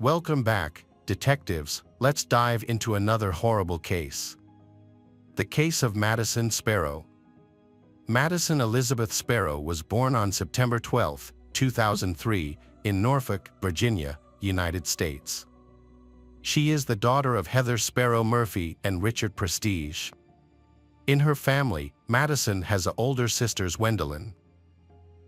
Welcome back, detectives. Let's dive into another horrible case. The case of Madison Sparrow. Madison Elizabeth Sparrow was born on September 12, 2003, in Norfolk, Virginia, United States. She is the daughter of Heather Sparrow Murphy and Richard Prestige. In her family, Madison has older sisters Gwendolyn.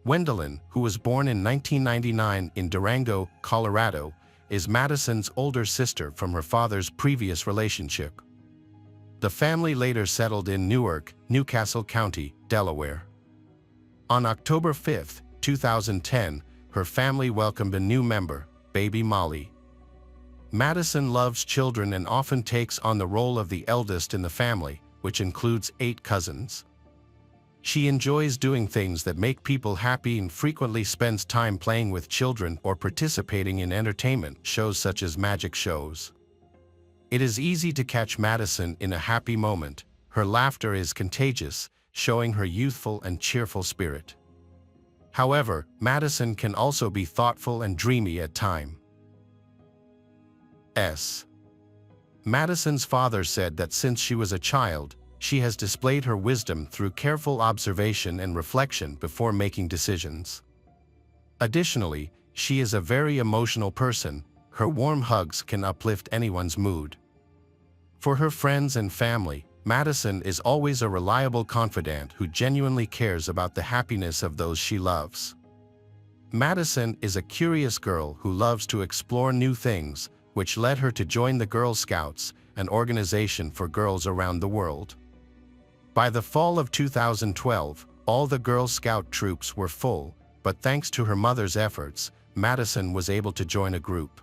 Gwendolyn, who was born in 1999 in Durango, Colorado, is Madison's older sister from her father's previous relationship. The family later settled in Newark, Newcastle County, Delaware. On October 5, 2010, her family welcomed a new member, baby Molly. Madison loves children and often takes on the role of the eldest in the family, which includes 8 cousins. She enjoys doing things that make people happy and frequently spends time playing with children or participating in entertainment shows such as magic shows. It is easy to catch Madison in a happy moment. Her laughter is contagious, showing her youthful and cheerful spirit. However, Madison can also be thoughtful and dreamy at times. Madison's father said that since she was a child, she has displayed her wisdom through careful observation and reflection before making decisions. Additionally, she is a very emotional person. Her warm hugs can uplift anyone's mood. For her friends and family, Madison is always a reliable confidant who genuinely cares about the happiness of those she loves. Madison is a curious girl who loves to explore new things, which led her to join the Girl Scouts, an organization for girls around the world. By the fall of 2012, all the Girl Scout troops were full, but thanks to her mother's efforts, Madison was able to join a group.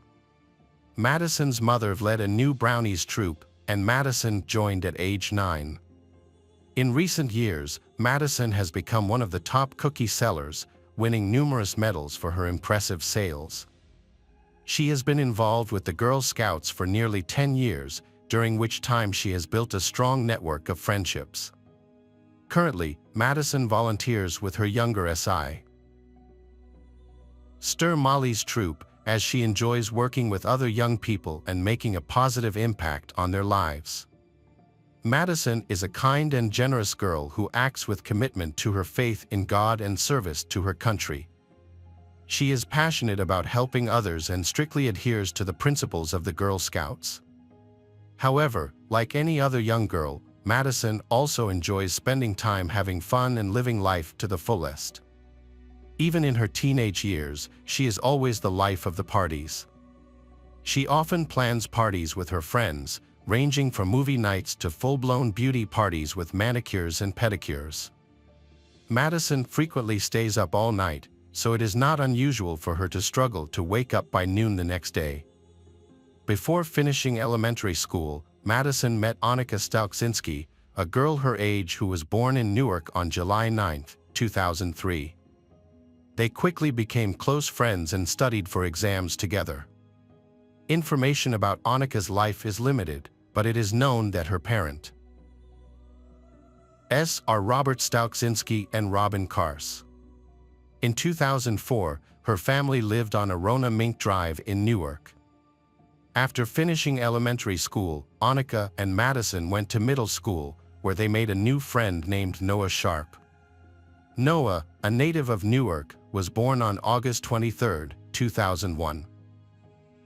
Madison's mother led a new Brownies troop, and Madison joined at age 9. In recent years, Madison has become one of the top cookie sellers, winning numerous medals for her impressive sales. She has been involved with the Girl Scouts for nearly 10 years, during which time she has built a strong network of friendships. Currently, Madison volunteers with her younger SI. Stir Molly's troop, as she enjoys working with other young people and making a positive impact on their lives. Madison is a kind and generous girl who acts with commitment to her faith in God and service to her country. She is passionate about helping others and strictly adheres to the principles of the Girl Scouts. However, like any other young girl, Madison also enjoys spending time having fun and living life to the fullest. Even in her teenage years, she is always the life of the parties. She often plans parties with her friends, ranging from movie nights to full-blown beauty parties with manicures and pedicures. Madison frequently stays up all night, so it is not unusual for her to struggle to wake up by noon the next day. Before finishing elementary school, Madison met Annika Stalczynski, a girl her age who was born in Newark on July 9, 2003. They quickly became close friends and studied for exams together. Information about Annika's life is limited, but it is known that her parents are Robert Stalczynski and Robin Kars. In 2004, her family lived on Arona Mink Drive in Newark. After finishing elementary school, Annika and Madison went to middle school, where they made a new friend named Noah Sharp. Noah, a native of Newark, was born on August 23, 2001.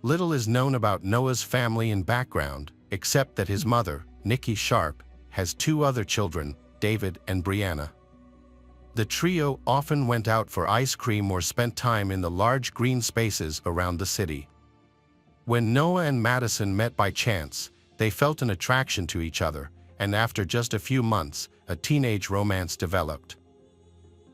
Little is known about Noah's family and background, except that his mother, Nikki Sharp, has 2 other children, David and Brianna. The trio often went out for ice cream or spent time in the large green spaces around the city. When Noah and Madison met by chance, they felt an attraction to each other, and after just a few months, a teenage romance developed.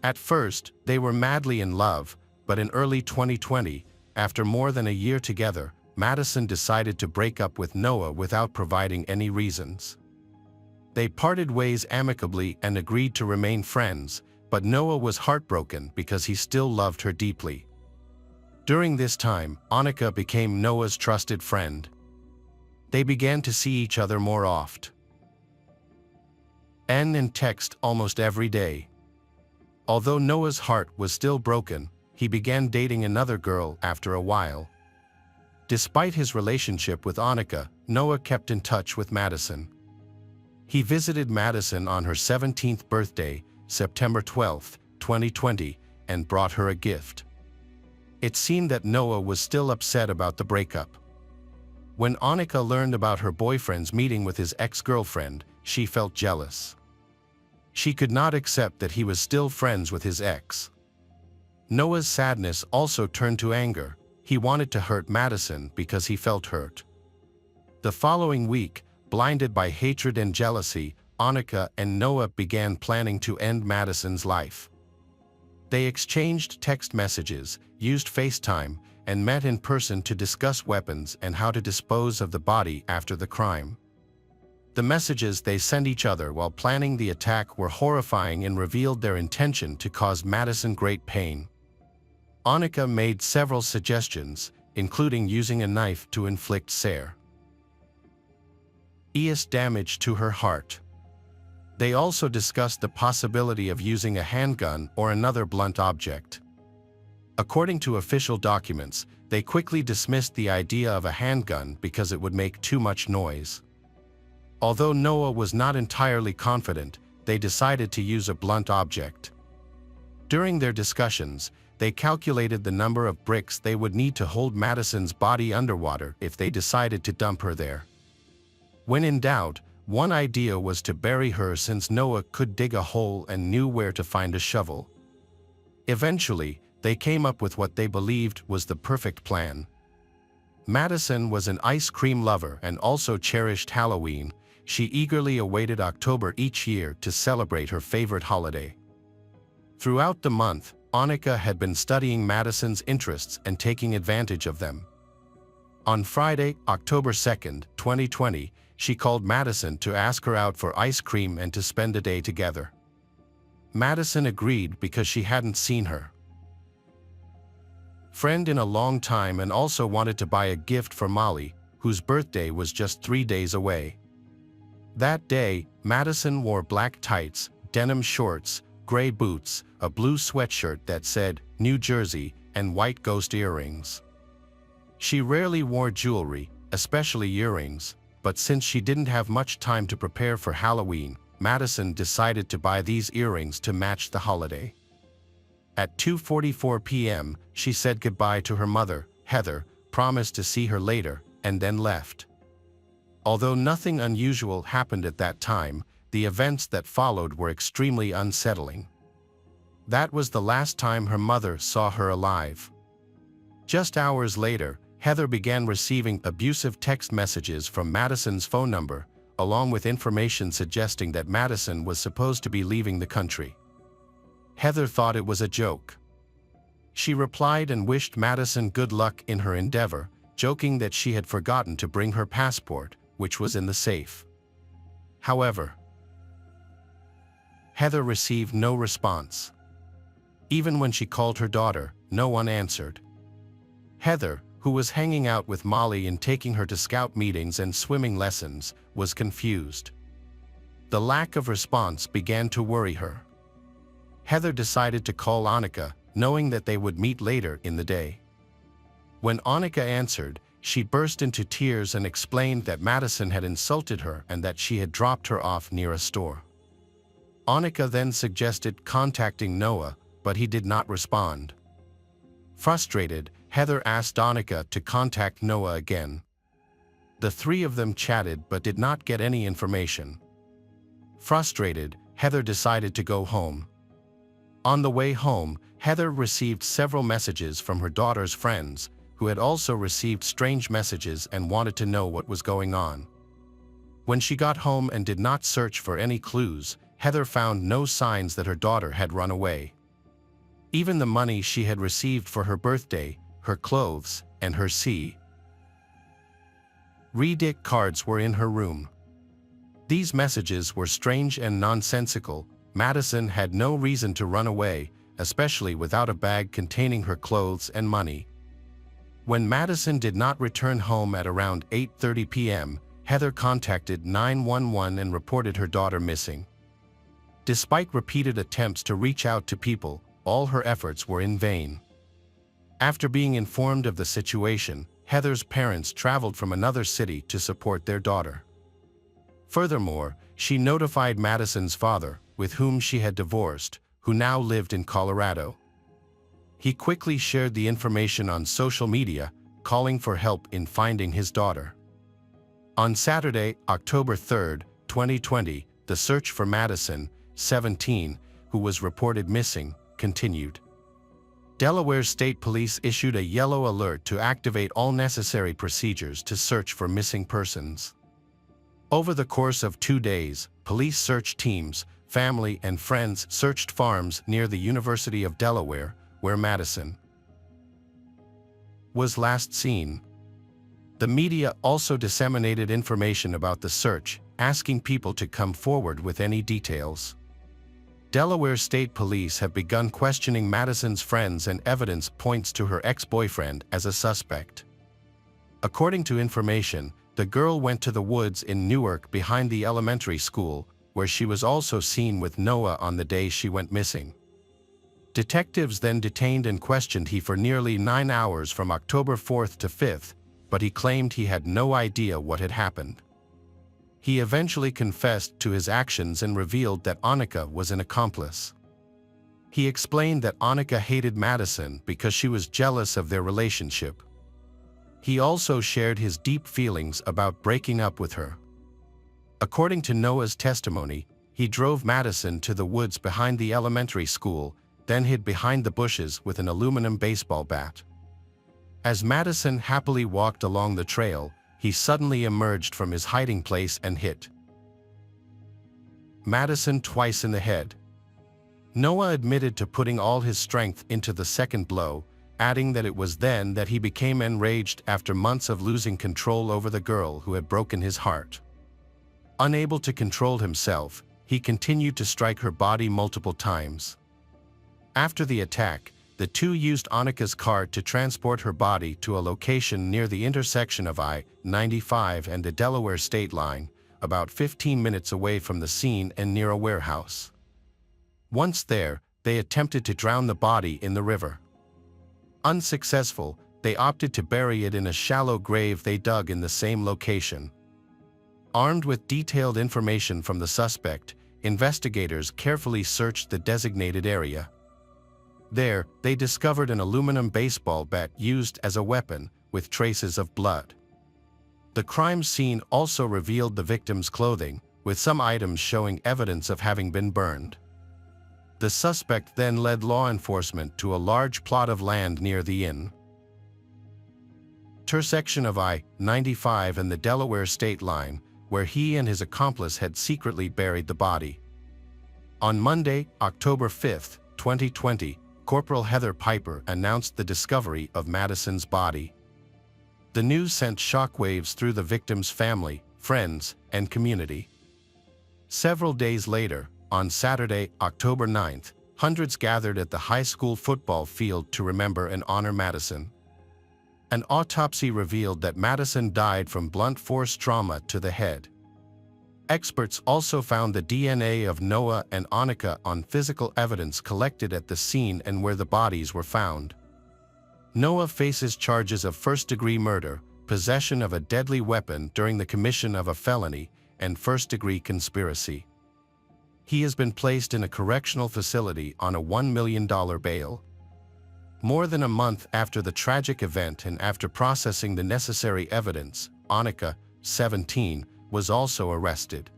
At first, they were madly in love, but in early 2020, after more than a year together, Madison decided to break up with Noah without providing any reasons. They parted ways amicably and agreed to remain friends, but Noah was heartbroken because he still loved her deeply. During this time, Annika became Noah's trusted friend. They began to see each other more often and text almost every day. Although Noah's heart was still broken, he began dating another girl after a while. Despite his relationship with Annika, Noah kept in touch with Madison. He visited Madison on her 17th birthday, September 12, 2020, and brought her a gift. It seemed that Noah was still upset about the breakup. When Annika learned about her boyfriend's meeting with his ex-girlfriend, she felt jealous. She could not accept that he was still friends with his ex. Noah's sadness also turned to anger. He wanted to hurt Madison because he felt hurt. The following week, blinded by hatred and jealousy, Annika and Noah began planning to end Madison's life. They exchanged text messages, used FaceTime, and met in person to discuss weapons and how to dispose of the body after the crime. The messages they sent each other while planning the attack were horrifying and revealed their intention to cause Madison great pain. Annika made several suggestions, including using a knife to inflict severe damage to her heart. They also discussed the possibility of using a handgun or another blunt object. According to official documents, they quickly dismissed the idea of a handgun because it would make too much noise. Although Noah was not entirely confident, they decided to use a blunt object. During their discussions, they calculated the number of bricks they would need to hold Madison's body underwater if they decided to dump her there. When in doubt, one idea was to bury her since Noah could dig a hole and knew where to find a shovel. Eventually, they came up with what they believed was the perfect plan. Madison was an ice cream lover and also cherished Halloween. She eagerly awaited October each year to celebrate her favorite holiday. Throughout the month, Annika had been studying Madison's interests and taking advantage of them. On Friday, October 2, 2020, she called Madison to ask her out for ice cream and to spend a day together. Madison agreed because she hadn't seen her friend in a long time and also wanted to buy a gift for Molly, whose birthday was just 3 days away. That day, Madison wore black tights, denim shorts, gray boots, a blue sweatshirt that said New Jersey, and white ghost earrings. She rarely wore jewelry, especially earrings, but since she didn't have much time to prepare for Halloween, Madison decided to buy these earrings to match the holiday. At 2:44 p.m., she said goodbye to her mother, Heather, promised to see her later, and then left. Although nothing unusual happened at that time, the events that followed were extremely unsettling. That was the last time her mother saw her alive. Just hours later, Heather began receiving abusive text messages from Madison's phone number, along with information suggesting that Madison was supposed to be leaving the country. Heather thought it was a joke. She replied and wished Madison good luck in her endeavor, joking that she had forgotten to bring her passport, which was in the safe. However, Heather received no response. Even when she called her daughter, no one answered. Heather, who was hanging out with Molly and taking her to scout meetings and swimming lessons, was confused. The lack of response began to worry her. Heather decided to call Annika, knowing that they would meet later in the day. When Annika answered, she burst into tears and explained that Madison had insulted her and that she had dropped her off near a store. Annika then suggested contacting Noah, but he did not respond. Frustrated, Heather asked Annika to contact Noah again. The three of them chatted but did not get any information. Frustrated, Heather decided to go home. On the way home, Heather received several messages from her daughter's friends, who had also received strange messages and wanted to know what was going on. When she got home and did not search for any clues, Heather found no signs that her daughter had run away. Even the money she had received for her birthday, her clothes, and her Redick cards were in her room. These messages were strange and nonsensical. Madison had no reason to run away, especially without a bag containing her clothes and money. When Madison did not return home at around 8:30 p.m., Heather contacted 911 and reported her daughter missing. Despite repeated attempts to reach out to people, all her efforts were in vain. After being informed of the situation, Heather's parents traveled from another city to support their daughter. Furthermore, she notified Madison's father, with whom she had divorced, who now lived in Colorado. He quickly shared the information on social media, calling for help in finding his daughter. On Saturday, October 3, 2020, the search for Madison, 17, who was reported missing, continued. Delaware State Police issued a yellow alert to activate all necessary procedures to search for missing persons. Over the course of 2 days, police search teams, family and friends searched farms near the University of Delaware, where Madison was last seen. The media also disseminated information about the search, asking people to come forward with any details. Delaware State Police have begun questioning Madison's friends, and evidence points to her ex-boyfriend as a suspect. According to information, the girl went to the woods in Newark behind the elementary school, where she was also seen with Noah on the day she went missing. Detectives then detained and questioned him for nearly 9 hours from October 4th to 5th, but he claimed he had no idea what had happened. He eventually confessed to his actions and revealed that Annika was an accomplice. He explained that Annika hated Madison because she was jealous of their relationship. He also shared his deep feelings about breaking up with her. According to Noah's testimony, he drove Madison to the woods behind the elementary school, then hid behind the bushes with an aluminum baseball bat. As Madison happily walked along the trail, he suddenly emerged from his hiding place and hit Madison twice in the head. Noah admitted to putting all his strength into the second blow, adding that it was then that he became enraged after months of losing control over the girl who had broken his heart. Unable to control himself, he continued to strike her body multiple times. After the attack, the two used Annika's car to transport her body to a location near the intersection of I-95 and the Delaware state line, about 15 minutes away from the scene and near a warehouse. Once there, they attempted to drown the body in the river. Unsuccessful, they opted to bury it in a shallow grave they dug in the same location. Armed with detailed information from the suspect, investigators carefully searched the designated area. There, they discovered an aluminum baseball bat used as a weapon, with traces of blood. The crime scene also revealed the victim's clothing, with some items showing evidence of having been burned. The suspect then led law enforcement to a large plot of land near the intersection of I-95 and the Delaware state line, where he and his accomplice had secretly buried the body. On Monday, October 5, 2020, Corporal Heather Piper announced the discovery of Madison's body. The news sent shockwaves through the victim's family, friends, and community. Several days later, on Saturday, October 9th, hundreds gathered at the high school football field to remember and honor Madison. An autopsy revealed that Madison died from blunt force trauma to the head. Experts also found the DNA of Noah and Annika on physical evidence collected at the scene and where the bodies were found. Noah faces charges of first-degree murder, possession of a deadly weapon during the commission of a felony, and first-degree conspiracy. He has been placed in a correctional facility on a $1 million bail. More than a month after the tragic event and after processing the necessary evidence, Annika, 17, was also arrested.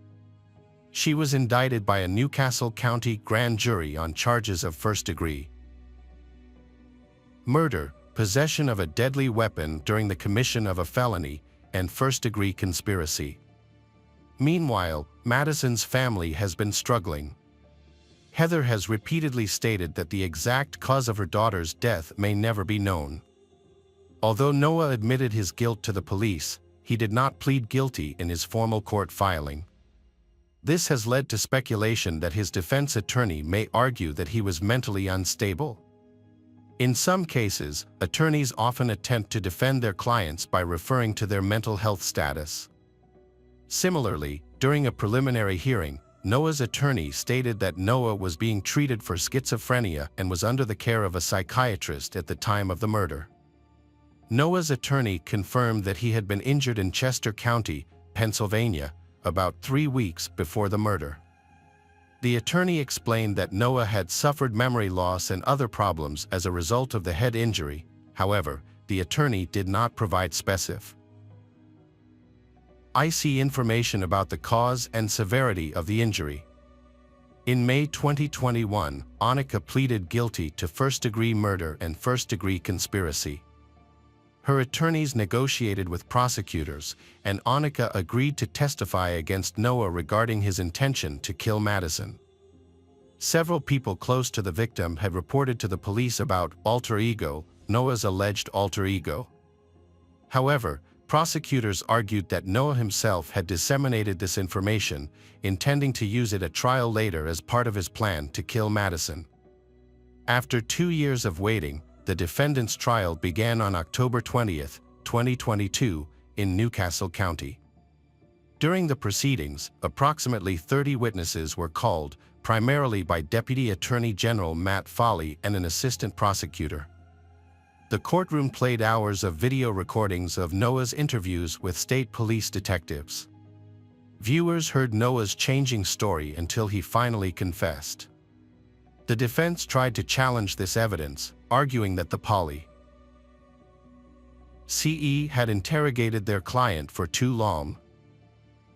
She was indicted by a Newcastle County grand jury on charges of first-degree murder, possession of a deadly weapon during the commission of a felony, and first-degree conspiracy. Meanwhile, Madison's family has been struggling. Heather has repeatedly stated that the exact cause of her daughter's death may never be known. Although Noah admitted his guilt to the police, he did not plead guilty in his formal court filing. This has led to speculation that his defense attorney may argue that he was mentally unstable. In some cases, attorneys often attempt to defend their clients by referring to their mental health status. Similarly, during a preliminary hearing, Noah's attorney stated that Noah was being treated for schizophrenia and was under the care of a psychiatrist at the time of the murder. Noah's attorney confirmed that he had been injured in Chester County, Pennsylvania, about 3 weeks before the murder. The attorney explained that Noah had suffered memory loss and other problems as a result of the head injury. However, the attorney did not provide specific information about the cause and severity of the injury. In May 2021, Annika pleaded guilty to first-degree murder and first-degree conspiracy. Her attorneys negotiated with prosecutors, and Annika agreed to testify against Noah regarding his intention to kill Madison. Several people close to the victim had reported to the police about alter ego, Noah's alleged alter ego. However, prosecutors argued that Noah himself had disseminated this information, intending to use it at trial later as part of his plan to kill Madison. After 2 years of waiting, the defendant's trial began on October 20, 2022, in Newcastle County. During the proceedings, approximately 30 witnesses were called, primarily by Deputy Attorney General Matt Foley and an assistant prosecutor. The courtroom played hours of video recordings of Noah's interviews with state police detectives. Viewers heard Noah's changing story until he finally confessed. The defense tried to challenge this evidence, arguing that the police had interrogated their client for too long.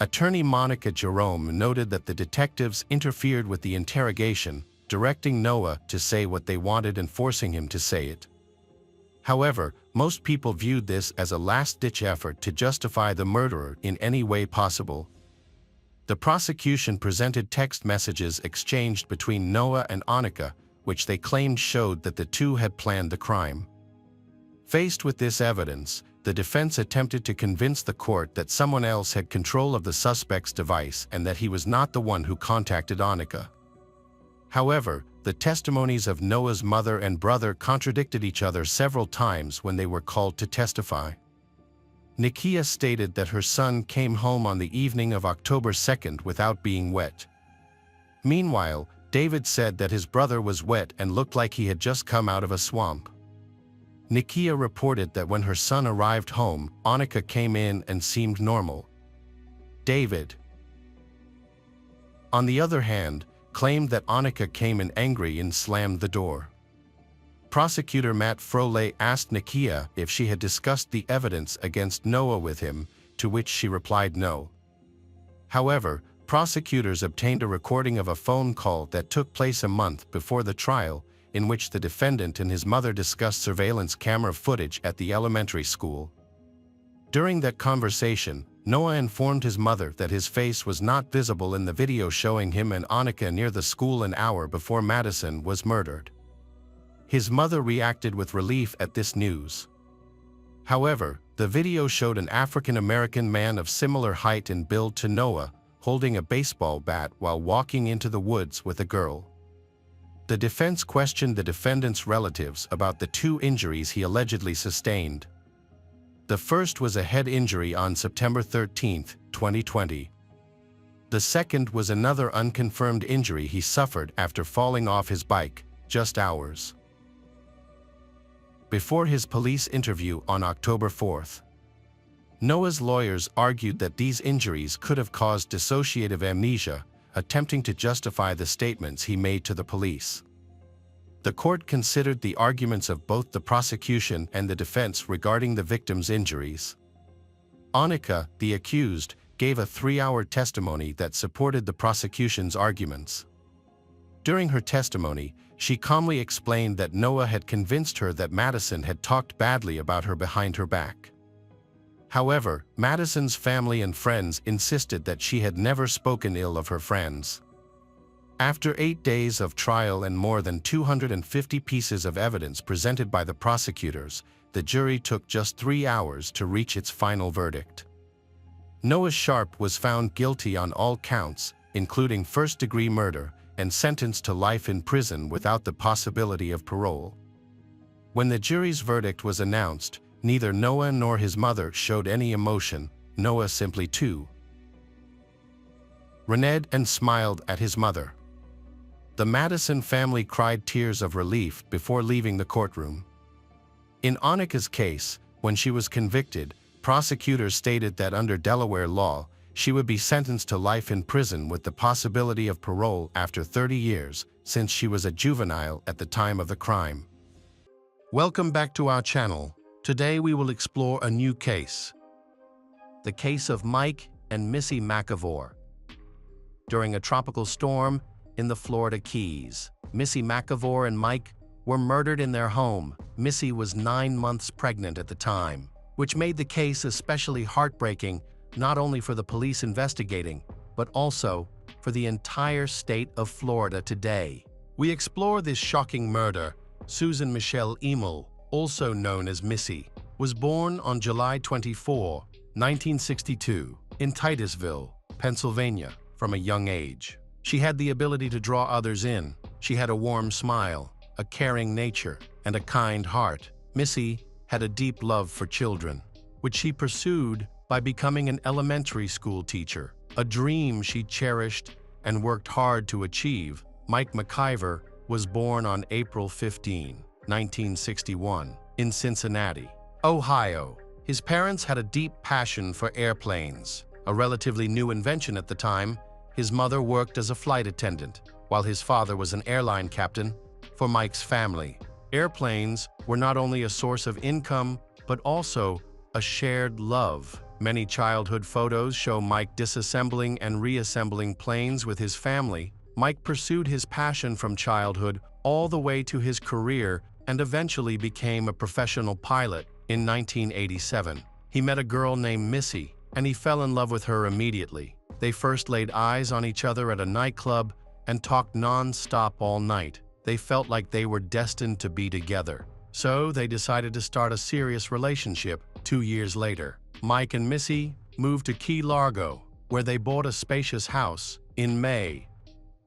Attorney Monica Jerome noted that the detectives interfered with the interrogation, directing Noah to say what they wanted and forcing him to say it. However, most people viewed this as a last-ditch effort to justify the murderer in any way possible. The prosecution presented text messages exchanged between Noah and Annika, which they claimed showed that the two had planned the crime. Faced with this evidence, the defense attempted to convince the court that someone else had control of the suspect's device and that he was not the one who contacted Annika. However, the testimonies of Noah's mother and brother contradicted each other several times when they were called to testify. Nikia stated that her son came home on the evening of October 2 without being wet. Meanwhile, David said that his brother was wet and looked like he had just come out of a swamp. Nikia reported that when her son arrived home, Annika came in and seemed normal. David, on the other hand, claimed that Annika came in angry and slammed the door. Prosecutor Matt Froley asked Nikia if she had discussed the evidence against Noah with him, to which she replied no. However, prosecutors obtained a recording of a phone call that took place a month before the trial, in which the defendant and his mother discussed surveillance camera footage at the elementary school. During that conversation, Noah informed his mother that his face was not visible in the video showing him and Annika near the school an hour before Madison was murdered. His mother reacted with relief at this news. However, the video showed an African-American man of similar height and build to Noah, holding a baseball bat while walking into the woods with a girl. The defense questioned the defendant's relatives about the two injuries he allegedly sustained. The first was a head injury on September 13, 2020. The second was another unconfirmed injury he suffered after falling off his bike, just hours before his police interview on October 4. Noah's lawyers argued that these injuries could have caused dissociative amnesia, attempting to justify the statements he made to the police. The court considered the arguments of both the prosecution and the defense regarding the victim's injuries. Annika, the accused, gave a 3-hour testimony that supported the prosecution's arguments. During her testimony, she calmly explained that Noah had convinced her that Madison had talked badly about her behind her back. However, Madison's family and friends insisted that she had never spoken ill of her friends. After 8 days of trial and more than 250 pieces of evidence presented by the prosecutors, the jury took just 3 hours to reach its final verdict. Noah Sharp was found guilty on all counts, including first-degree murder, and sentenced to life in prison without the possibility of parole. When the jury's verdict was announced, neither Noah nor his mother showed any emotion. Noah simply reneged and smiled at his mother. The Madison family cried tears of relief before leaving the courtroom. In Annika's case, When she was convicted, prosecutors stated that under Delaware law, she would be sentenced to life in prison with the possibility of parole after 30 years, since she was a juvenile at the time of the crime. Welcome back to our channel. Today we will explore a new case. The case of Mike and Missy McIvor. During a tropical storm in the Florida Keys, Missy McIvor and Mike were murdered in their home. Missy was 9 months pregnant at the time, which made the case especially heartbreaking, not only for the police investigating, but also for the entire state of Florida today. We explore this shocking murder. Susan Michelle Emil, also known as Missy, was born on July 24, 1962, in Titusville, Pennsylvania, from a young age. She had the ability to draw others in. She had a warm smile, a caring nature, and a kind heart. Missy had a deep love for children, which she pursued by becoming an elementary school teacher, a dream she cherished and worked hard to achieve. Mike McIvor was born on April 15, 1961, in Cincinnati, Ohio. His parents had a deep passion for airplanes, a relatively new invention at the time. His mother worked as a flight attendant, while his father was an airline captain for Mike's family. Airplanes were not only a source of income, but also a shared love. Many childhood photos show Mike disassembling and reassembling planes with his family. Mike pursued his passion from childhood all the way to his career and eventually became a professional pilot. In 1987, he met a girl named Missy, and he fell in love with her immediately. They first laid eyes on each other at a nightclub and talked non-stop all night. They felt like they were destined to be together. So they decided to start a serious relationship. 2 years later, Mike and Missy moved to Key Largo, where they bought a spacious house in May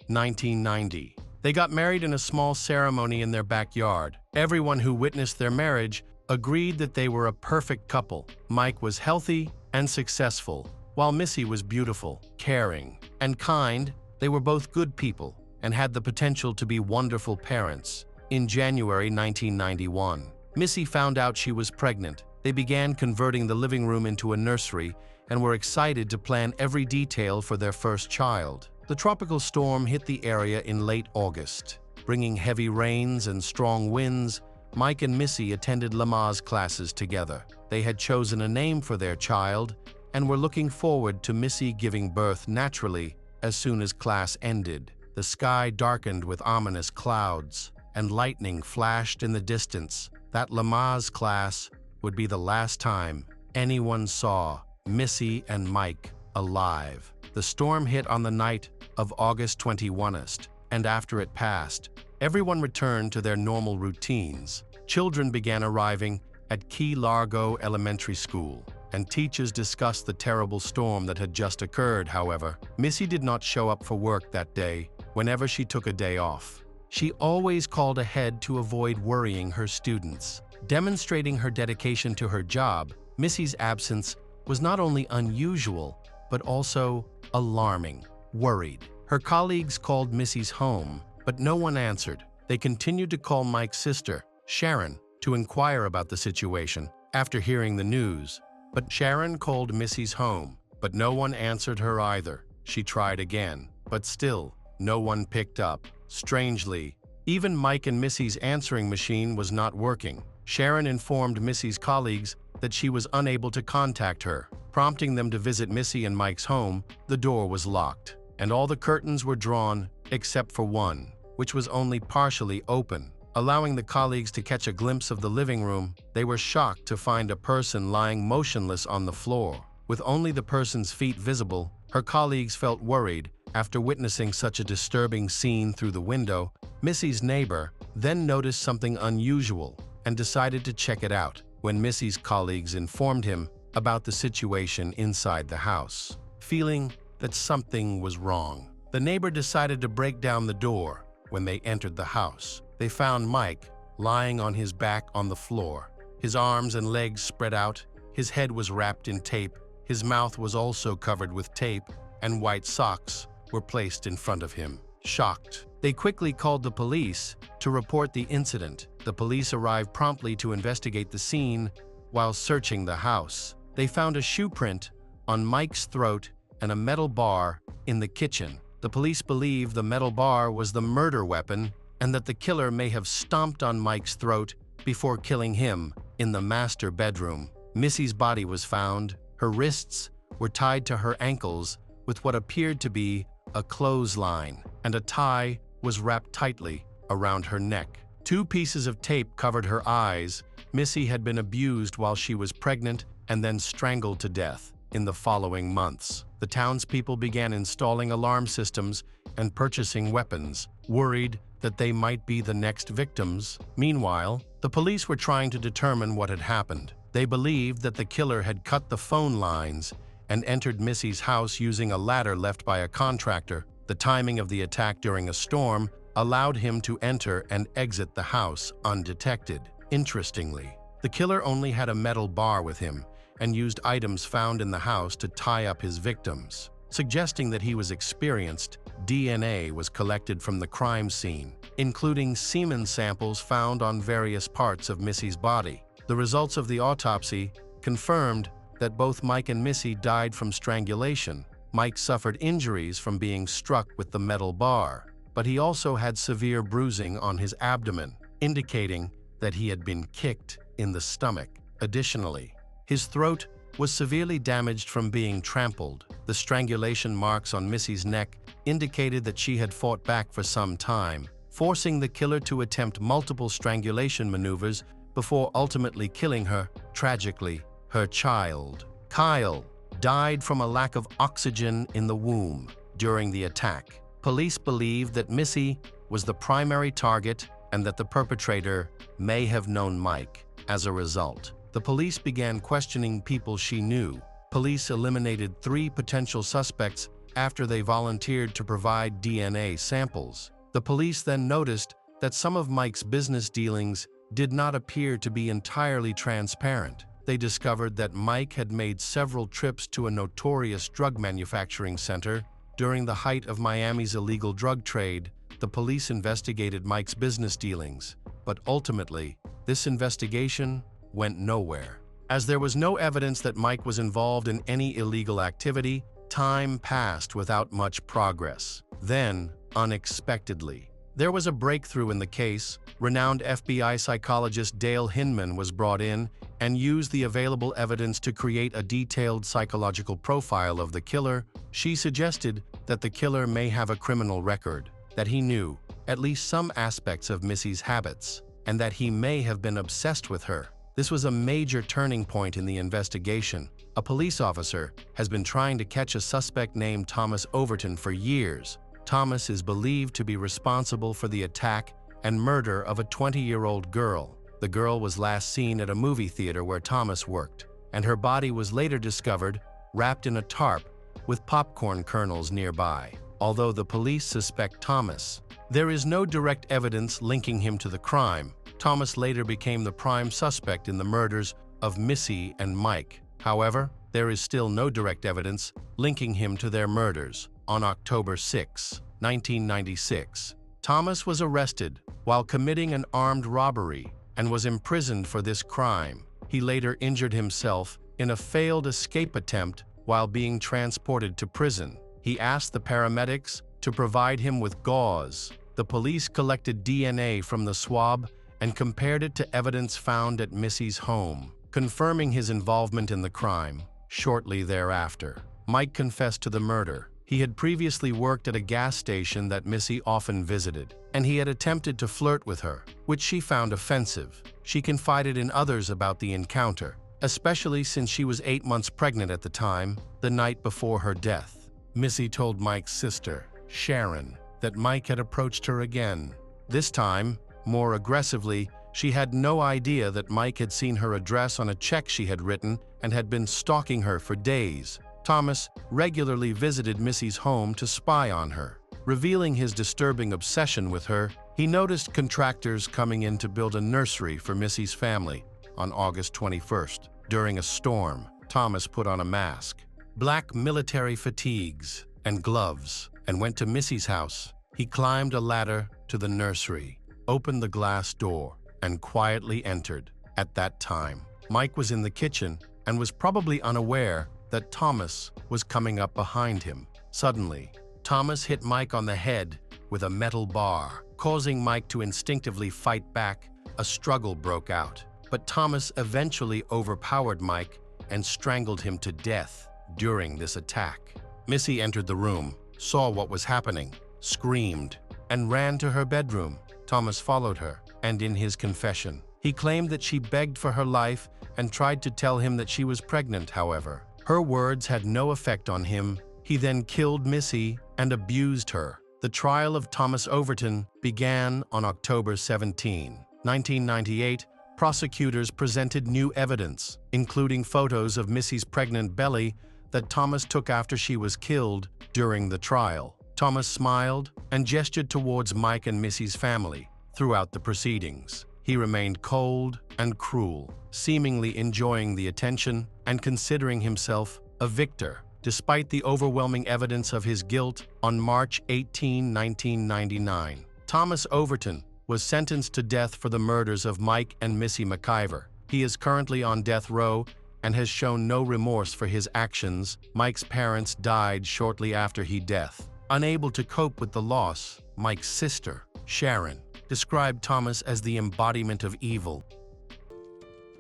1990. They got married in a small ceremony in their backyard. Everyone who witnessed their marriage agreed that they were a perfect couple. Mike was healthy and successful, while Missy was beautiful, caring, and kind. They were both good people and had the potential to be wonderful parents. In January 1991, Missy found out she was pregnant. They began converting the living room into a nursery and were excited to plan every detail for their first child. The tropical storm hit the area in late August, bringing heavy rains and strong winds. Mike and Missy attended Lamaze classes together. They had chosen a name for their child and were looking forward to Missy giving birth naturally as soon as class ended. The sky darkened with ominous clouds, and lightning flashed in the distance. That Lamaze class would be the last time anyone saw Missy and Mike alive. The storm hit on the night of August 21st, and after it passed, everyone returned to their normal routines. Children began arriving at Key Largo Elementary School, and teachers discussed the terrible storm that had just occurred. However, Missy did not show up for work that day. Whenever she took a day off, she always called ahead to avoid worrying her students. Demonstrating her dedication to her job, Missy's absence was not only unusual, but also alarming. Worried, her colleagues called Missy's home, but no one answered. They continued to call Mike's sister, Sharon, to inquire about the situation after hearing the news. But Sharon called Missy's home, but no one answered her either. She tried again, but still, no one picked up. Strangely, even Mike and Missy's answering machine was not working. Sharon informed Missy's colleagues that she was unable to contact her, prompting them to visit Missy and Mike's home. The door was locked, and all the curtains were drawn except for one, which was only partially open, allowing the colleagues to catch a glimpse of the living room. They were shocked to find a person lying motionless on the floor, with only the person's feet visible. Her colleagues felt worried after witnessing such a disturbing scene through the window. Missy's neighbor then noticed something unusual and decided to check it out. When Missy's colleagues informed him about the situation inside the house, feeling that something was wrong, the neighbor decided to break down the door. When they entered the house, they found Mike lying on his back on the floor, his arms and legs spread out. His head was wrapped in tape. His mouth was also covered with tape, and white socks were placed in front of him. Shocked, they quickly called the police to report the incident. The police arrived promptly to investigate the scene, While searching the house, they found a shoe print on Mike's throat and a metal bar in the kitchen. The police believe the metal bar was the murder weapon and that the killer may have stomped on Mike's throat before killing him in the master bedroom. Missy's body was found. Her wrists were tied to her ankles with what appeared to be a clothesline, and a tie was wrapped tightly around her neck. 2 pieces of tape covered her eyes. Missy had been abused while she was pregnant and then strangled to death. In the following months, the townspeople began installing alarm systems and purchasing weapons, worried that they might be the next victims. Meanwhile, the police were trying to determine what had happened. They believed that the killer had cut the phone lines and entered Missy's house using a ladder left by a contractor. The timing of the attack during a storm allowed him to enter and exit the house undetected. Interestingly, the killer only had a metal bar with him and used items found in the house to tie up his victims. Suggesting that he was experienced, DNA was collected from the crime scene, including semen samples found on various parts of Missy's body. The results of the autopsy confirmed that both Mike and Missy died from strangulation. Mike suffered injuries from being struck with the metal bar, but he also had severe bruising on his abdomen, indicating that he had been kicked in the stomach. Additionally, his throat was severely damaged from being trampled. The strangulation marks on Missy's neck indicated that she had fought back for some time, forcing the killer to attempt multiple strangulation maneuvers before ultimately killing her. Tragically, her child, Kyle, died from a lack of oxygen in the womb during the attack. Police believe that Missy was the primary target and that the perpetrator may have known Mike. As a result, the police began questioning people she knew. Police eliminated 3 potential suspects after they volunteered to provide DNA samples. The police then noticed that some of Mike's business dealings did not appear to be entirely transparent. They discovered that Mike had made several trips to a notorious drug manufacturing center. During the height of Miami's illegal drug trade, the police investigated Mike's business dealings, but ultimately, this investigation went nowhere. As there was no evidence that Mike was involved in any illegal activity, time passed without much progress. Then, unexpectedly, there was a breakthrough in the case. Renowned FBI psychologist Dale Hinman was brought in and used the available evidence to create a detailed psychological profile of the killer. She suggested that the killer may have a criminal record, that he knew at least some aspects of Missy's habits, and that he may have been obsessed with her. This was a major turning point in the investigation. A police officer has been trying to catch a suspect named Thomas Overton for years. Thomas is believed to be responsible for the attack and murder of a 20-year-old girl. The girl was last seen at a movie theater where Thomas worked, and her body was later discovered wrapped in a tarp with popcorn kernels nearby. Although the police suspect Thomas, there is no direct evidence linking him to the crime. Thomas later became the prime suspect in the murders of Missy and Mike. However, there is still no direct evidence linking him to their murders. On October 6, 1996, Thomas was arrested while committing an armed robbery and was imprisoned for this crime. He later injured himself in a failed escape attempt while being transported to prison. He asked the paramedics to provide him with gauze. The police collected DNA from the swab and compared it to evidence found at Missy's home, confirming his involvement in the crime. Shortly thereafter, Mike confessed to the murder. He had previously worked at a gas station that Missy often visited, and he had attempted to flirt with her, which she found offensive. She confided in others about the encounter, especially since she was 8 months pregnant at the time, the night before her death. Missy told Mike's sister, Sharon, that Mike had approached her again. This time, more aggressively. She had no idea that Mike had seen her address on a check she had written and had been stalking her for days. Thomas regularly visited Missy's home to spy on her. Revealing his disturbing obsession with her, he noticed contractors coming in to build a nursery for Missy's family on August 21st. During a storm, Thomas put on a mask, black military fatigues, and gloves, and went to Missy's house. He climbed a ladder to the nursery, opened the glass door, and quietly entered. At that time, Mike was in the kitchen and was probably unaware that Thomas was coming up behind him. Suddenly, Thomas hit Mike on the head with a metal bar, causing Mike to instinctively fight back. A struggle broke out, but Thomas eventually overpowered Mike and strangled him to death during this attack. Missy entered the room, saw what was happening, screamed, and ran to her bedroom. Thomas followed her, and in his confession, he claimed that she begged for her life and tried to tell him that she was pregnant. However, her words had no effect on him. He then killed Missy and abused her. The trial of Thomas Overton began on October 17, 1998. Prosecutors presented new evidence, including photos of Missy's pregnant belly that Thomas took after she was killed during the trial. Thomas smiled and gestured towards Mike and Missy's family throughout the proceedings. He remained cold and cruel, seemingly enjoying the attention and considering himself a victor. Despite the overwhelming evidence of his guilt, on March 18, 1999, Thomas Overton was sentenced to death for the murders of Mike and Missy McIver. He is currently on death row and has shown no remorse for his actions. Mike's parents died shortly after his death. Unable to cope with the loss, Mike's sister, Sharon, described Thomas as the embodiment of evil.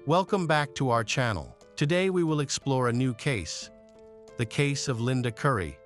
Welcome back to our channel. Today we will explore a new case, the case of Linda Curry.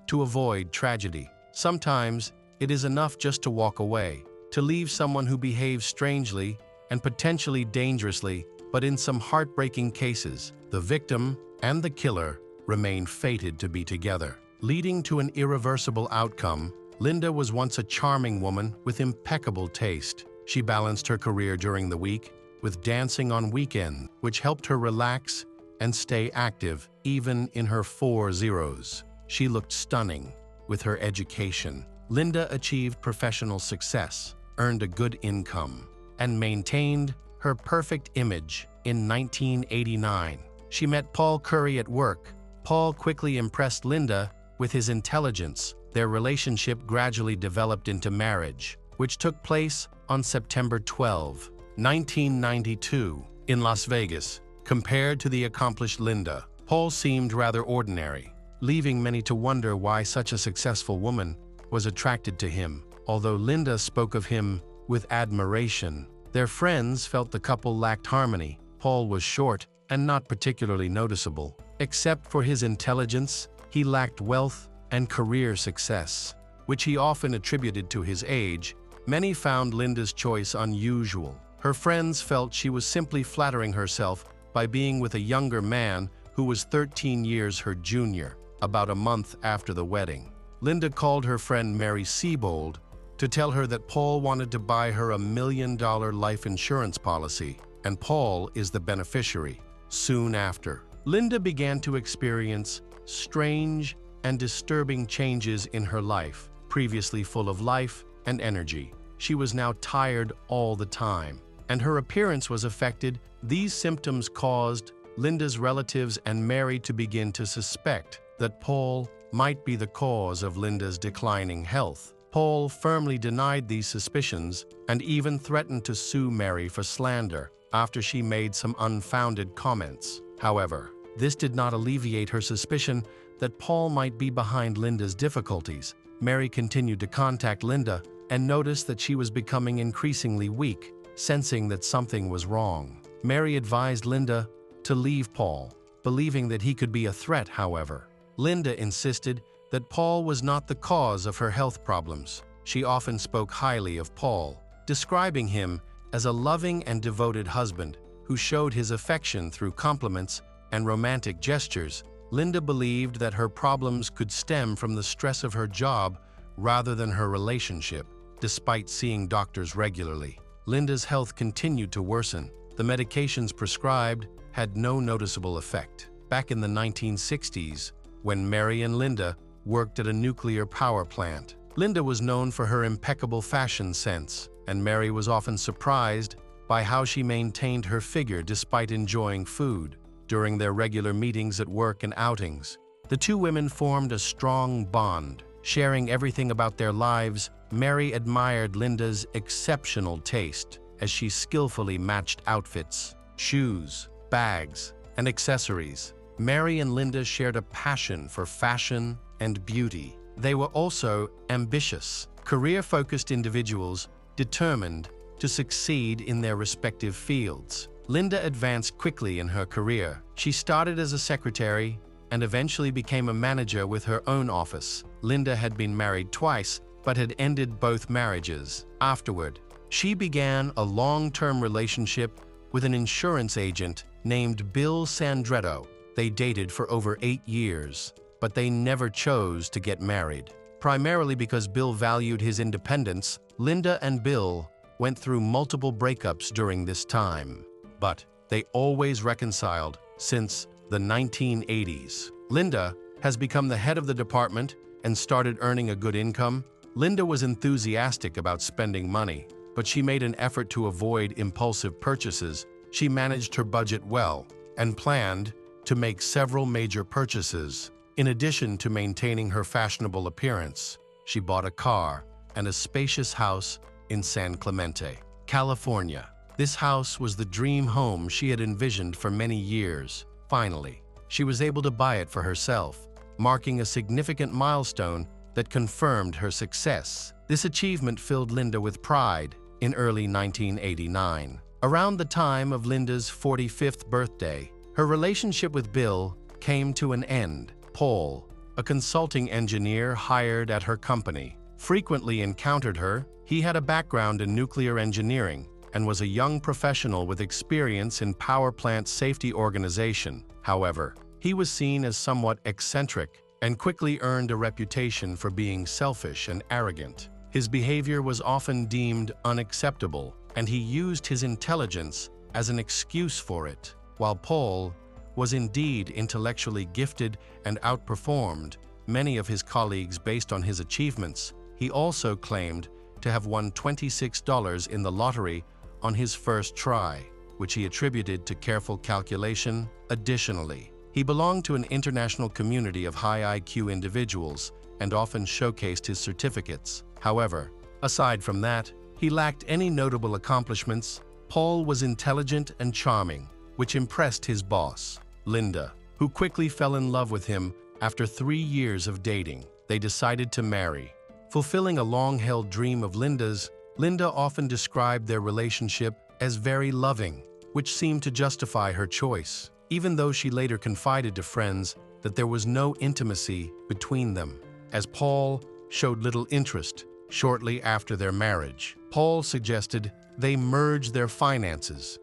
To avoid tragedy, sometimes it is enough just to walk away, to leave someone who behaves strangely and potentially dangerously, but in some heartbreaking cases, the victim and the killer remain fated to be together, leading to an irreversible outcome. Linda was once a charming woman with impeccable taste. She balanced her career during the week with dancing on weekends, which helped her relax and stay active even in her 40s. She looked stunning with her education. Linda achieved professional success, earned a good income, and maintained her perfect image. In 1989, she met Paul Curry at work. Paul quickly impressed Linda with his intelligence. Their relationship gradually developed into marriage, which took place on September 12, 1992, in Las Vegas. Compared to the accomplished Linda, Paul seemed rather ordinary, leaving many to wonder why such a successful woman was attracted to him. Although Linda spoke of him with admiration, their friends felt the couple lacked harmony. Paul was short and not particularly noticeable. Except for his intelligence, he lacked wealth and career success, which he often attributed to his age. Many found Linda's choice unusual. Her friends felt she was simply flattering herself by being with a younger man who was 13 years her junior, about a month after the wedding. Linda called her friend Mary Siebold to tell her that Paul wanted to buy her $1 million life insurance policy, and Paul is the beneficiary. Soon after, Linda began to experience strange and disturbing changes in her life. Previously full of life and energy, she was now tired all the time, and her appearance was affected. These symptoms caused Linda's relatives and Mary to begin to suspect that Paul might be the cause of Linda's declining health. Paul firmly denied these suspicions and even threatened to sue Mary for slander after she made some unfounded comments. However, this did not alleviate her suspicion that Paul might be behind Linda's difficulties. Mary continued to contact Linda and noticed that she was becoming increasingly weak, sensing that something was wrong. Mary advised Linda to leave Paul, believing that he could be a threat. However, Linda insisted that Paul was not the cause of her health problems. She often spoke highly of Paul, describing him as a loving and devoted husband who showed his affection through compliments and romantic gestures. Linda believed that her problems could stem from the stress of her job rather than her relationship. Despite seeing doctors regularly, Linda's health continued to worsen. The medications prescribed had no noticeable effect. Back in the 1960s, when Mary and Linda worked at a nuclear power plant, Linda was known for her impeccable fashion sense, and Mary was often surprised by how she maintained her figure despite enjoying food. During their regular meetings at work and outings, the two women formed a strong bond, sharing everything about their lives. Mary admired Linda's exceptional taste as she skillfully matched outfits, shoes, bags, and accessories. Mary and Linda shared a passion for fashion and beauty. They were also ambitious, career-focused individuals determined to succeed in their respective fields. Linda advanced quickly in her career. She started as a secretary and eventually became a manager with her own office. Linda had been married twice, but had ended both marriages. Afterward, she began a long-term relationship with an insurance agent named Bill Sandretto. They dated for over 8 years, but they never chose to get married. Primarily because Bill valued his independence, Linda and Bill went through multiple breakups during this time. But they always reconciled since the 1980s. Linda has become the head of the department and started earning a good income. Linda was enthusiastic about spending money, but she made an effort to avoid impulsive purchases. She managed her budget well and planned to make several major purchases. In addition to maintaining her fashionable appearance, she bought a car and a spacious house in San Clemente, California. This house was the dream home she had envisioned for many years. Finally, she was able to buy it for herself, marking a significant milestone that confirmed her success. This achievement filled Linda with pride. In early 1989, around the time of Linda's 45th birthday, her relationship with Bill came to an end. Paul, a consulting engineer hired at her company, frequently encountered her. He had a background in nuclear engineering and was a young professional with experience in power plant safety organization. However, he was seen as somewhat eccentric and quickly earned a reputation for being selfish and arrogant. His behavior was often deemed unacceptable, and he used his intelligence as an excuse for it. While Paul was indeed intellectually gifted and outperformed many of his colleagues based on his achievements, he also claimed to have won $26 in the lottery on his first try, which he attributed to careful calculation. Additionally, he belonged to an international community of high IQ individuals and often showcased his certificates. However, aside from that, he lacked any notable accomplishments. Paul was intelligent and charming, which impressed his boss, Linda, who quickly fell in love with him after 3 years of dating. They decided to marry. Fulfilling a long-held dream of Linda's, Linda often described their relationship as very loving, which seemed to justify her choice, even though she later confided to friends that there was no intimacy between them. As Paul showed little interest shortly after their marriage, Paul suggested they merge their finances.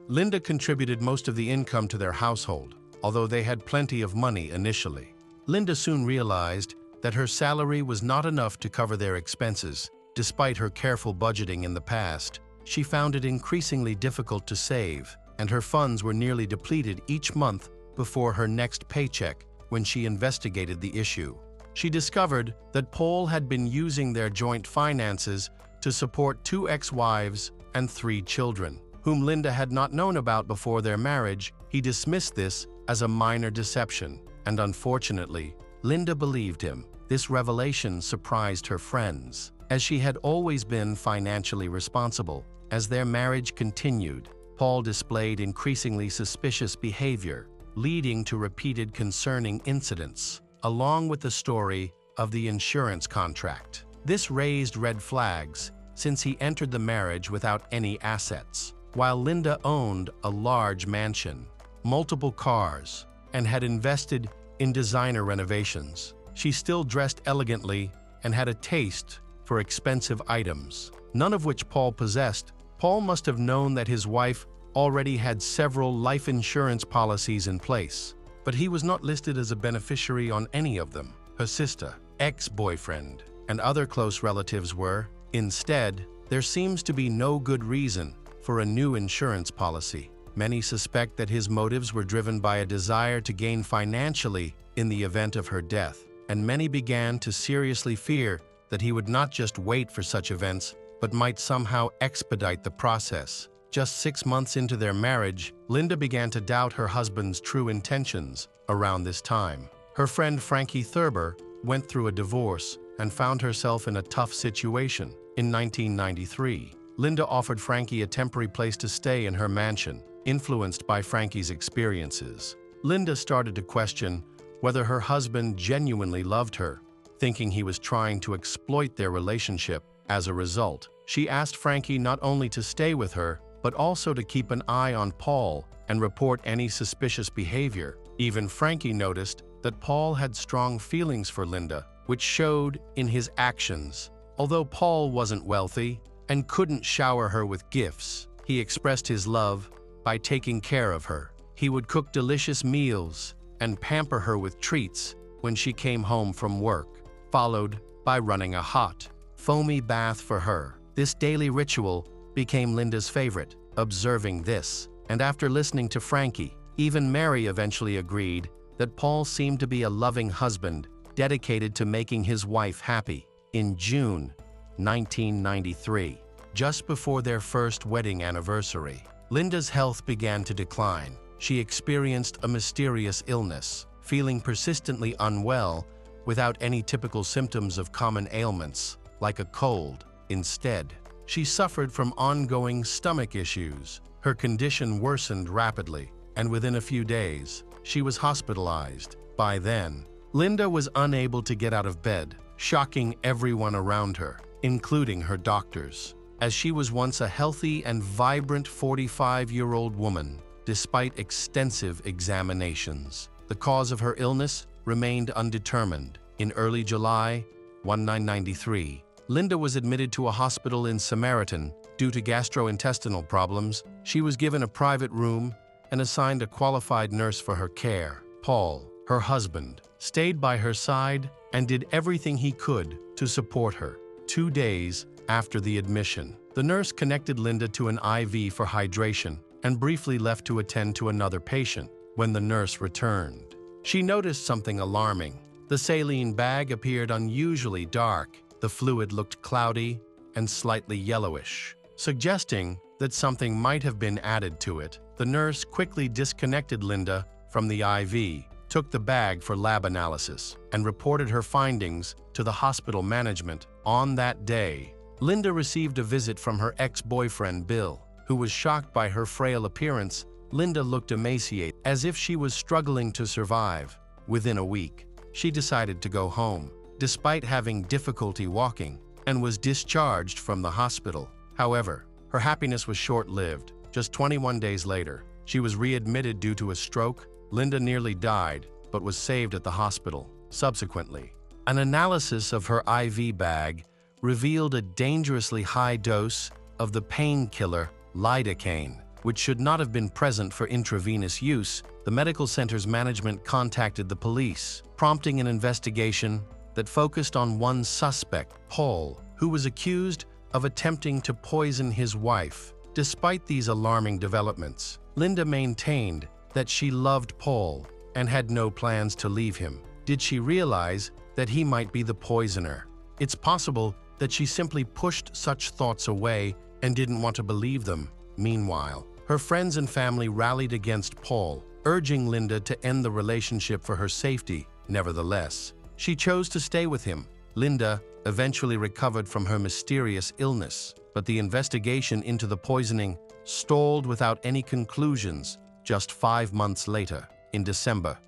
Linda contributed most of the income to their household, although they had plenty of money initially. Linda soon realized that her salary was not enough to cover their expenses. Despite her careful budgeting in the past, she found it increasingly difficult to save, and her funds were nearly depleted each month before her next paycheck. When she investigated the issue, she discovered that Paul had been using their joint finances to support 2 ex-wives and 3 children, whom Linda had not known about before their marriage. He dismissed this as a minor deception, and unfortunately, Linda believed him. This revelation surprised her friends, as she had always been financially responsible. As their marriage continued, Paul displayed increasingly suspicious behavior, leading to repeated concerning incidents, along with the story of the insurance contract. This raised red flags since he entered the marriage without any assets. While Linda owned a large mansion, multiple cars, and had invested in designer renovations, she still dressed elegantly and had a taste for expensive items, none of which Paul possessed. Paul must have known that his wife already had several life insurance policies in place, but he was not listed as a beneficiary on any of them. Her sister, ex-boyfriend, and other close relatives were. Instead, there seems to be no good reason for a new insurance policy. Many suspect that his motives were driven by a desire to gain financially in the event of her death, and many began to seriously fear that he would not just wait for such events, but might somehow expedite the process. Just 6 months into their marriage, Linda began to doubt her husband's true intentions. Around this time, her friend Frankie Thurber went through a divorce and found herself in a tough situation. In 1993, Linda offered Frankie a temporary place to stay in her mansion. Influenced by Frankie's experiences, Linda started to question whether her husband genuinely loved her, thinking he was trying to exploit their relationship. As a result, she asked Frankie not only to stay with her, but also to keep an eye on Paul and report any suspicious behavior. Even Frankie noticed that Paul had strong feelings for Linda, which showed in his actions. Although Paul wasn't wealthy and couldn't shower her with gifts, he expressed his love by taking care of her. He would cook delicious meals and pamper her with treats when she came home from work, followed by running a hot, foamy bath for her. This daily ritual became Linda's favorite. Observing this, and after listening to Frankie, even Mary eventually agreed that Paul seemed to be a loving husband dedicated to making his wife happy. In June 1993, just before their first wedding anniversary, Linda's health began to decline. She experienced a mysterious illness, feeling persistently unwell without any typical symptoms of common ailments, like a cold. Instead, she suffered from ongoing stomach issues. Her condition worsened rapidly, and within a few days, she was hospitalized. By then, Linda was unable to get out of bed, shocking everyone around her, including her doctors. As she was once a healthy and vibrant 45-year-old woman, despite extensive examinations, the cause of her illness remained undetermined. In early July 1993, Linda was admitted to a hospital in Samaritan due to gastrointestinal problems. She was given a private room and assigned a qualified nurse for her care. Paul, her husband, stayed by her side and did everything he could to support her. 2 days after the admission, the nurse connected Linda to an IV for hydration and briefly left to attend to another patient. When the nurse returned, she noticed something alarming. The saline bag appeared unusually dark. The fluid looked cloudy and slightly yellowish, suggesting that something might have been added to it. The nurse quickly disconnected Linda from the IV, took the bag for lab analysis, and reported her findings to the hospital management. On that day, Linda received a visit from her ex-boyfriend Bill, who was shocked by her frail appearance. Linda looked emaciated, as if she was struggling to survive. Within a week, she decided to go home, despite having difficulty walking, and was discharged from the hospital. However, her happiness was short-lived. Just 21 days later, she was readmitted due to a stroke. Linda nearly died, but was saved at the hospital. Subsequently, an analysis of her IV bag revealed a dangerously high dose of the painkiller lidocaine, which should not have been present for intravenous use. The medical center's management contacted the police, prompting an investigation that focused on one suspect, Paul, who was accused of attempting to poison his wife. Despite these alarming developments, Linda maintained that she loved Paul and had no plans to leave him. Did she realize that he might be the poisoner? It's possible that she simply pushed such thoughts away and didn't want to believe them. Meanwhile, her friends and family rallied against Paul, urging Linda to end the relationship for her safety. Nevertheless, she chose to stay with him. Linda eventually recovered from her mysterious illness, but the investigation into the poisoning stalled without any conclusions. Just 5 months later, in December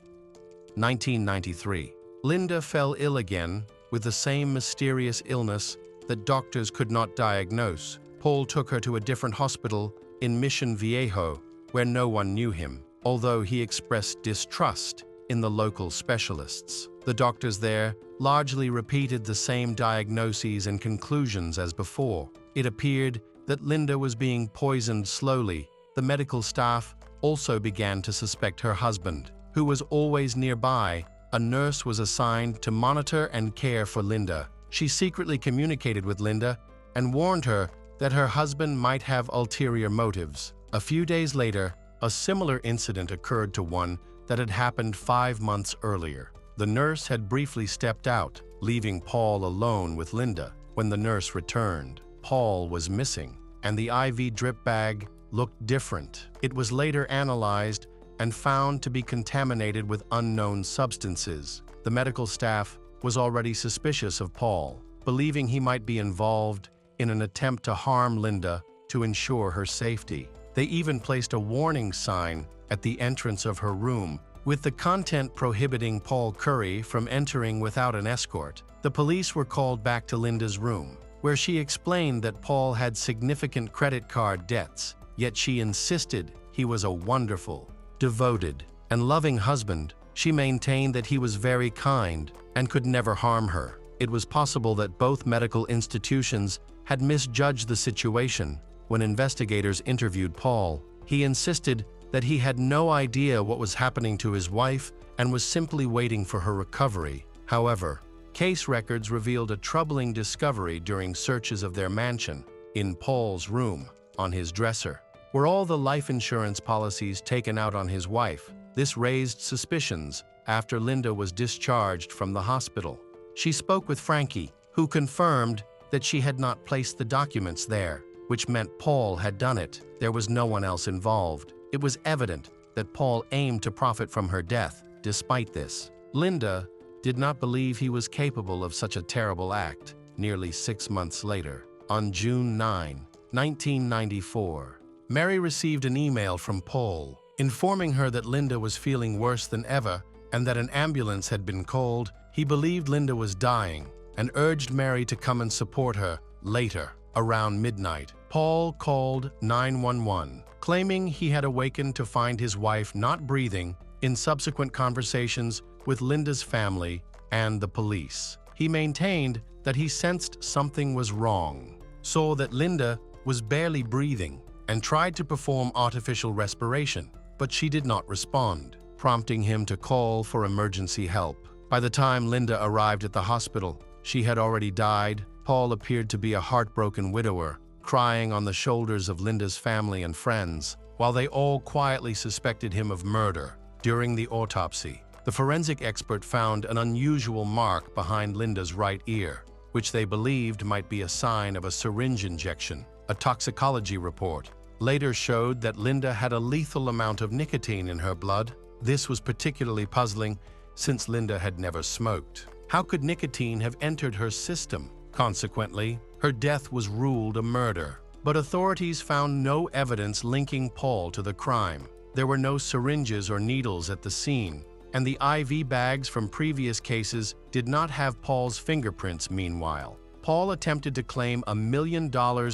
1993, Linda fell ill again with the same mysterious illness that doctors could not diagnose. Paul took her to a different hospital in Mission Viejo, where no one knew him, although he expressed distrust in the local specialists. The doctors there largely repeated the same diagnoses and conclusions as before. It appeared that Linda was being poisoned slowly. The medical staff also began to suspect her husband, who was always nearby. A nurse was assigned to monitor and care for Linda. She secretly communicated with Linda and warned her that her husband might have ulterior motives. A few days later, a similar incident occurred to one that had happened 5 months earlier. The nurse had briefly stepped out, leaving Paul alone with Linda. When the nurse returned, Paul was missing, and the IV drip bag looked different. It was later analyzed and found to be contaminated with unknown substances. The medical staff was already suspicious of Paul, believing he might be involved in an attempt to harm Linda to ensure her safety. They even placed a warning sign at the entrance of her room, with the content prohibiting Paul Curry from entering without an escort. The police were called back to Linda's room, where she explained that Paul had significant credit card debts, yet she insisted he was a wonderful, devoted, and loving husband. She maintained that he was very kind and could never harm her. It was possible that both medical institutions had misjudged the situation. When investigators interviewed Paul, he insisted that he had no idea what was happening to his wife and was simply waiting for her recovery. However, case records revealed a troubling discovery during searches of their mansion. In Paul's room, on his dresser, were all the life insurance policies taken out on his wife. This raised suspicions after Linda was discharged from the hospital. She spoke with Frankie, who confirmed that she had not placed the documents there, which meant Paul had done it. There was no one else involved. It was evident that Paul aimed to profit from her death. Despite this, Linda did not believe he was capable of such a terrible act. Nearly 6 months later, on June 9, 1994, Mary received an email from Paul informing her that Linda was feeling worse than ever and that an ambulance had been called. He believed Linda was dying and urged Mary to come and support her. Later, around midnight, Paul called 911, claiming he had awakened to find his wife not breathing. In subsequent conversations with Linda's family and the police, he maintained that he sensed something was wrong, saw that Linda was barely breathing, and tried to perform artificial respiration, but she did not respond, prompting him to call for emergency help. By the time Linda arrived at the hospital, she had already died. Paul appeared to be a heartbroken widower, crying on the shoulders of Linda's family and friends, while they all quietly suspected him of murder. During the autopsy, the forensic expert found an unusual mark behind Linda's right ear, which they believed might be a sign of a syringe injection. A toxicology report later showed that Linda had a lethal amount of nicotine in her blood. This was particularly puzzling since Linda had never smoked. How could nicotine have entered her system? Consequently, her death was ruled a murder. But authorities found no evidence linking Paul to the crime. There were no syringes or needles at the scene, and the IV bags from previous cases did not have Paul's fingerprints. Meanwhile, Paul attempted to claim $1 million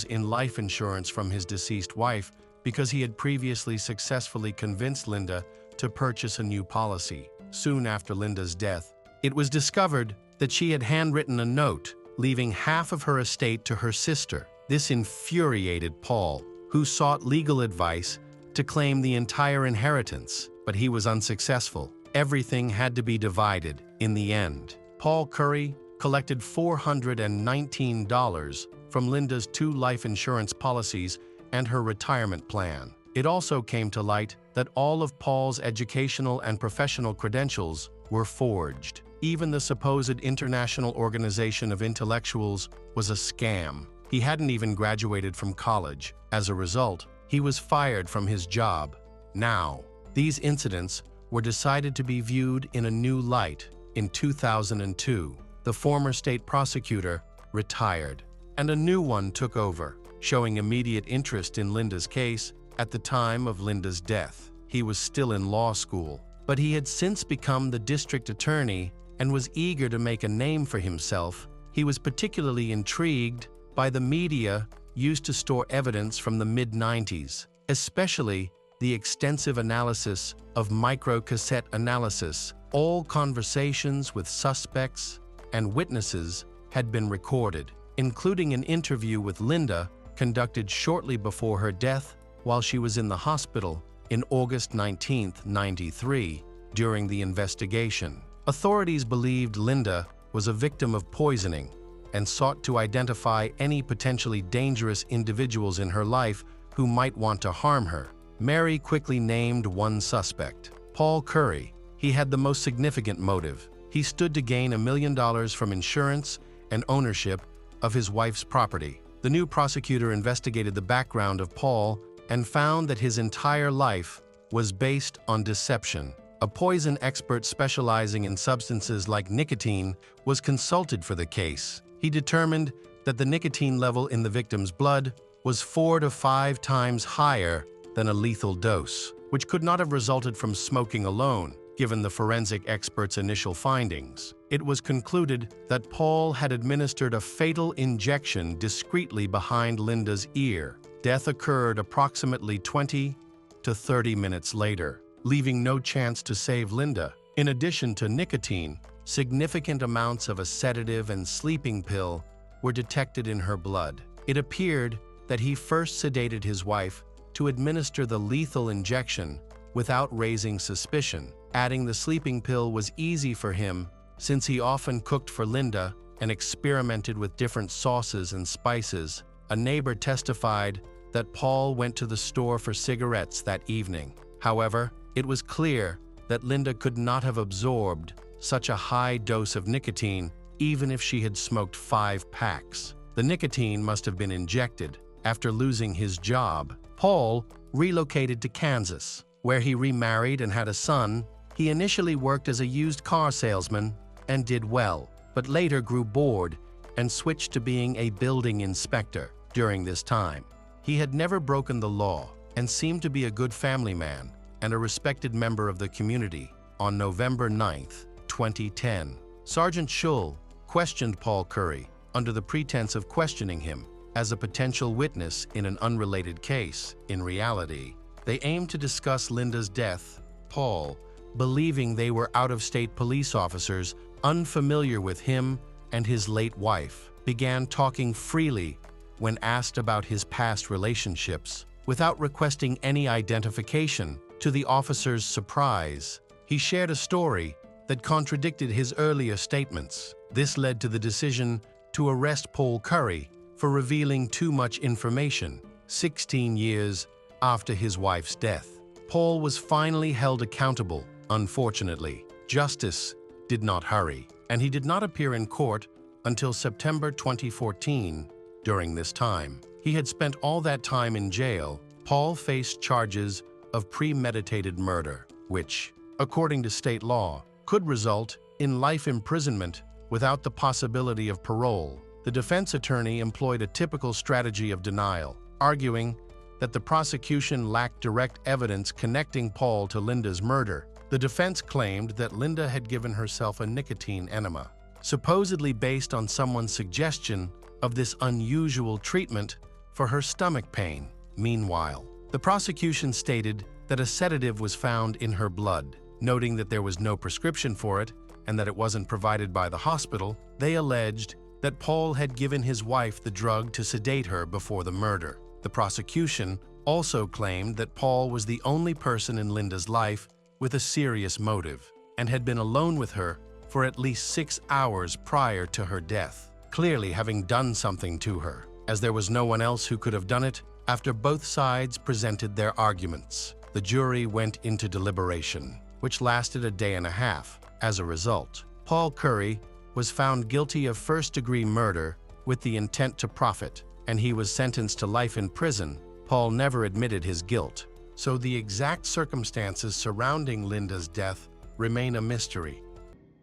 in life insurance from his deceased wife because he had previously successfully convinced Linda to purchase a new policy. Soon after Linda's death, it was discovered that she had handwritten a note, leaving half of her estate to her sister. This infuriated Paul, who sought legal advice to claim the entire inheritance, but he was unsuccessful. Everything had to be divided. In the end, Paul Curry collected $419 from Linda's 2 life insurance policies and her retirement plan. It also came to light that all of Paul's educational and professional credentials were forged. Even the supposed International Organization of Intellectuals was a scam. He hadn't even graduated from college. As a result, he was fired from his job. Now, these incidents were decided to be viewed in a new light. In 2002, the former state prosecutor retired, and a new one took over, showing immediate interest in Linda's case. At the time of Linda's death, he was still in law school, but he had since become the district attorney and was eager to make a name for himself. He was particularly intrigued by the media used to store evidence from the mid-90s, especially the extensive analysis of microcassette analysis. All conversations with suspects and witnesses had been recorded, including an interview with Linda conducted shortly before her death while she was in the hospital in August 19, 1993. During the investigation, authorities believed Linda was a victim of poisoning and sought to identify any potentially dangerous individuals in her life who might want to harm her. Mary quickly named one suspect, Paul Curry. He had the most significant motive. He stood to gain $1 million from insurance and ownership of his wife's property. The new prosecutor investigated the background of Paul and found that his entire life was based on deception. A poison expert specializing in substances like nicotine was consulted for the case. He determined that the nicotine level in the victim's blood was 4 to 5 times higher than a lethal dose, which could not have resulted from smoking alone, given the forensic experts' initial findings. It was concluded that Paul had administered a fatal injection discreetly behind Linda's ear. Death occurred approximately 20 to 30 minutes later, leaving no chance to save Linda. In addition to nicotine, significant amounts of a sedative and sleeping pill were detected in her blood. It appeared that he first sedated his wife to administer the lethal injection without raising suspicion. Adding the sleeping pill was easy for him since he often cooked for Linda and experimented with different sauces and spices. A neighbor testified that Paul went to the store for cigarettes that evening. However, it was clear that Linda could not have absorbed such a high dose of nicotine even if she had smoked 5 packs. The nicotine must have been injected. After losing his job, Paul relocated to Kansas, where he remarried and had a son. He initially worked as a used car salesman and did well, but later grew bored and switched to being a building inspector. During this time, he had never broken the law and seemed to be a good family man and a respected member of the community. On November 9, 2010, Sergeant Schull questioned Paul Curry under the pretense of questioning him as a potential witness in an unrelated case. In reality, they aimed to discuss Linda's death. Paul, believing they were out-of-state police officers unfamiliar with him and his late wife, began talking freely when asked about his past relationships, without requesting any identification. To the officers' surprise, he shared a story that contradicted his earlier statements. This led to the decision to arrest Paul Curry for revealing too much information. 16 years after his wife's death, Paul was finally held accountable. Unfortunately, justice did not hurry, and he did not appear in court until September 2014. During this time, he had spent all that time in jail. Paul faced charges of premeditated murder, which, according to state law, could result in life imprisonment without the possibility of parole. The defense attorney employed a typical strategy of denial, arguing that the prosecution lacked direct evidence connecting Paul to Linda's murder. The defense claimed that Linda had given herself a nicotine enema, supposedly based on someone's suggestion of this unusual treatment for her stomach pain. Meanwhile, the prosecution stated that a sedative was found in her blood. Noting that there was no prescription for it and that it wasn't provided by the hospital, they alleged that Paul had given his wife the drug to sedate her before the murder. The prosecution also claimed that Paul was the only person in Linda's life with a serious motive and had been alone with her for at least 6 hours prior to her death, clearly having done something to her, as there was no one else who could have done it. After both sides presented their arguments, the jury went into deliberation, which lasted a day and a half. As a result, Paul Curry was found guilty of first-degree murder with the intent to profit, and he was sentenced to life in prison. Paul never admitted his guilt, so the exact circumstances surrounding Linda's death remain a mystery.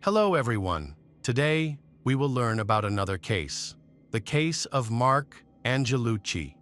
Hello, everyone. Today, we will learn about another case, the case of Mark Angelucci.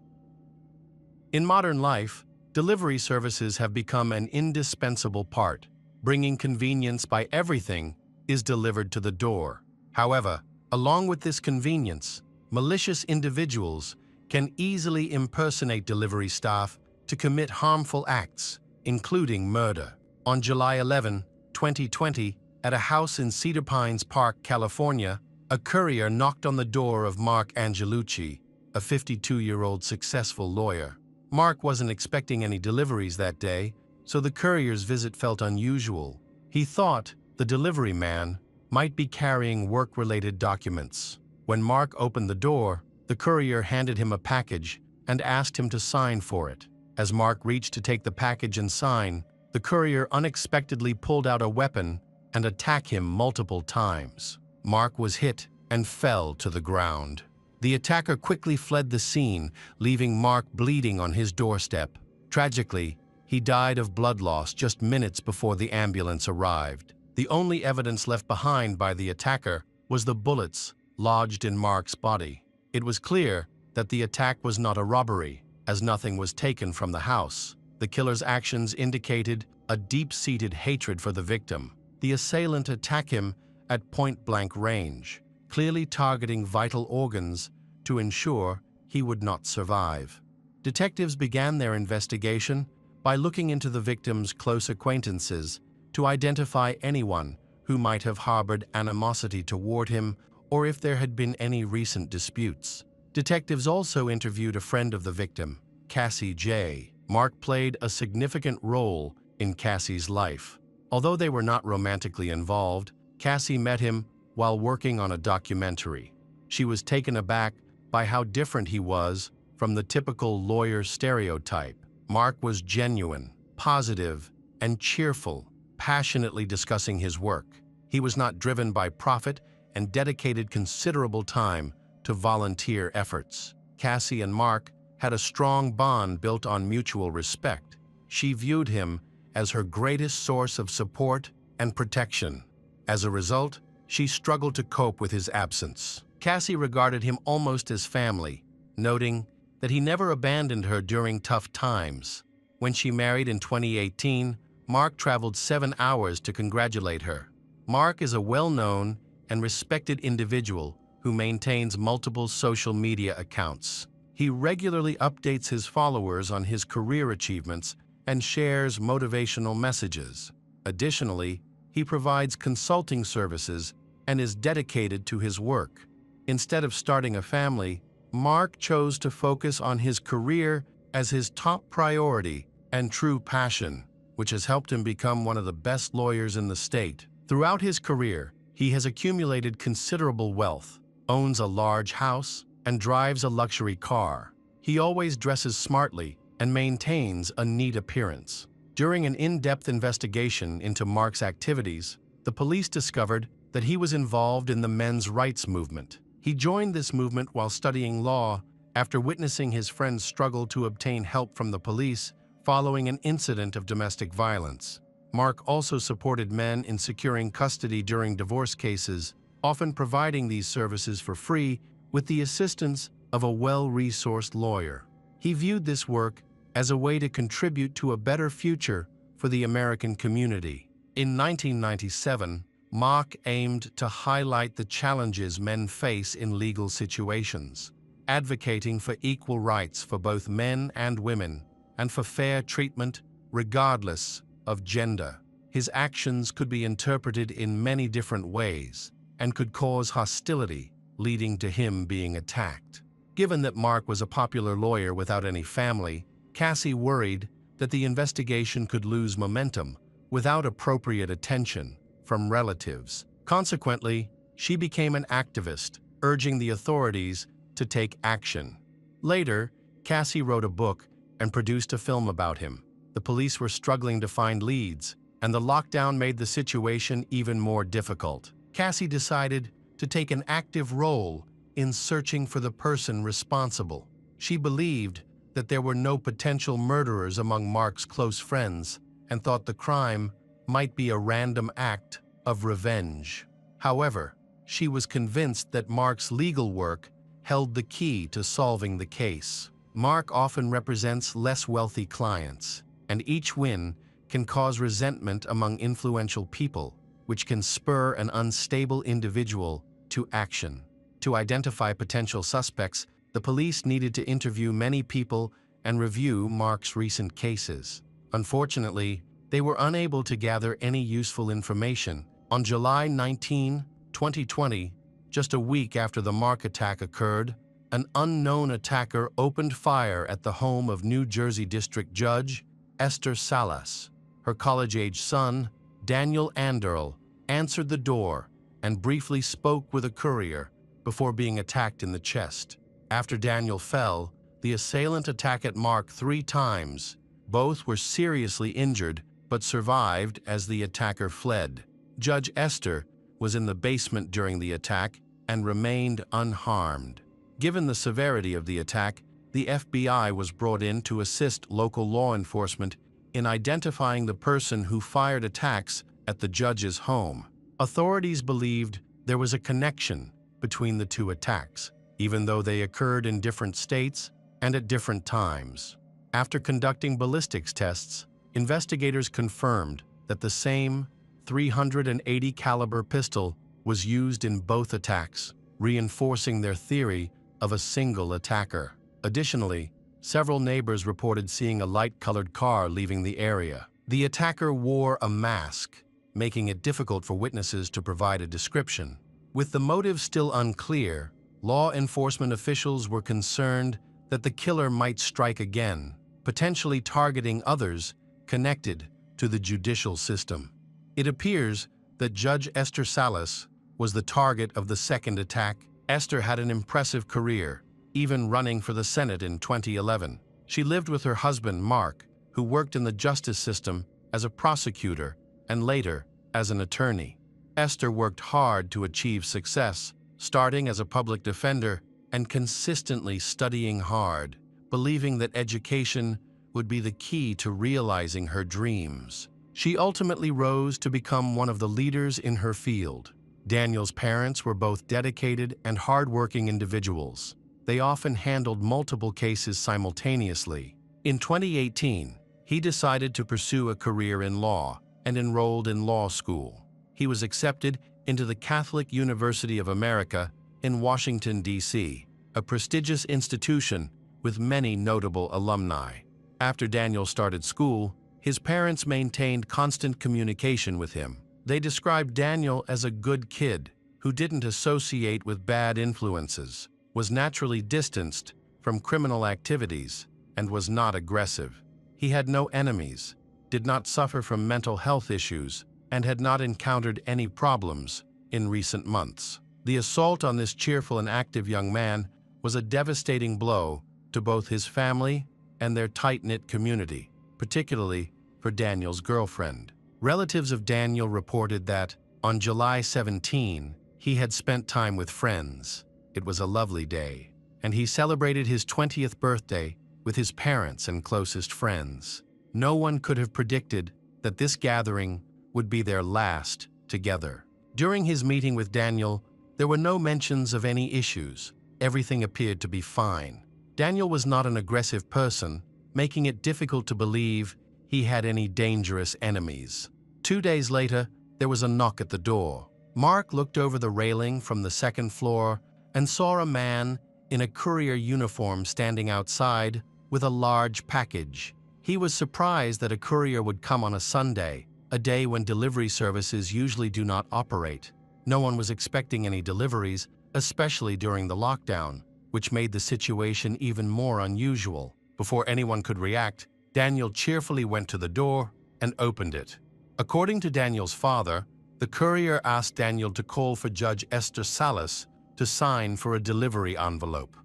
In modern life, delivery services have become an indispensable part. Bringing convenience by everything is delivered to the door. However, along with this convenience, malicious individuals can easily impersonate delivery staff to commit harmful acts, including murder. On July 11, 2020, at a house in Cedar Pines Park, California, a courier knocked on the door of Mark Angelucci, a 52-year-old successful lawyer. Mark wasn't expecting any deliveries that day, so the courier's visit felt unusual. He thought the delivery man might be carrying work-related documents. When Mark opened the door, the courier handed him a package and asked him to sign for it. As Mark reached to take the package and sign, the courier unexpectedly pulled out a weapon and attacked him multiple times. Mark was hit and fell to the ground. The attacker quickly fled the scene, leaving Mark bleeding on his doorstep. Tragically, he died of blood loss just minutes before the ambulance arrived. The only evidence left behind by the attacker was the bullets lodged in Mark's body. It was clear that the attack was not a robbery, as nothing was taken from the house. The killer's actions indicated a deep-seated hatred for the victim. The assailant attacked him at point-blank range, clearly targeting vital organs to ensure he would not survive. Detectives began their investigation by looking into the victim's close acquaintances to identify anyone who might have harbored animosity toward him or if there had been any recent disputes. Detectives also interviewed a friend of the victim, Cassie J. Mark played a significant role in Cassie's life. Although they were not romantically involved, Cassie met him while working on a documentary. She was taken aback by how different he was from the typical lawyer stereotype. Mark was genuine, positive, and cheerful, passionately discussing his work. He was not driven by profit and dedicated considerable time to volunteer efforts. Cassie and Mark had a strong bond built on mutual respect. She viewed him as her greatest source of support and protection. As a result, she struggled to cope with his absence. Cassie regarded him almost as family, noting that he never abandoned her during tough times. When she married in 2018, Mark traveled 7 hours to congratulate her. Mark is a well-known and respected individual who maintains multiple social media accounts. He regularly updates his followers on his career achievements and shares motivational messages. Additionally, he provides consulting services and is dedicated to his work. Instead of starting a family, Mark chose to focus on his career as his top priority and true passion, which has helped him become one of the best lawyers in the state. Throughout his career, he has accumulated considerable wealth, owns a large house, and drives a luxury car. He always dresses smartly and maintains a neat appearance. During an in-depth investigation into Mark's activities, the police discovered that he was involved in the men's rights movement. He joined this movement while studying law after witnessing his friends struggle to obtain help from the police following an incident of domestic violence. Mark also supported men in securing custody during divorce cases, often providing these services for free with the assistance of a well-resourced lawyer. He viewed this work as a way to contribute to a better future for the American community. In 1997, Mark aimed to highlight the challenges men face in legal situations, advocating for equal rights for both men and women and for fair treatment regardless of gender. His actions could be interpreted in many different ways and could cause hostility, leading to him being attacked. Given that Mark was a popular lawyer without any family, Cassie worried that the investigation could lose momentum without appropriate attention from relatives. Consequently, she became an activist, urging the authorities to take action. Later, Cassie wrote a book and produced a film about him. The police were struggling to find leads, and the lockdown made the situation even more difficult. Cassie decided to take an active role in searching for the person responsible. She believed that there were no potential murderers among Mark's close friends and thought the crime might be a random act of revenge. However, she was convinced that Mark's legal work held the key to solving the case. Mark often represents less wealthy clients, and each win can cause resentment among influential people, which can spur an unstable individual to action. To identify potential suspects, the police needed to interview many people and review Mark's recent cases. Unfortunately, they were unable to gather any useful information. On July 19, 2020, just a week after the Mark attack occurred, an unknown attacker opened fire at the home of New Jersey District Judge Esther Salas. Her college-age son, Daniel Anderl, answered the door and briefly spoke with a courier before being attacked in the chest. After Daniel fell, the assailant attacked Mark 3 times. Both were seriously injured but survived as the attacker fled. Judge Esther was in the basement during the attack and remained unharmed. Given the severity of the attack, the FBI was brought in to assist local law enforcement in identifying the person who fired attacks at the judge's home. Authorities believed there was a connection between the 2 attacks, even though they occurred in different states and at different times. After conducting ballistics tests, investigators confirmed that the same .380 caliber pistol was used in both attacks, reinforcing their theory of a single attacker. Additionally, several neighbors reported seeing a light-colored car leaving the area. The attacker wore a mask, making it difficult for witnesses to provide a description. With the motive still unclear, law enforcement officials were concerned that the killer might strike again, potentially targeting others connected to the judicial system. It appears that Judge Esther Salas was the target of the second attack. Esther had an impressive career, even running for the Senate in 2011. She lived with her husband, Mark, who worked in the justice system as a prosecutor and later as an attorney. Esther worked hard to achieve success, starting as a public defender and consistently studying hard, believing that education would be the key to realizing her dreams. She ultimately rose to become one of the leaders in her field. Daniel's parents were both dedicated and hardworking individuals. They often handled multiple cases simultaneously. In 2018, he decided to pursue a career in law and enrolled in law school. He was accepted into the Catholic University of America in Washington, D.C., a prestigious institution with many notable alumni. After Daniel started school, his parents maintained constant communication with him. They described Daniel as a good kid who didn't associate with bad influences, was naturally distanced from criminal activities, and was not aggressive. He had no enemies, did not suffer from mental health issues, and had not encountered any problems in recent months. The assault on this cheerful and active young man was a devastating blow to both his family and their tight-knit community, particularly for Daniel's girlfriend. Relatives of Daniel reported that, on July 17, he had spent time with friends. It was a lovely day, and he celebrated his 20th birthday with his parents and closest friends. No one could have predicted that this gathering would be their last together. During his meeting with Daniel, there were no mentions of any issues. Everything appeared to be fine. Daniel was not an aggressive person, making it difficult to believe he had any dangerous enemies. 2 days later, there was a knock at the door. Mark looked over the railing from the second floor and saw a man in a courier uniform standing outside with a large package. He was surprised that a courier would come on a Sunday, a day when delivery services usually do not operate. No one was expecting any deliveries, especially during the lockdown, which made the situation even more unusual. Before anyone could react, Daniel cheerfully went to the door and opened it. According to Daniel's father, the courier asked Daniel to call for Judge Esther Salas to sign for a delivery envelope.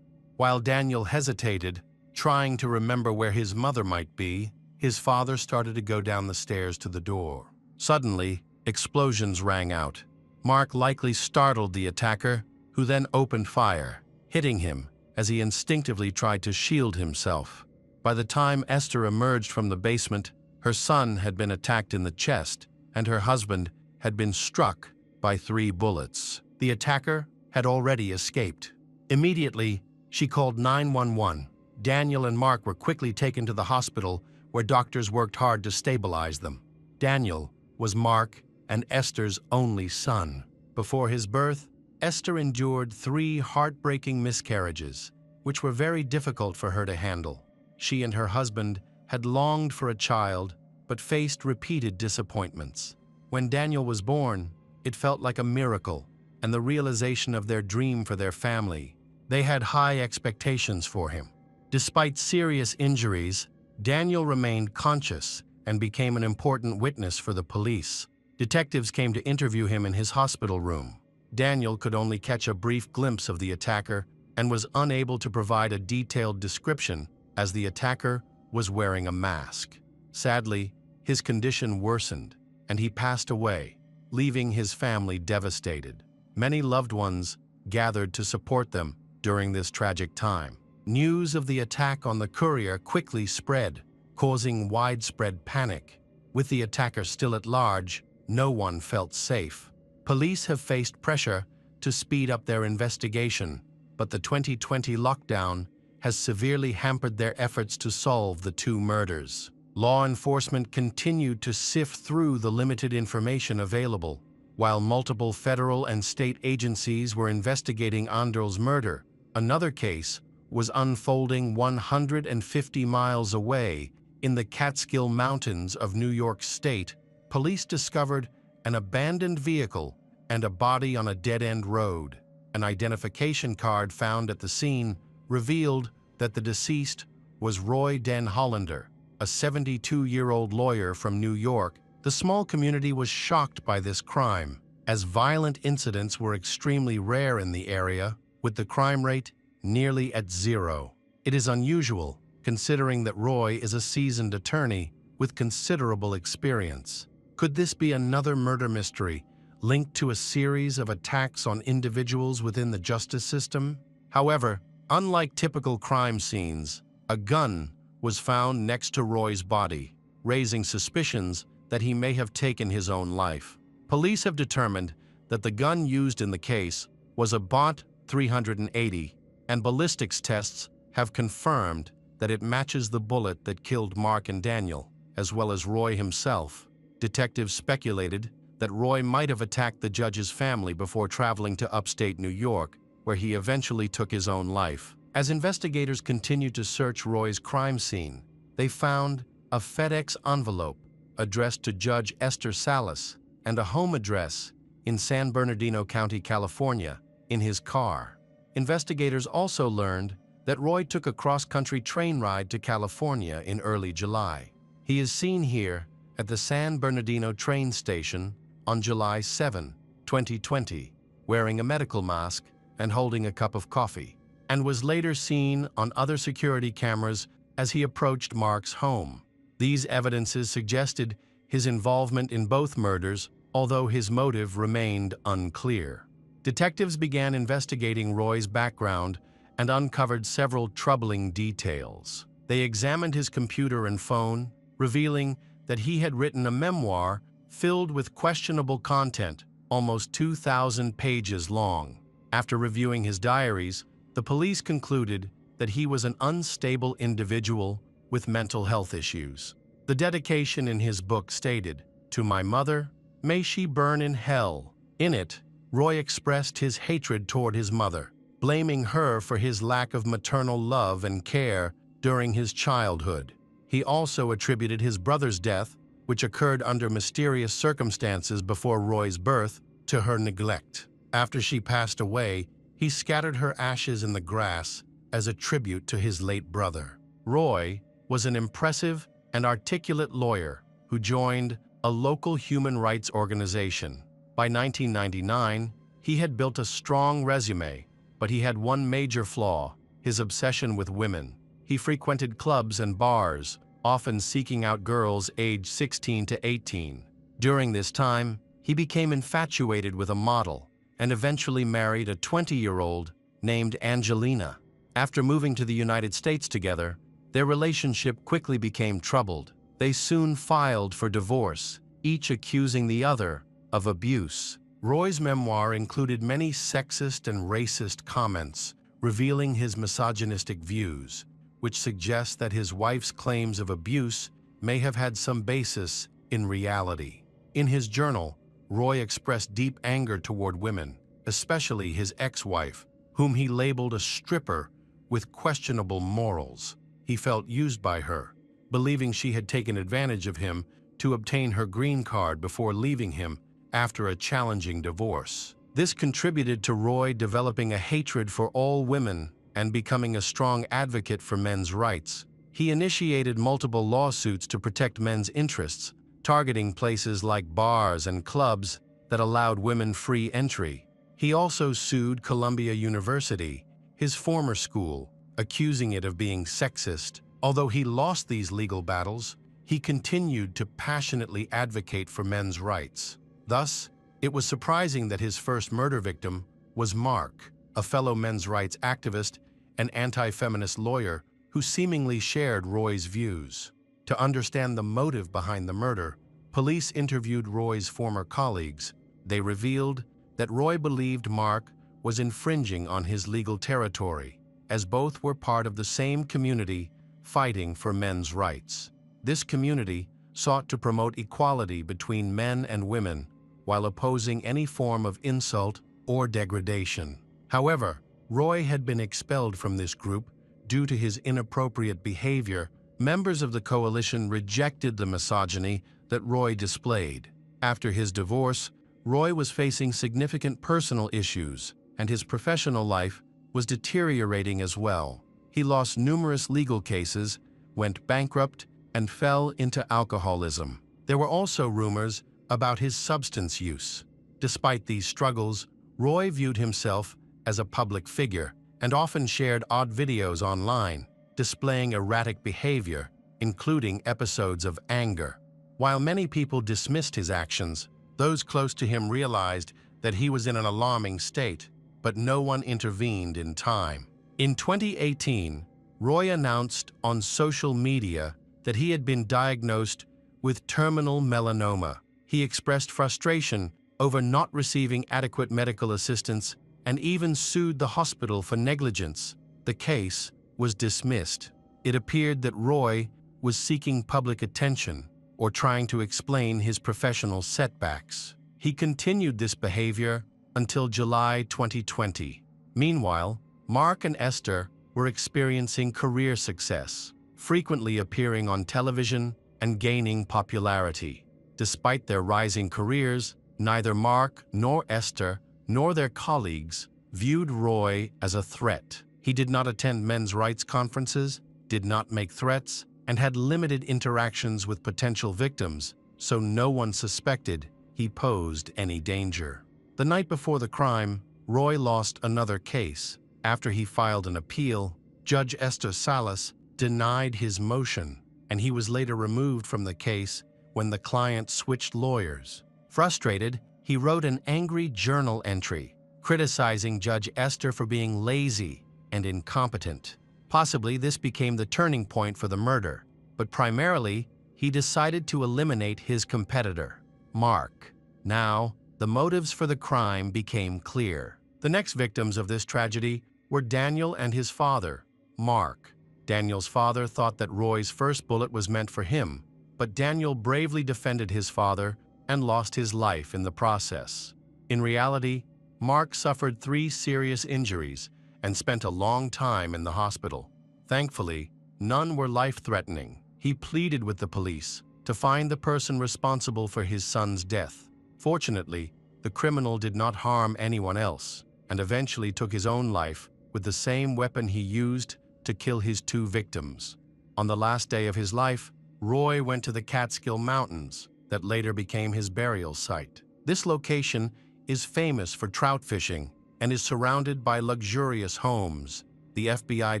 While Daniel hesitated, trying to remember where his mother might be, his father started to go down the stairs to the door. Suddenly, explosions rang out. Mark likely startled the attacker, who then opened fire, hitting him as he instinctively tried to shield himself. By the time Esther emerged from the basement, her son had been attacked in the chest, and her husband had been struck by 3 bullets. The attacker had already escaped. Immediately, she called 911. Daniel and Mark were quickly taken to the hospital, where doctors worked hard to stabilize them. Daniel was Mark and Esther's only son. Before his birth, Esther endured 3 heartbreaking miscarriages, which were very difficult for her to handle. She and her husband had longed for a child, but faced repeated disappointments. When Daniel was born, it felt like a miracle and the realization of their dream for their family. They had high expectations for him. Despite serious injuries, Daniel remained conscious and became an important witness for the police. Detectives came to interview him in his hospital room. Daniel could only catch a brief glimpse of the attacker and was unable to provide a detailed description, as the attacker was wearing a mask. Sadly, his condition worsened, and he passed away, leaving his family devastated. Many loved ones gathered to support them during this tragic time. News of the attack on the courier quickly spread, causing widespread panic. With the attacker still at large, no one felt safe. Police have faced pressure to speed up their investigation, but the 2020 lockdown has severely hampered their efforts to solve the two murders. Law enforcement continued to sift through the limited information available, while multiple federal and state agencies were investigating Anderl's murder. Another case was unfolding 150 miles away in the Catskill Mountains of New York State. Police discovered an abandoned vehicle and a body on a dead-end road. An identification card found at the scene revealed that the deceased was Roy Den Hollander, a 72-year-old lawyer from New York. The small community was shocked by this crime, as violent incidents were extremely rare in the area, with the crime rate nearly at zero. It is unusual, considering that Roy is a seasoned attorney with considerable experience. Could this be another murder mystery linked to a series of attacks on individuals within the justice system? However, unlike typical crime scenes, a gun was found next to Roy's body, raising suspicions that he may have taken his own life. Police have determined that the gun used in the case was a .30 380, and ballistics tests have confirmed that it matches the bullet that killed Mark and Daniel, as well as Roy himself. Detectives speculated that Roy might have attacked the judge's family before traveling to upstate New York, where he eventually took his own life. As investigators continued to search Roy's crime scene, they found a FedEx envelope addressed to Judge Esther Salas and a home address in San Bernardino County, California, in his car. Investigators also learned that Roy took a cross-country train ride to California in early July. He is seen here at the San Bernardino train station on July 7, 2020, wearing a medical mask and holding a cup of coffee, and was later seen on other security cameras as he approached Mark's home. These evidences suggested his involvement in both murders, although his motive remained unclear. Detectives began investigating Roy's background and uncovered several troubling details. They examined his computer and phone, revealing that he had written a memoir filled with questionable content, almost 2,000 pages long. After reviewing his diaries, the police concluded that he was an unstable individual with mental health issues. The dedication in his book stated, "To my mother, may she burn in hell." In it, Roy expressed his hatred toward his mother, blaming her for his lack of maternal love and care during his childhood. He also attributed his brother's death, which occurred under mysterious circumstances before Roy's birth, to her neglect. After she passed away, he scattered her ashes in the grass as a tribute to his late brother. Roy was an impressive and articulate lawyer who joined a local human rights organization. By 1999, he had built a strong resume, but he had one major flaw: his obsession with women. He frequented clubs and bars, often seeking out girls aged 16 to 18. During this time, he became infatuated with a model and eventually married a 20-year-old named Angelina. After moving to the United States together, their relationship quickly became troubled. They soon filed for divorce, each accusing the other of abuse. Roy's memoir included many sexist and racist comments, revealing his misogynistic views, which suggests that his wife's claims of abuse may have had some basis in reality. In his journal, Roy expressed deep anger toward women, especially his ex-wife, whom he labeled a stripper with questionable morals. He felt used by her, believing she had taken advantage of him to obtain her green card before leaving him after a challenging divorce. This contributed to Roy developing a hatred for all women and becoming a strong advocate for men's rights. He initiated multiple lawsuits to protect men's interests, targeting places like bars and clubs that allowed women free entry. He also sued Columbia University, his former school, accusing it of being sexist. Although he lost these legal battles, he continued to passionately advocate for men's rights. Thus, it was surprising that his first murder victim was Mark, a fellow men's rights activist and anti-feminist lawyer who seemingly shared Roy's views. To understand the motive behind the murder, police interviewed Roy's former colleagues. They revealed that Roy believed Mark was infringing on his legal territory. as both were part of the same community fighting for men's rights. This community sought to promote equality between men and women while opposing any form of insult or degradation. However, Roy had been expelled from this group due to his inappropriate behavior. Members of the coalition rejected the misogyny that Roy displayed. After his divorce, Roy was facing significant personal issues, and his professional life was deteriorating as well. He lost numerous legal cases, went bankrupt, and fell into alcoholism. There were also rumors about his substance use. Despite these struggles, Roy viewed himself as a public figure and often shared odd videos online, displaying erratic behavior, including episodes of anger. While many people dismissed his actions, those close to him realized that he was in an alarming state, but no one intervened in time. In 2018, Roy announced on social media that he had been diagnosed with terminal melanoma. He expressed frustration over not receiving adequate medical assistance and even sued the hospital for negligence. The case was dismissed. It appeared that Roy was seeking public attention or trying to explain his professional setbacks. He continued this behavior until July 2020. Meanwhile, Mark and Esther were experiencing career success, frequently appearing on television and gaining popularity. Despite their rising careers, neither Mark nor Esther nor their colleagues viewed Roy as a threat. He did not attend men's rights conferences, did not make threats, and had limited interactions with potential victims, so no one suspected he posed any danger. The night before the crime, Roy lost another case. After he filed an appeal, Judge Esther Salas denied his motion, and he was later removed from the case when the client switched lawyers. Frustrated, he wrote an angry journal entry, criticizing Judge Esther for being lazy and incompetent. Possibly this became the turning point for the murder, but primarily, he decided to eliminate his competitor, Mark. Now, the motives for the crime became clear. The next victims of this tragedy were Daniel and his father, Mark. Daniel's father thought that Roy's first bullet was meant for him, but Daniel bravely defended his father and lost his life in the process. In reality, Mark suffered 3 serious injuries and spent a long time in the hospital. Thankfully, none were life-threatening. He pleaded with the police to find the person responsible for his son's death. Fortunately, the criminal did not harm anyone else and eventually took his own life with the same weapon he used to kill his 2 victims. On the last day of his life, Roy went to the Catskill Mountains that later became his burial site. This location is famous for trout fishing and is surrounded by luxurious homes. The FBI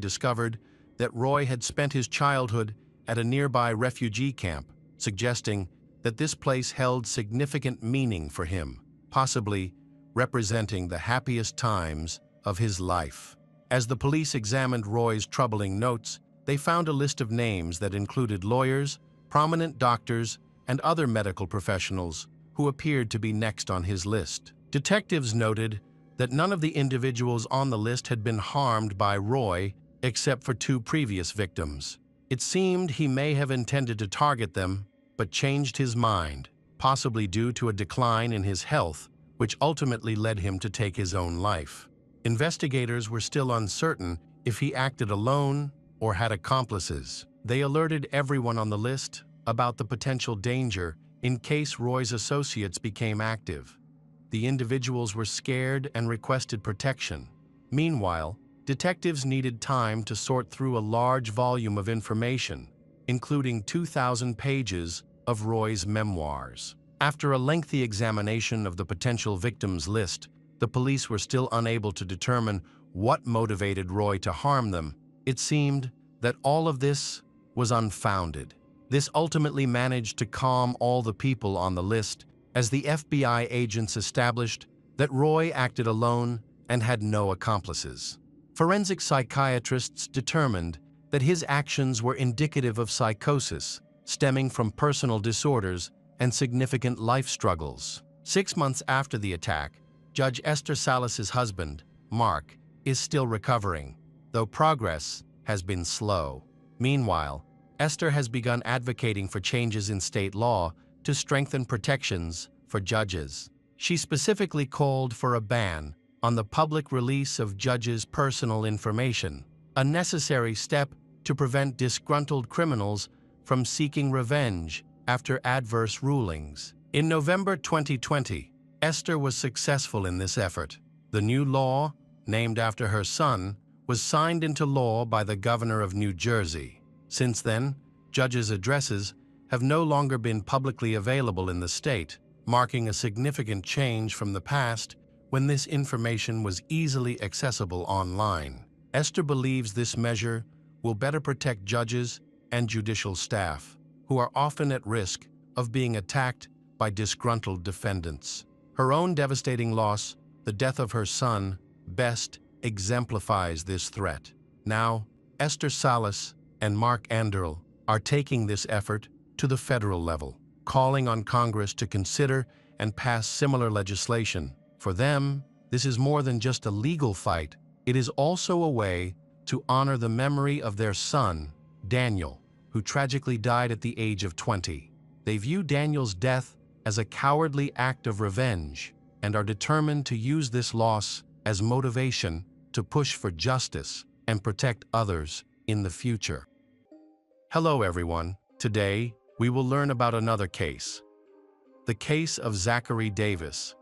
discovered that Roy had spent his childhood at a nearby refugee camp, suggesting that this place held significant meaning for him, possibly representing the happiest times of his life. As the police examined Roy's troubling notes, they found a list of names that included lawyers, prominent doctors, and other medical professionals who appeared to be next on his list. Detectives noted that none of the individuals on the list had been harmed by Roy except for 2 previous victims. It seemed he may have intended to target them, but changed his mind, possibly due to a decline in his health, which ultimately led him to take his own life. Investigators were still uncertain if he acted alone or had accomplices. They alerted everyone on the list about the potential danger in case Roy's associates became active. The individuals were scared and requested protection. Meanwhile, detectives needed time to sort through a large volume of information, including 2,000 pages of Roy's memoirs. After a lengthy examination of the potential victims list, the police were still unable to determine what motivated Roy to harm them. It seemed that all of this was unfounded. This ultimately managed to calm all the people on the list, as the FBI agents established that Roy acted alone and had no accomplices. Forensic psychiatrists determined that his actions were indicative of psychosis, stemming from personal disorders and significant life struggles. 6 months after the attack, Judge Esther Salas's husband, Mark, is still recovering. though progress has been slow. Meanwhile, Esther has begun advocating for changes in state law to strengthen protections for judges. She specifically called for a ban on the public release of judges' personal information, a necessary step to prevent disgruntled criminals from seeking revenge after adverse rulings. In November 2020, Esther was successful in this effort. The new law, named after her son, was signed into law by the governor of New Jersey. Since then, judges' addresses have no longer been publicly available in the state, marking a significant change from the past when this information was easily accessible online. Esther believes this measure will better protect judges and judicial staff, who are often at risk of being attacked by disgruntled defendants. Her own devastating loss, the death of her son, best exemplifies this threat. Now, Esther Salas and Mark Anderl are taking this effort to the federal level, calling on Congress to consider and pass similar legislation. For them, this is more than just a legal fight. It is also a way to honor the memory of their son, Daniel, who tragically died at the age of 20. They view Daniel's death as a cowardly act of revenge and are determined to use this loss as motivation to push for justice and protect others in the future. Hello everyone. Today, we will learn about another case. The case of Zachary Davis.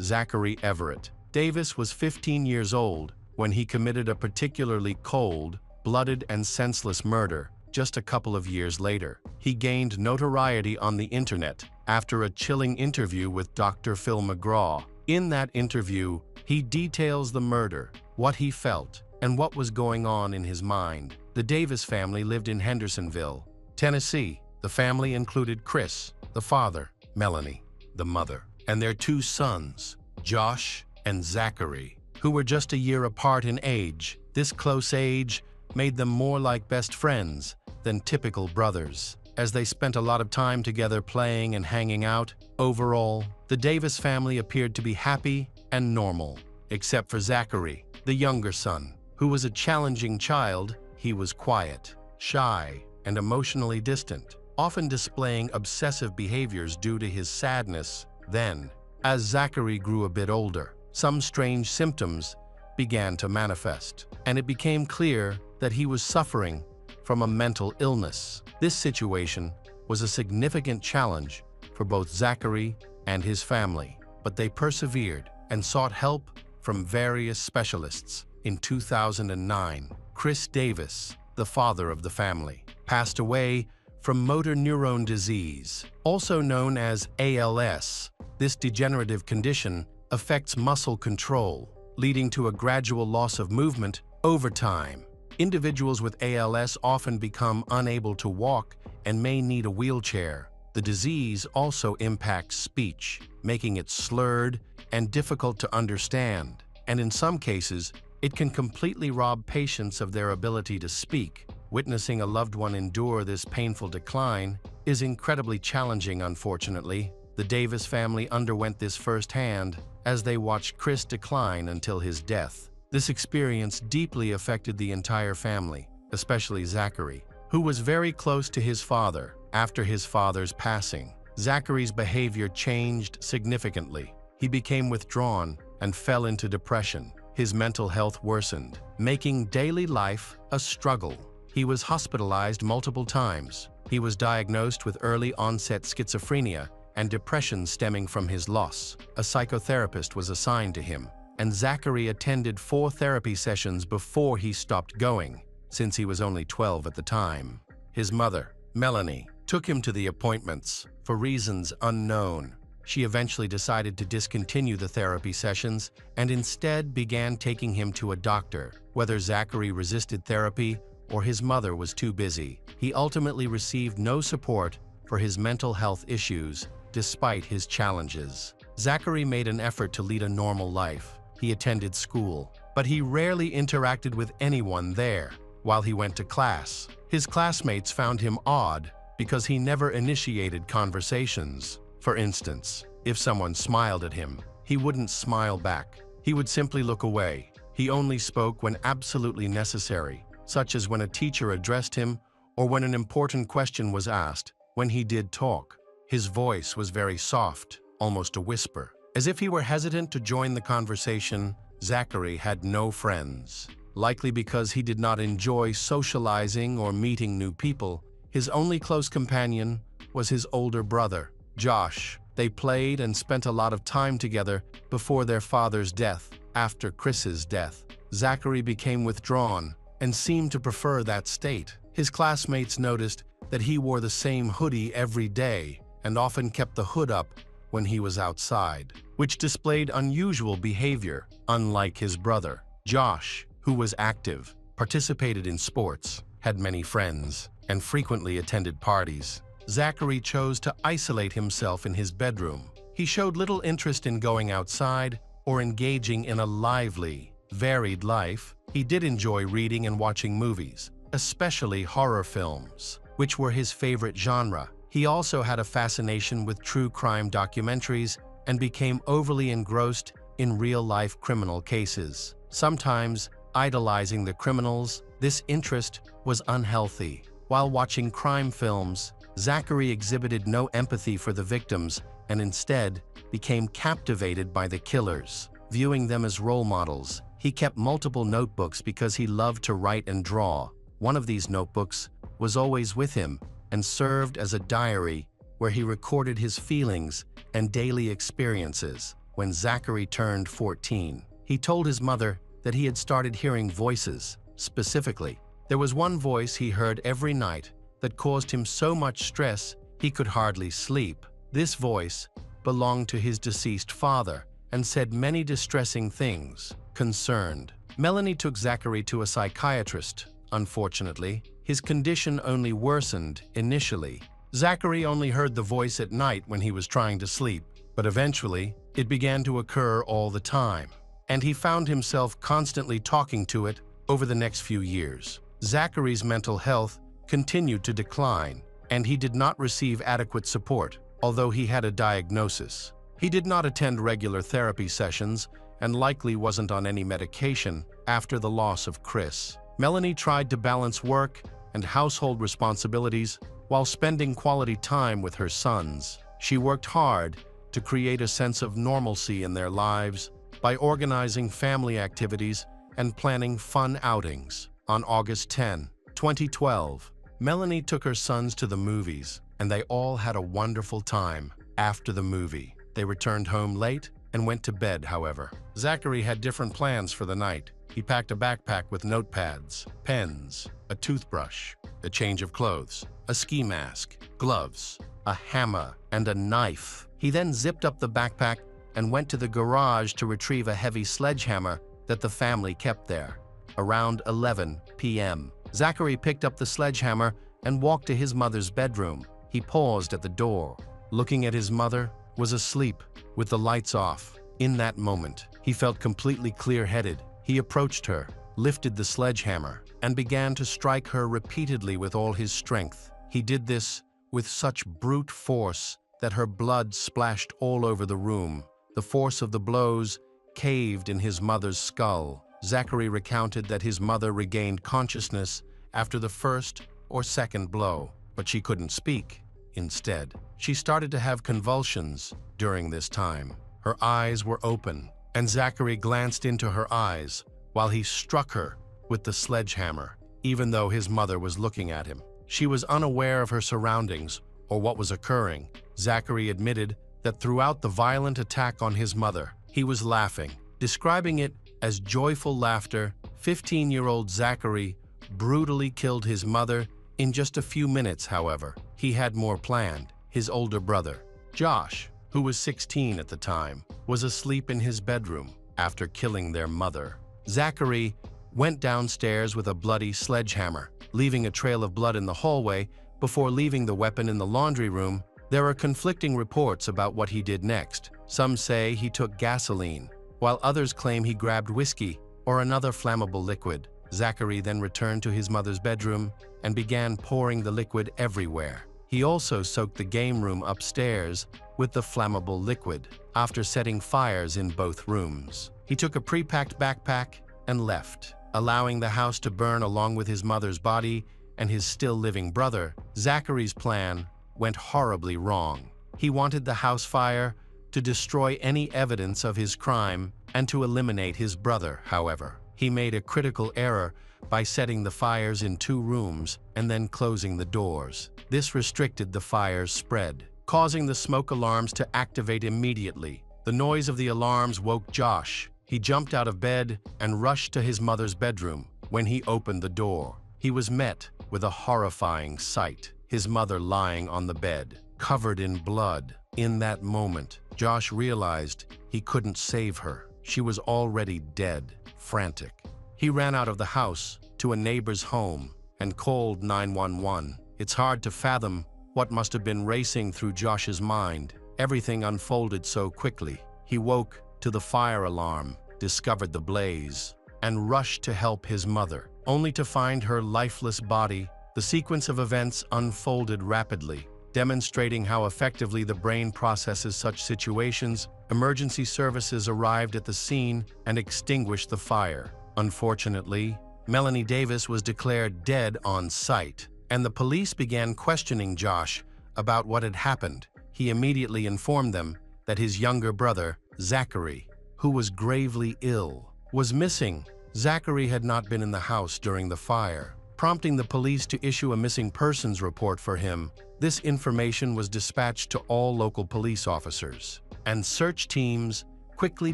Zachary Everett Davis was 15 years old when he committed a particularly cold-blooded and senseless murder. Just a couple of years later, he gained notoriety on the internet after a chilling interview with Dr. Phil McGraw. In that interview, he details the murder, what he felt, and what was going on in his mind. The Davis family lived in Hendersonville, Tennessee. The family included Chris, the father, Melanie, the mother, and their two sons, Josh and Zachary, who were just a year apart in age. This close age made them more like best friends than typical brothers, as they spent a lot of time together playing and hanging out. Overall, the Davis family appeared to be happy and normal, except for Zachary, the younger son, who was a challenging child. He was quiet, shy, and emotionally distant, often displaying obsessive behaviors due to his sadness. Then, as Zachary grew a bit older, some strange symptoms began to manifest, and it became clear that he was suffering from a mental illness. This situation was a significant challenge for both Zachary and his family, but they persevered and sought help from various specialists. In 2009, Chris Davis, the father of the family, passed away from motor neuron disease, also known as ALS. This degenerative condition affects muscle control, leading to a gradual loss of movement over time. Individuals with ALS often become unable to walk and may need a wheelchair. The disease also impacts speech, making it slurred and difficult to understand, and in some cases, it can completely rob patients of their ability to speak. Witnessing a loved one endure this painful decline is incredibly challenging. Unfortunately, the Davis family underwent this firsthand as they watched Chris decline until his death. This experience deeply affected the entire family, especially Zachary, who was very close to his father. After his father's passing, Zachary's behavior changed significantly. He became withdrawn and fell into depression. His mental health worsened, making daily life a struggle. He was hospitalized multiple times. He was diagnosed with early-onset schizophrenia and depression stemming from his loss. A psychotherapist was assigned to him, and Zachary attended 4 therapy sessions before he stopped going, since he was only 12 at the time. His mother, Melanie, took him to the appointments for reasons unknown. She eventually decided to discontinue the therapy sessions and instead began taking him to a doctor. Whether Zachary resisted therapy or his mother was too busy, he ultimately received no support for his mental health issues despite his challenges. Zachary made an effort to lead a normal life. He attended school, but he rarely interacted with anyone there. While he went to class, his classmates found him odd because he never initiated conversations. For instance, if someone smiled at him, he wouldn't smile back. He would simply look away. He only spoke when absolutely necessary, such as when a teacher addressed him or when an important question was asked. When he did talk, his voice was very soft, almost a whisper. As if he were hesitant to join the conversation, Zachary had no friends. Likely because he did not enjoy socializing or meeting new people, his only close companion was his older brother, Josh. They played and spent a lot of time together before their father's death. After Chris's death, Zachary became withdrawn and seemed to prefer that state. His classmates noticed that he wore the same hoodie every day and often kept the hood up when he was outside, which displayed unusual behavior, unlike his brother. Josh, who was active, participated in sports, had many friends, and frequently attended parties. Zachary chose to isolate himself in his bedroom. He showed little interest in going outside or engaging in a lively, varied life. He did enjoy reading and watching movies, especially horror films, which were his favorite genre. He also had a fascination with true crime documentaries and became overly engrossed in real-life criminal cases. Sometimes idolizing the criminals, this interest was unhealthy. While watching crime films, Zachary exhibited no empathy for the victims and instead became captivated by the killers. Viewing them as role models, he kept multiple notebooks because he loved to write and draw. One of these notebooks was always with him and served as a diary where he recorded his feelings and daily experiences. When Zachary turned 14, he told his mother that he had started hearing voices. Specifically, there was one voice he heard every night that caused him so much stress he could hardly sleep. This voice belonged to his deceased father and said many distressing things. Concerned, Melanie took Zachary to a psychiatrist. Unfortunately, his condition only worsened initially. Zachary only heard the voice at night when he was trying to sleep, but eventually it began to occur all the time, and he found himself constantly talking to it over the next few years. Zachary's mental health continued to decline, and he did not receive adequate support, although he had a diagnosis. He did not attend regular therapy sessions and likely wasn't on any medication after the loss of Chris. Melanie tried to balance work and household responsibilities while spending quality time with her sons. She worked hard to create a sense of normalcy in their lives by organizing family activities and planning fun outings. On August 10, 2012, Melanie took her sons to the movies, and they all had a wonderful time. After the movie, they returned home late and went to bed, however. Zachary had different plans for the night. He packed a backpack with notepads, pens, a toothbrush, a change of clothes, a ski mask, gloves, a hammer, and a knife. He then zipped up the backpack and went to the garage to retrieve a heavy sledgehammer that the family kept there. Around 11 p.m., Zachary picked up the sledgehammer and walked to his mother's bedroom. He paused at the door. Looking at his mother was asleep with the lights off. In that moment, he felt completely clear-headed. He approached her, lifted the sledgehammer, and began to strike her repeatedly with all his strength. He did this with such brute force that her blood splashed all over the room. The force of the blows caved in his mother's skull. Zachary recounted that his mother regained consciousness after the first or second blow, but she couldn't speak. Instead, she started to have convulsions during this time. Her eyes were open, and Zachary glanced into her eyes while he struck her with the sledgehammer, even though his mother was looking at him. She was unaware of her surroundings or what was occurring. Zachary admitted that throughout the violent attack on his mother, he was laughing, describing it as joyful laughter. 15-year-old Zachary brutally killed his mother in just a few minutes, however. He had more planned. His older brother, Josh, who was 16 at the time, was asleep in his bedroom after killing their mother. Zachary went downstairs with a bloody sledgehammer, leaving a trail of blood in the hallway before leaving the weapon in the laundry room. There are conflicting reports about what he did next. Some say he took gasoline, while others claim he grabbed whiskey or another flammable liquid. Zachary then returned to his mother's bedroom and began pouring the liquid everywhere. He also soaked the game room upstairs with the flammable liquid after setting fires in both rooms. He took a pre-packed backpack and left, allowing the house to burn along with his mother's body and his still-living brother. Zachary's plan went horribly wrong. He wanted the house fire to destroy any evidence of his crime and to eliminate his brother. However, he made a critical error by setting the fires in 2 rooms and then closing the doors. This restricted the fire's spread, causing the smoke alarms to activate immediately. The noise of the alarms woke Josh. He jumped out of bed and rushed to his mother's bedroom. When he opened the door, he was met with a horrifying sight: his mother lying on the bed, covered in blood. In that moment, Josh realized he couldn't save her. She was already dead. Frantic, he ran out of the house to a neighbor's home and called 911. It's hard to fathom what must have been racing through Josh's mind. Everything unfolded so quickly. He woke to the fire alarm, discovered the blaze, and rushed to help his mother, only to find her lifeless body. The sequence of events unfolded rapidly, demonstrating how effectively the brain processes such situations. Emergency services arrived at the scene and extinguished the fire. Unfortunately, Melanie Davis was declared dead on sight, and the police began questioning Josh about what had happened. He immediately informed them that his younger brother, Zachary, who was gravely ill, was missing. Zachary had not been in the house during the fire, prompting the police to issue a missing persons report for him. This information was dispatched to all local police officers, and search teams quickly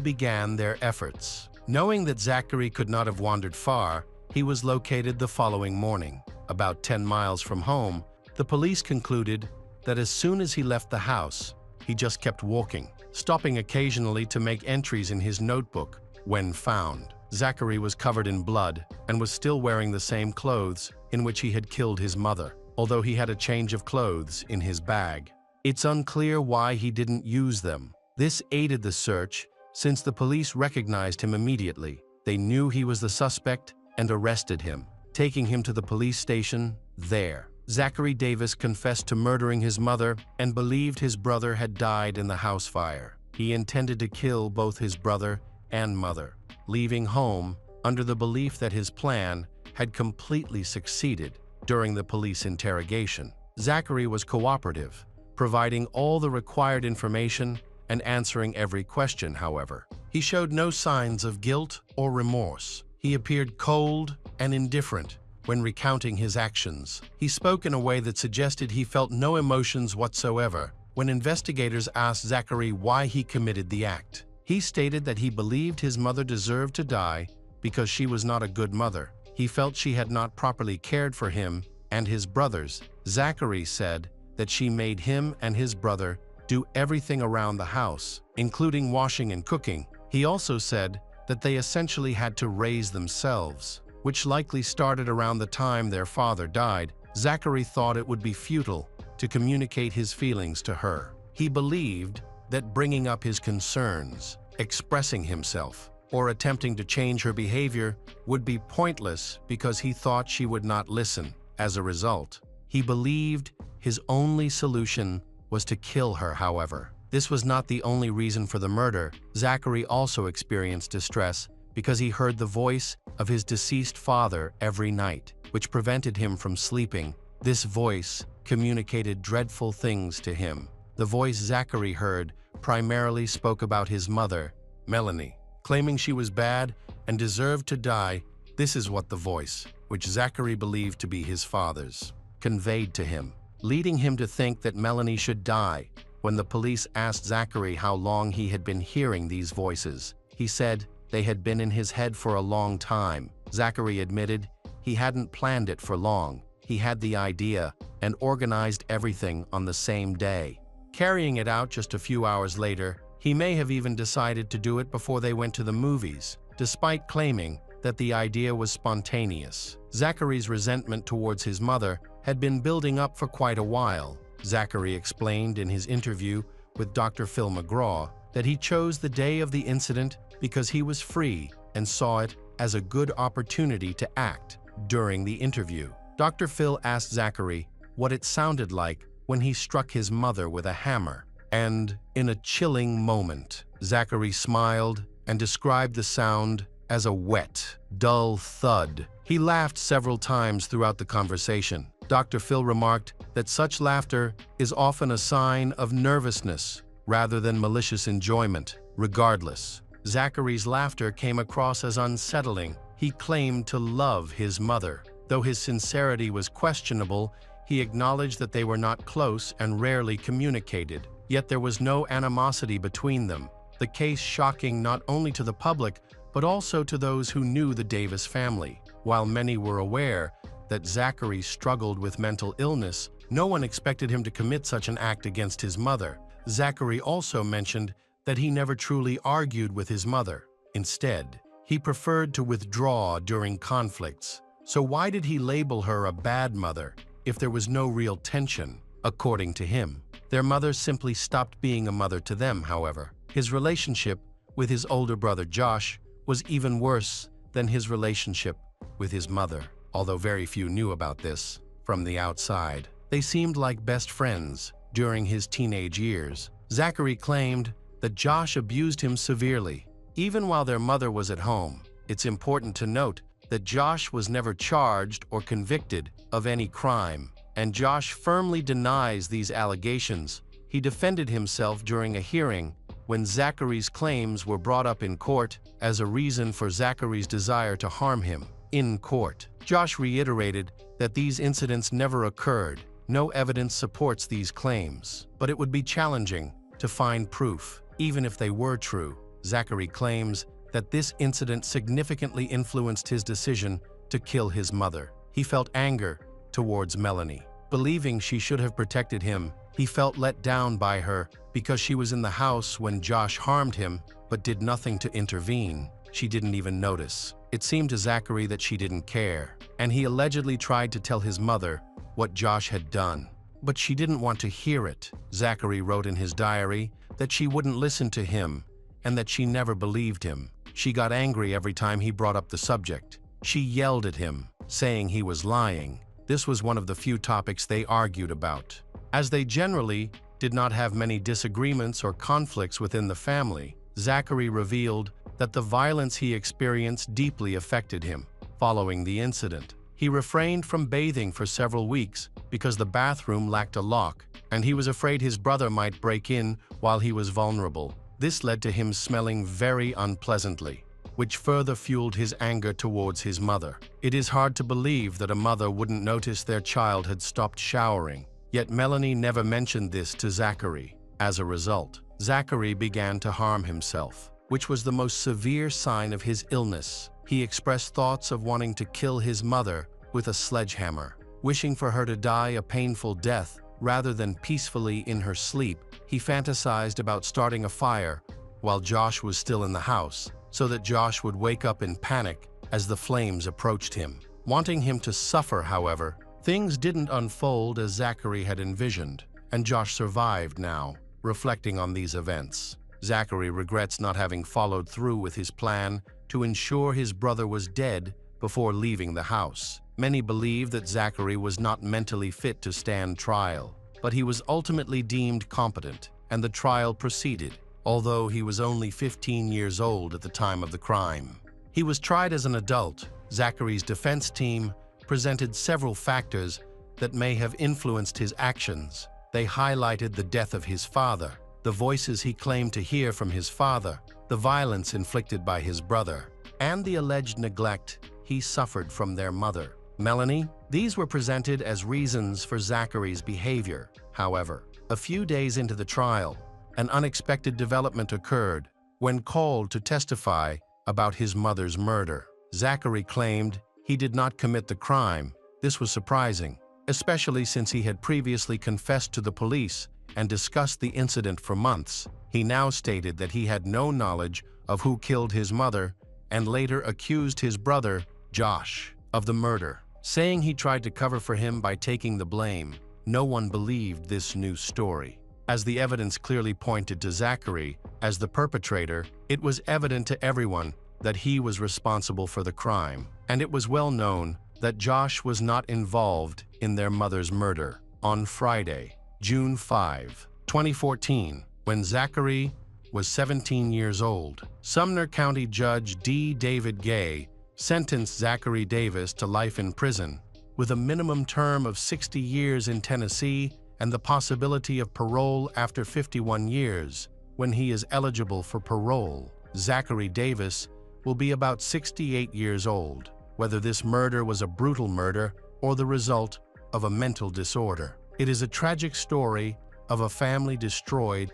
began their efforts. Knowing that Zachary could not have wandered far, he was located the following morning. About 10 miles from home, the police concluded that as soon as he left the house, he just kept walking, stopping occasionally to make entries in his notebook. When found, Zachary was covered in blood and was still wearing the same clothes in which he had killed his mother, although he had a change of clothes in his bag. It's unclear why he didn't use them. This aided the search, since the police recognized him immediately. They knew he was the suspect and arrested him, taking him to the police station. There, Zachary Davis confessed to murdering his mother and believed his brother had died in the house fire. He intended to kill both his brother and mother, leaving home under the belief that his plan had completely succeeded. During the police interrogation, Zachary was cooperative, providing all the required information and answering every question. However, he showed no signs of guilt or remorse. He appeared cold and indifferent when recounting his actions. He spoke in a way that suggested he felt no emotions whatsoever. When investigators asked Zachary why he committed the act, he stated that he believed his mother deserved to die because she was not a good mother. He felt she had not properly cared for him and his brothers. Zachary said that she made him and his brother do everything around the house, including washing and cooking. He also said that they essentially had to raise themselves, which likely started around the time their father died. Zachary thought it would be futile to communicate his feelings to her. He believed that bringing up his concerns, expressing himself, or attempting to change her behavior would be pointless because he thought she would not listen. As a result, he believed his only solution was to kill her. However, this was not the only reason for the murder. Zachary also experienced distress because he heard the voice of his deceased father every night, which prevented him from sleeping. This voice communicated dreadful things to him. The voice Zachary heard primarily spoke about his mother, Melanie, claiming she was bad and deserved to die. This is what the voice, which Zachary believed to be his father's, conveyed to him, leading him to think that Melanie should die. When the police asked Zachary how long he had been hearing these voices, he said they had been in his head for a long time. Zachary admitted he hadn't planned it for long. He had the idea and organized everything on the same day, carrying it out just a few hours later. He may have even decided to do it before they went to the movies, despite claiming that the idea was spontaneous. Zachary's resentment towards his mother had been building up for quite a while. Zachary explained in his interview with Dr. Phil McGraw that he chose the day of the incident because he was free and saw it as a good opportunity to act. During the interview, Dr. Phil asked Zachary what it sounded like when he struck his mother with a hammer, and in a chilling moment, Zachary smiled and described the sound as a wet, dull thud. He laughed several times throughout the conversation. Dr. Phil remarked that such laughter is often a sign of nervousness rather than malicious enjoyment. Regardless, Zachary's laughter came across as unsettling. He claimed to love his mother. Though his sincerity was questionable, he acknowledged that they were not close and rarely communicated. Yet there was no animosity between them. The case shocking not only to the public, but also to those who knew the Davis family. While many were aware that Zachary struggled with mental illness, no one expected him to commit such an act against his mother. Zachary also mentioned that he never truly argued with his mother. Instead, he preferred to withdraw during conflicts. So why did he label her a bad mother if there was no real tension? According to him, their mother simply stopped being a mother to them, however. His relationship with his older brother Josh was even worse than his relationship with his mother. Although very few knew about this from the outside, they seemed like best friends during his teenage years. Zachary claimed that Josh abused him severely, even while their mother was at home. It's important to note that Josh was never charged or convicted of any crime, and Josh firmly denies these allegations. He defended himself during a hearing when Zachary's claims were brought up in court as a reason for Zachary's desire to harm him. In court, Josh reiterated that these incidents never occurred. No evidence supports these claims, but it would be challenging to find proof, even if they were true. Zachary claims that this incident significantly influenced his decision to kill his mother. He felt anger towards Melanie. Believing she should have protected him, he felt let down by her because she was in the house when Josh harmed him, but did nothing to intervene. She didn't even notice. It seemed to Zachary that she didn't care, and he allegedly tried to tell his mother what Josh had done. But she didn't want to hear it. Zachary wrote in his diary that she wouldn't listen to him and that she never believed him. She got angry every time he brought up the subject. She yelled at him, saying he was lying. This was one of the few topics they argued about. As they generally did not have many disagreements or conflicts within the family, Zachary revealed that the violence he experienced deeply affected him. Following the incident, he refrained from bathing for several weeks because the bathroom lacked a lock, and he was afraid his brother might break in while he was vulnerable. This led to him smelling very unpleasantly, which further fueled his anger towards his mother. It is hard to believe that a mother wouldn't notice their child had stopped showering, yet Melanie never mentioned this to Zachary. As a result, Zachary began to harm himself, which was the most severe sign of his illness. He expressed thoughts of wanting to kill his mother with a sledgehammer, wishing for her to die a painful death rather than peacefully in her sleep. He fantasized about starting a fire while Josh was still in the house, so that Josh would wake up in panic as the flames approached him. Wanting him to suffer, however, things didn't unfold as Zachary had envisioned, and Josh survived now. Reflecting on these events, Zachary regrets not having followed through with his plan to ensure his brother was dead before leaving the house. Many believe that Zachary was not mentally fit to stand trial, but he was ultimately deemed competent, and the trial proceeded, although he was only 15 years old at the time of the crime. He was tried as an adult. Zachary's defense team presented several factors that may have influenced his actions. They highlighted the death of his father, the voices he claimed to hear from his father, the violence inflicted by his brother, and the alleged neglect he suffered from their mother, Melanie. These were presented as reasons for Zachary's behavior. However, a few days into the trial, an unexpected development occurred. When called to testify about his mother's murder, Zachary claimed he did not commit the crime. This was surprising, especially since he had previously confessed to the police and discussed the incident for months. He now stated that he had no knowledge of who killed his mother and later accused his brother, Josh, of the murder, saying he tried to cover for him by taking the blame. No one believed this new story, as the evidence clearly pointed to Zachary as the perpetrator. It was evident to everyone that he was responsible for the crime, and it was well known that Josh was not involved in their mother's murder. On Friday, June 5, 2014, when Zachary was 17 years old. Sumner County Judge D. David Gay sentenced Zachary Davis to life in prison, with a minimum term of 60 years in Tennessee and the possibility of parole after 51 years, when he is eligible for parole. Zachary Davis will be about 68 years old, whether this murder was a brutal murder or the result of a mental disorder. It is a tragic story of a family destroyed.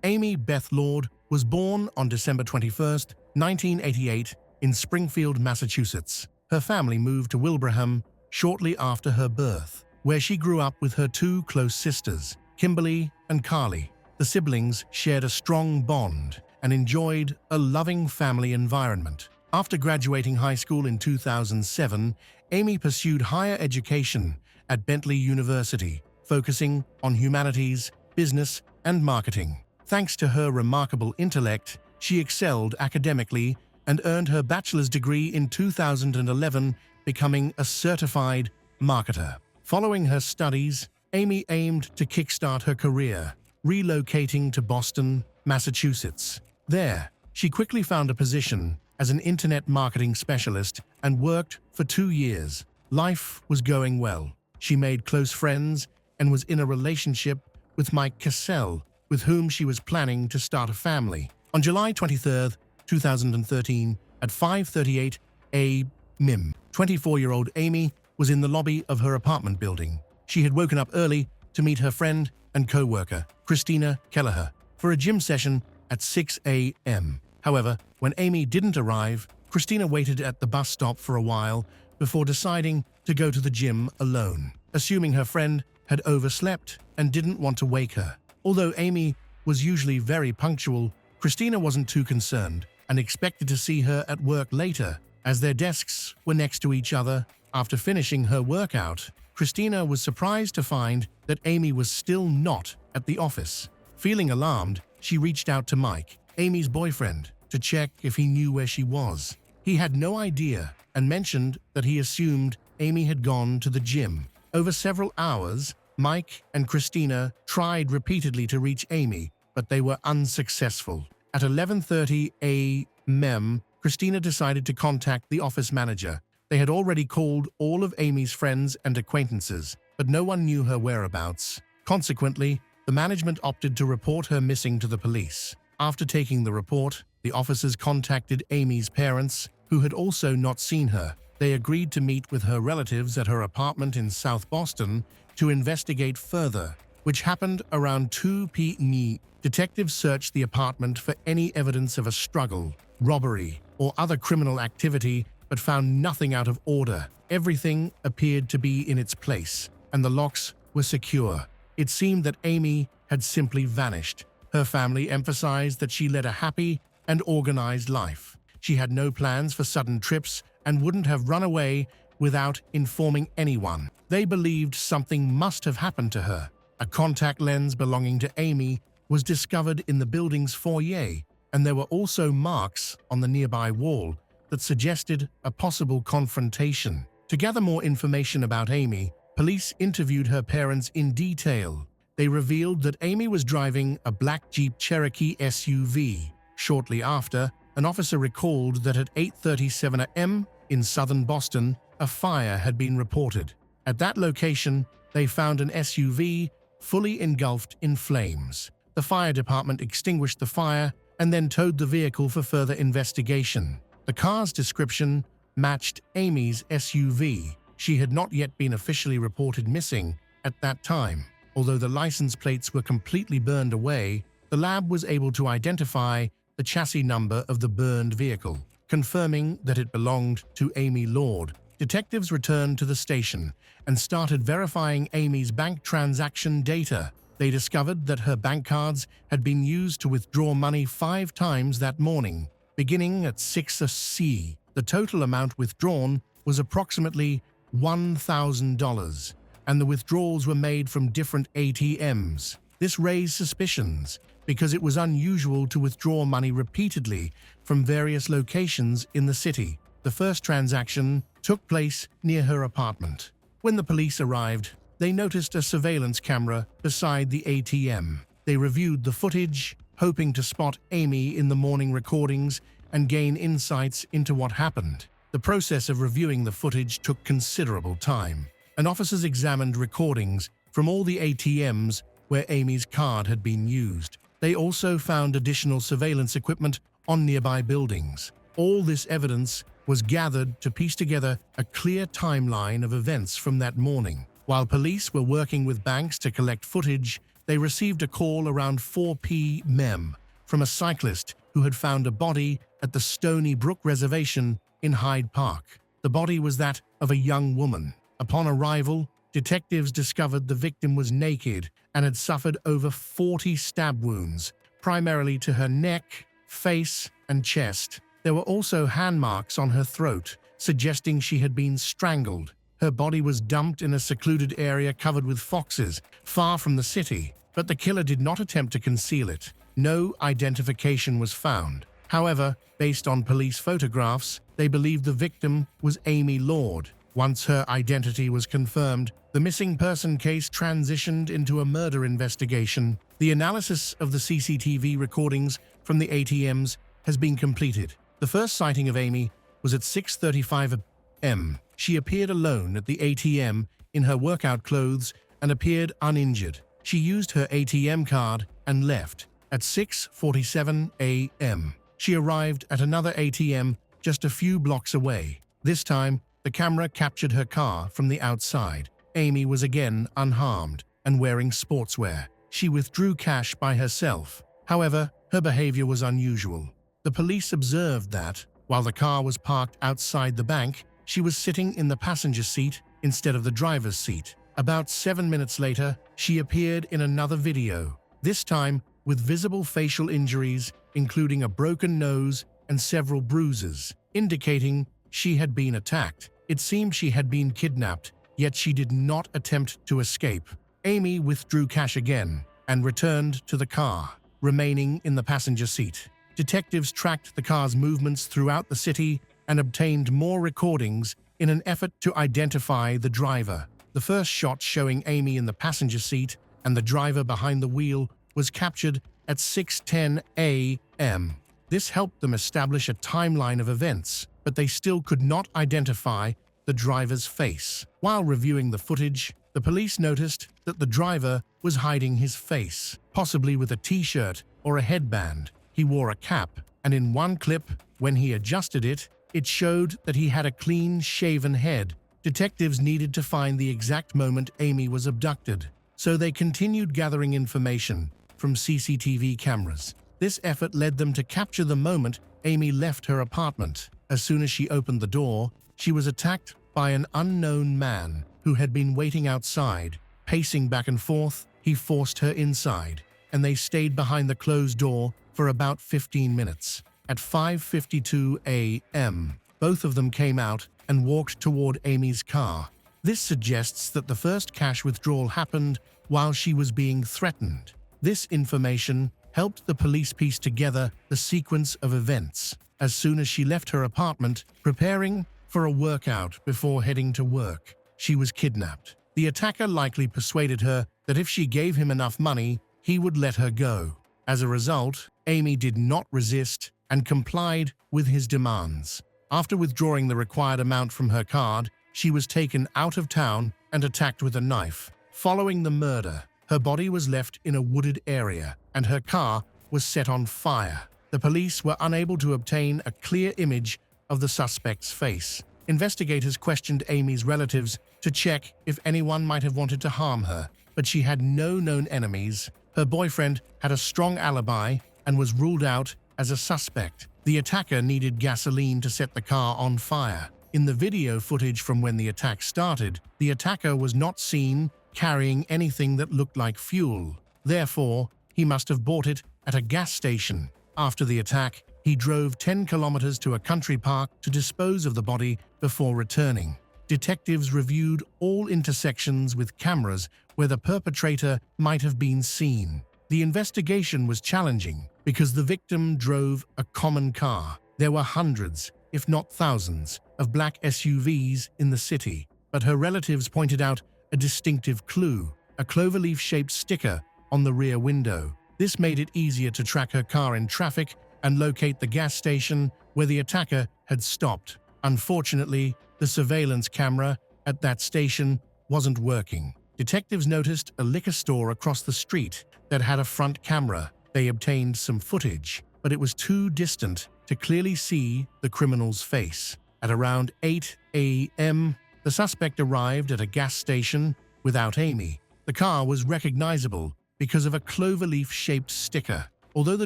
Amy Beth Lord was born on December 21, 1988, in Springfield, Massachusetts. Her family moved to Wilbraham shortly after her birth, where she grew up with her two close sisters, Kimberly and Carly. The siblings shared a strong bond and enjoyed a loving family environment. After graduating high school in 2007, Amy pursued higher education at Bentley University, focusing on humanities, business, and marketing. Thanks to her remarkable intellect, she excelled academically and earned her bachelor's degree in 2011, becoming a certified marketer. Following her studies, Amy aimed to kickstart her career, relocating to Boston, Massachusetts. There, she quickly found a position as an internet marketing specialist and worked for 2 years. Life was going well. She made close friends and was in a relationship with Mike Cassell, with whom she was planning to start a family. On July 23, 2013, at 5:38 a.m., 24-year-old Amy was in the lobby of her apartment building. She had woken up early to meet her friend and co-worker, Christina Kelleher, for a gym session at 6 a.m. However, when Amy didn't arrive, Christina waited at the bus stop for a while before deciding to go to the gym alone, assuming her friend had overslept and didn't want to wake her. Although Amy was usually very punctual, Christina wasn't too concerned and expected to see her at work later, as their desks were next to each other. After finishing her workout, Christina was surprised to find that Amy was still not at the office. Feeling alarmed, she reached out to Mike, Amy's boyfriend, to check if he knew where she was. He had no idea and mentioned that he assumed Amy had gone to the gym. Over several hours, Mike and Christina tried repeatedly to reach Amy, but they were unsuccessful. At 11:30 a.m., Christina decided to contact the office manager. They had already called all of Amy's friends and acquaintances, but no one knew her whereabouts. Consequently, the management opted to report her missing to the police. After taking the report, the officers contacted Amy's parents, who had also not seen her. They agreed to meet with her relatives at her apartment in South Boston to investigate further, which happened around 2 p.m. Detectives searched the apartment for any evidence of a struggle, robbery, or other criminal activity, but found nothing out of order. Everything appeared to be in its place, and the locks were secure. It seemed that Amy had simply vanished. Her family emphasized that she led a happy and organized life. She had no plans for sudden trips and wouldn't have run away without informing anyone. They believed something must have happened to her. A contact lens belonging to Amy was discovered in the building's foyer, and there were also marks on the nearby wall that suggested a possible confrontation. To gather more information about Amy, police interviewed her parents in detail. They revealed that Amy was driving a black Jeep Cherokee SUV. Shortly after, an officer recalled that at 8:37 a.m. in southern Boston, a fire had been reported. At that location, they found an SUV fully engulfed in flames. The fire department extinguished the fire and then towed the vehicle for further investigation. The car's description matched Amy's SUV. She had not yet been officially reported missing at that time. Although the license plates were completely burned away, the lab was able to identify the chassis number of the burned vehicle, confirming that it belonged to Amy Lord. Detectives returned to the station and started verifying Amy's bank transaction data. They discovered that her bank cards had been used to withdraw money 5 times that morning, beginning at 6 a.m. The total amount withdrawn was approximately $1,000, and the withdrawals were made from different ATMs. This raised suspicions because it was unusual to withdraw money repeatedly from various locations in the city. The first transaction took place near her apartment. When the police arrived, they noticed a surveillance camera beside the ATM. They reviewed the footage, hoping to spot Amy in the morning recordings and gain insights into what happened. The process of reviewing the footage took considerable time, and officers examined recordings from all the ATMs where Amy's card had been used. They also found additional surveillance equipment on nearby buildings. All this evidence was gathered to piece together a clear timeline of events from that morning. While police were working with banks to collect footage, they received a call around 4 p.m. from a cyclist who had found a body at the Stony Brook Reservation in Hyde Park. The body was that of a young woman. Upon arrival, detectives discovered the victim was naked and had suffered over 40 stab wounds, primarily to her neck, face, and chest. There were also hand marks on her throat, suggesting she had been strangled. Her body was dumped in a secluded area covered with foxes, far from the city, but the killer did not attempt to conceal it. No identification was found. However, based on police photographs, they believed the victim was Amy Lord. Once her identity was confirmed, the missing person case transitioned into a murder investigation. The analysis of the CCTV recordings from the ATMs has been completed. The first sighting of Amy was at 6:35 a.m. She appeared alone at the ATM in her workout clothes and appeared uninjured. She used her ATM card and left. At 6:47 a.m., she arrived at another ATM just a few blocks away. This time, the camera captured her car from the outside. Amy was again unharmed and wearing sportswear. She withdrew cash by herself. However, her behavior was unusual. The police observed that, while the car was parked outside the bank, she was sitting in the passenger seat instead of the driver's seat. About 7 minutes later, she appeared in another video, this time with visible facial injuries, including a broken nose and several bruises, indicating she had been attacked. It seemed she had been kidnapped, yet she did not attempt to escape. Amy withdrew cash again and returned to the car, remaining in the passenger seat. Detectives tracked the car's movements throughout the city and obtained more recordings in an effort to identify the driver. The first shot showing Amy in the passenger seat and the driver behind the wheel was captured at 6:10 a.m. This helped them establish a timeline of events, but they still could not identify the driver's face. While reviewing the footage, the police noticed that the driver was hiding his face, possibly with a t-shirt or a headband. He wore a cap, and in one clip, when he adjusted it, it showed that he had a clean-shaven head. Detectives needed to find the exact moment Amy was abducted, so they continued gathering information from CCTV cameras. This effort led them to capture the moment Amy left her apartment. As soon as she opened the door, she was attacked by an unknown man who had been waiting outside. Pacing back and forth, he forced her inside, and they stayed behind the closed door for about 15 minutes. At 5:52 a.m., both of them came out and walked toward Amy's car. This suggests that the first cash withdrawal happened while she was being threatened. This information helped the police piece together the sequence of events. As soon as she left her apartment, preparing for a workout before heading to work, she was kidnapped. The attacker likely persuaded her that if she gave him enough money, he would let her go. As a result, Amy did not resist and complied with his demands. After withdrawing the required amount from her card, she was taken out of town and attacked with a knife. Following the murder, her body was left in a wooded area, and her car was set on fire. The police were unable to obtain a clear image of the suspect's face. Investigators questioned Amy's relatives to check if anyone might have wanted to harm her, but she had no known enemies. Her boyfriend had a strong alibi and was ruled out as a suspect. The attacker needed gasoline to set the car on fire. In the video footage from when the attack started, the attacker was not seen carrying anything that looked like fuel. Therefore, he must have bought it at a gas station. After the attack, he drove 10 kilometers to a country park to dispose of the body before returning. Detectives reviewed all intersections with cameras where the perpetrator might have been seen. The investigation was challenging because the victim drove a common car. There were hundreds, if not thousands, of black SUVs in the city, but her relatives pointed out a distinctive clue, a cloverleaf-shaped sticker on the rear window. This made it easier to track her car in traffic and locate the gas station where the attacker had stopped. Unfortunately, the surveillance camera at that station wasn't working. Detectives noticed a liquor store across the street that had a front camera. They obtained some footage, but it was too distant to clearly see the criminal's face. At around 8 a.m., the suspect arrived at a gas station without Amy. The car was recognizable because of a cloverleaf-shaped sticker. Although the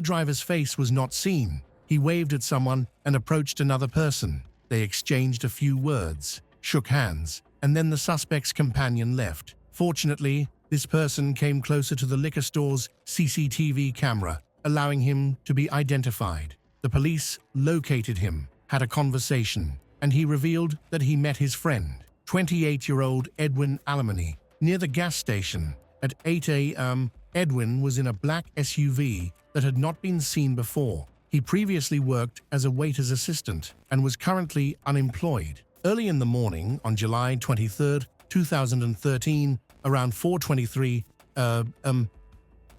driver's face was not seen, he waved at someone and approached another person. They exchanged a few words, shook hands, and then the suspect's companion left. Fortunately, this person came closer to the liquor store's CCTV camera, allowing him to be identified. The police located him, had a conversation, and he revealed that he met his friend, 28-year-old Edwin Alamany, near the gas station. At 8 a.m., Edwin was in a black SUV that had not been seen before. He previously worked as a waiter's assistant and was currently unemployed. Early in the morning, on July 23, 2013, around 4:23,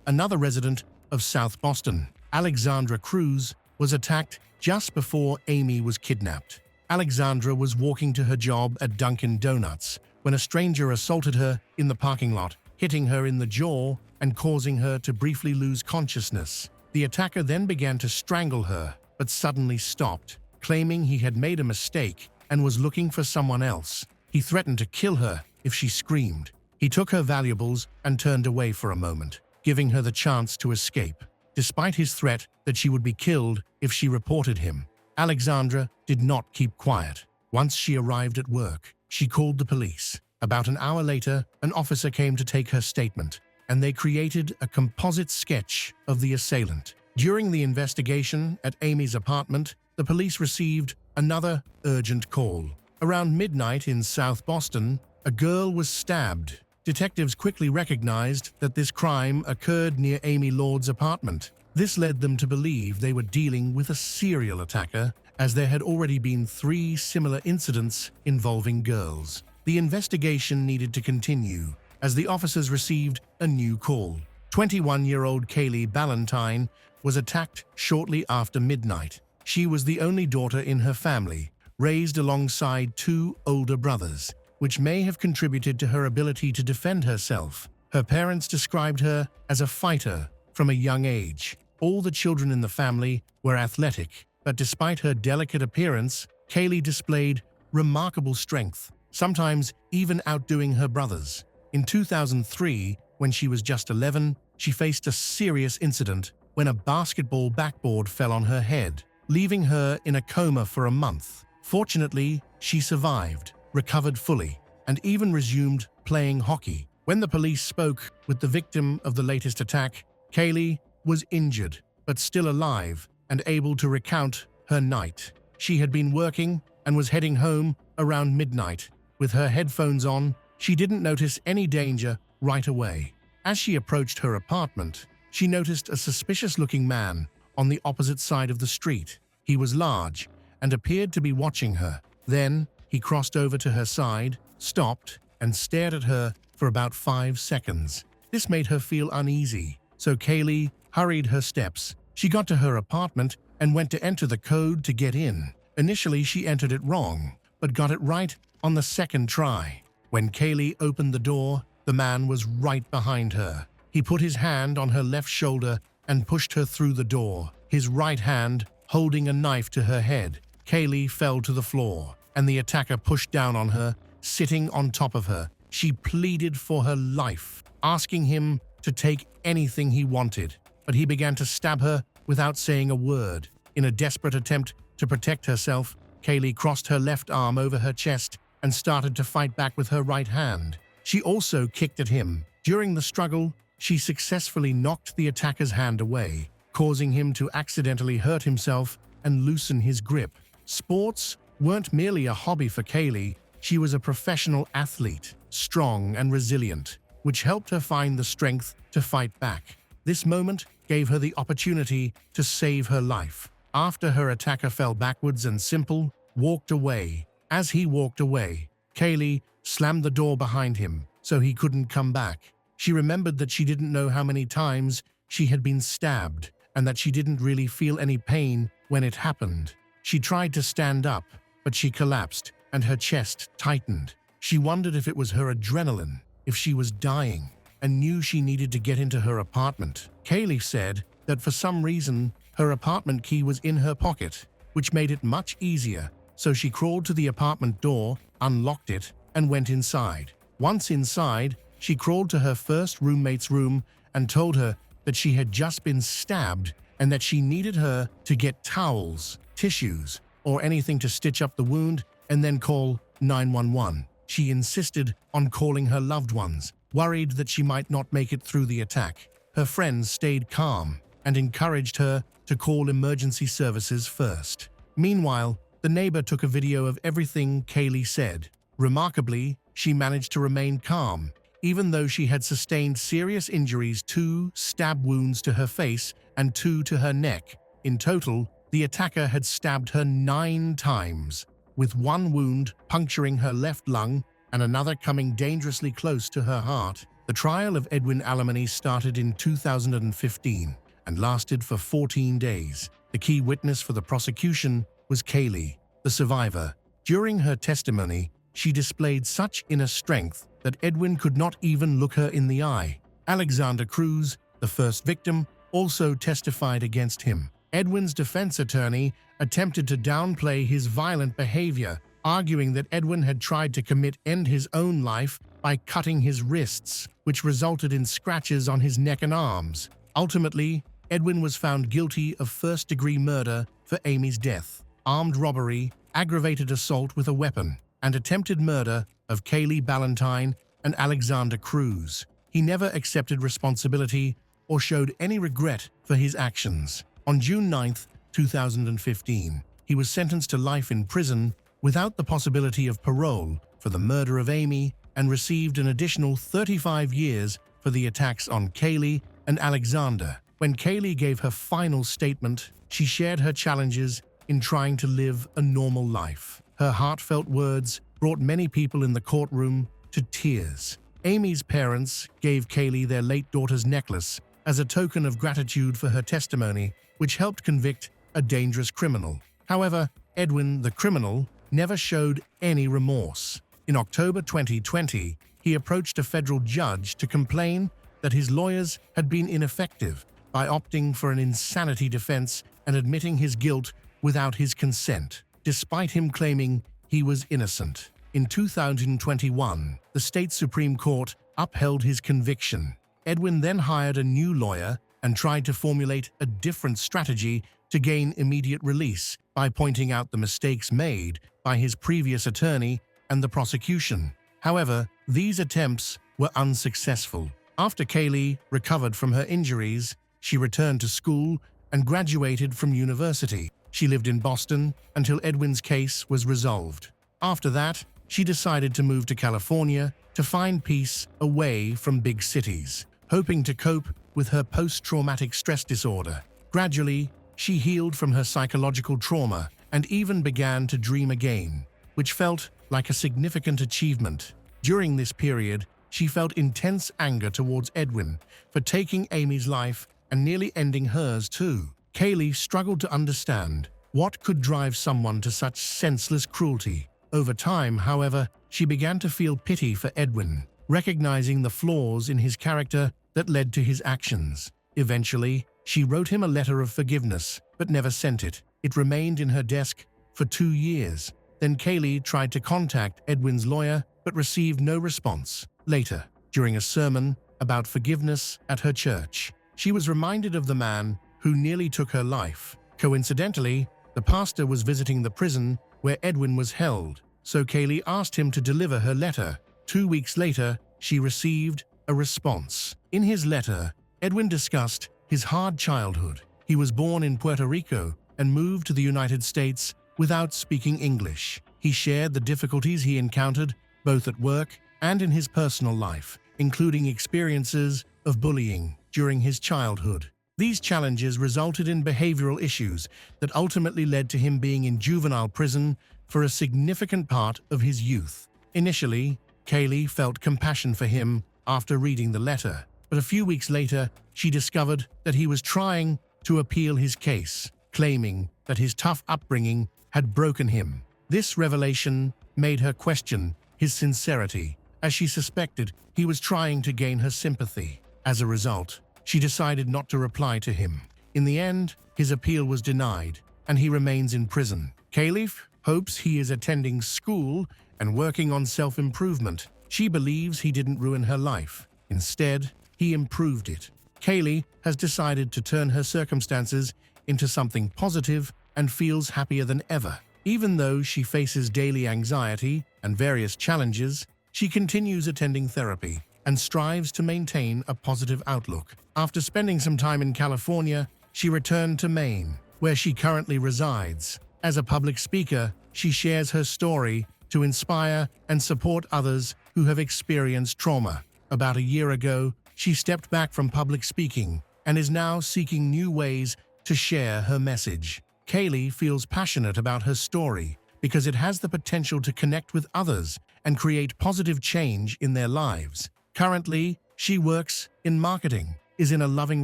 another resident of South Boston, Alexandra Cruz, was attacked just before Amy was kidnapped. Alexandra was walking to her job at Dunkin' Donuts when a stranger assaulted her in the parking lot, hitting her in the jaw and causing her to briefly lose consciousness. The attacker then began to strangle her, but suddenly stopped, claiming he had made a mistake and was looking for someone else. He threatened to kill her if she screamed. He took her valuables and turned away for a moment, giving her the chance to escape. Despite his threat that she would be killed if she reported him, Alexandra did not keep quiet. Once she arrived at work, she called the police. About an hour later, an officer came to take her statement, and they created a composite sketch of the assailant. During the investigation at Amy's apartment, the police received another urgent call. Around midnight in South Boston, a girl was stabbed. Detectives quickly recognized that this crime occurred near Amy Lord's apartment. This led them to believe they were dealing with a serial attacker, as there had already been 3 similar incidents involving girls. The investigation needed to continue, as the officers received a new call. 21-year-old Kaylee Ballantyne was attacked shortly after midnight. She was the only daughter in her family, raised alongside 2 older brothers, which may have contributed to her ability to defend herself. Her parents described her as a fighter from a young age. All the children in the family were athletic, but despite her delicate appearance, Kaylee displayed remarkable strength, sometimes even outdoing her brothers. In 2003, when she was just 11, she faced a serious incident when a basketball backboard fell on her head, leaving her in a coma for a month. Fortunately, she survived, recovered fully, and even resumed playing hockey. When the police spoke with the victim of the latest attack, Kaylee was injured, but still alive and able to recount her night. She had been working and was heading home around midnight. With her headphones on, she didn't notice any danger right away. As she approached her apartment, she noticed a suspicious-looking man on the opposite side of the street. He was large and appeared to be watching her. Then, he crossed over to her side, stopped, and stared at her for about 5 seconds. This made her feel uneasy, so Kaylee hurried her steps. She got to her apartment and went to enter the code to get in. Initially, she entered it wrong, but got it right on the second try. When Kaylee opened the door, the man was right behind her. He put his hand on her left shoulder and pushed her through the door, his right hand holding a knife to her head. Kaylee fell to the floor, and the attacker pushed down on her, sitting on top of her. She pleaded for her life, asking him to take anything he wanted, but he began to stab her without saying a word. In a desperate attempt to protect herself, Kaylee crossed her left arm over her chest and started to fight back with her right hand. She also kicked at him. During the struggle, she successfully knocked the attacker's hand away, causing him to accidentally hurt himself and loosen his grip. Sports weren't merely a hobby for Kaylee, she was a professional athlete, strong and resilient, which helped her find the strength to fight back. This moment gave her the opportunity to save her life. After her attacker fell backwards and Simple walked away. As he walked away, Kaylee slammed the door behind him so he couldn't come back. She remembered that she didn't know how many times she had been stabbed and that she didn't really feel any pain when it happened. She tried to stand up, but she collapsed and her chest tightened. She wondered if it was her adrenaline, if she was dying, and knew she needed to get into her apartment. Kaylee said that for some reason, her apartment key was in her pocket, which made it much easier, so she crawled to the apartment door, unlocked it, and went inside. Once inside, she crawled to her first roommate's room and told her that she had just been stabbed and that she needed her to get towels, tissues, or anything to stitch up the wound and then call 911. She insisted on calling her loved ones, worried that she might not make it through the attack. Her friends stayed calm and encouraged her to call emergency services first. Meanwhile, the neighbor took a video of everything Kaylee said. Remarkably, she managed to remain calm, even though she had sustained serious injuries: 2 stab wounds to her face and 2 to her neck. In total, the attacker had stabbed her 9 times, with 1 wound puncturing her left lung and another coming dangerously close to her heart. The trial of Edwin Alemany started in 2015 and lasted for 14 days. The key witness for the prosecution was Kaylee, the survivor. During her testimony, she displayed such inner strength that Edwin could not even look her in the eye. Alexander Cruz, the first victim, also testified against him. Edwin's defense attorney attempted to downplay his violent behavior, arguing that Edwin had tried to end his own life by cutting his wrists, which resulted in scratches on his neck and arms. Ultimately, Edwin was found guilty of first-degree murder for Amy's death, armed robbery, aggravated assault with a weapon, and attempted murder of Kaylee Ballantyne and Alexander Cruz. He never accepted responsibility or showed any regret for his actions. On June 9, 2015, he was sentenced to life in prison without the possibility of parole for the murder of Amy and received an additional 35 years for the attacks on Kaylee and Alexander. When Kaylee gave her final statement, she shared her challenges in trying to live a normal life. Her heartfelt words brought many people in the courtroom to tears. Amy's parents gave Kaylee their late daughter's necklace as a token of gratitude for her testimony, which helped convict a dangerous criminal. However, Edwin, the criminal, never showed any remorse. In October 2020, he approached a federal judge to complain that his lawyers had been ineffective by opting for an insanity defense and admitting his guilt without his consent, despite him claiming he was innocent. In 2021, the state Supreme Court upheld his conviction. Edwin then hired a new lawyer and tried to formulate a different strategy to gain immediate release by pointing out the mistakes made by his previous attorney and the prosecution. However, these attempts were unsuccessful. After Kaylee recovered from her injuries, she returned to school and graduated from university. She lived in Boston until Edwin's case was resolved. After that, she decided to move to California to find peace away from big cities, hoping to cope with her post-traumatic stress disorder. Gradually, she healed from her psychological trauma and even began to dream again, which felt like a significant achievement. During this period, she felt intense anger towards Edwin for taking Amy's life and nearly ending hers too. Kaylee struggled to understand what could drive someone to such senseless cruelty. Over time, however, she began to feel pity for Edwin, recognizing the flaws in his character that led to his actions. Eventually, she wrote him a letter of forgiveness, but never sent it. It remained in her desk for 2 years. Then Kaylee tried to contact Edwin's lawyer, but received no response. Later, during a sermon about forgiveness at her church, she was reminded of the man who nearly took her life. Coincidentally, the pastor was visiting the prison where Edwin was held, so Kaylee asked him to deliver her letter. 2 weeks later, she received a response. In his letter, Edwin discussed his hard childhood. He was born in Puerto Rico and moved to the United States without speaking English. He shared the difficulties he encountered both at work and in his personal life, including experiences of bullying during his childhood. These challenges resulted in behavioral issues that ultimately led to him being in juvenile prison for a significant part of his youth. Initially, Kaylee felt compassion for him after reading the letter. but a few weeks later, she discovered that he was trying to appeal his case, claiming that his tough upbringing had broken him. This revelation made her question his sincerity, as she suspected he was trying to gain her sympathy. As a result, she decided not to reply to him. In the end, his appeal was denied, and he remains in prison. Kaylee hopes he is attending school and working on self-improvement. She believes he didn't ruin her life. Instead, he improved it. Kaylee has decided to turn her circumstances into something positive and feels happier than ever. Even though she faces daily anxiety and various challenges, she continues attending therapy and strives to maintain a positive outlook. After spending some time in California, she returned to Maine, where she currently resides. As a public speaker, she shares her story to inspire and support others who have experienced trauma. About a year ago, she stepped back from public speaking and is now seeking new ways to share her message. Kaylee feels passionate about her story because it has the potential to connect with others and create positive change in their lives. Currently, she works in marketing, is in a loving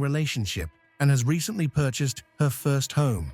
relationship, and has recently purchased her first home.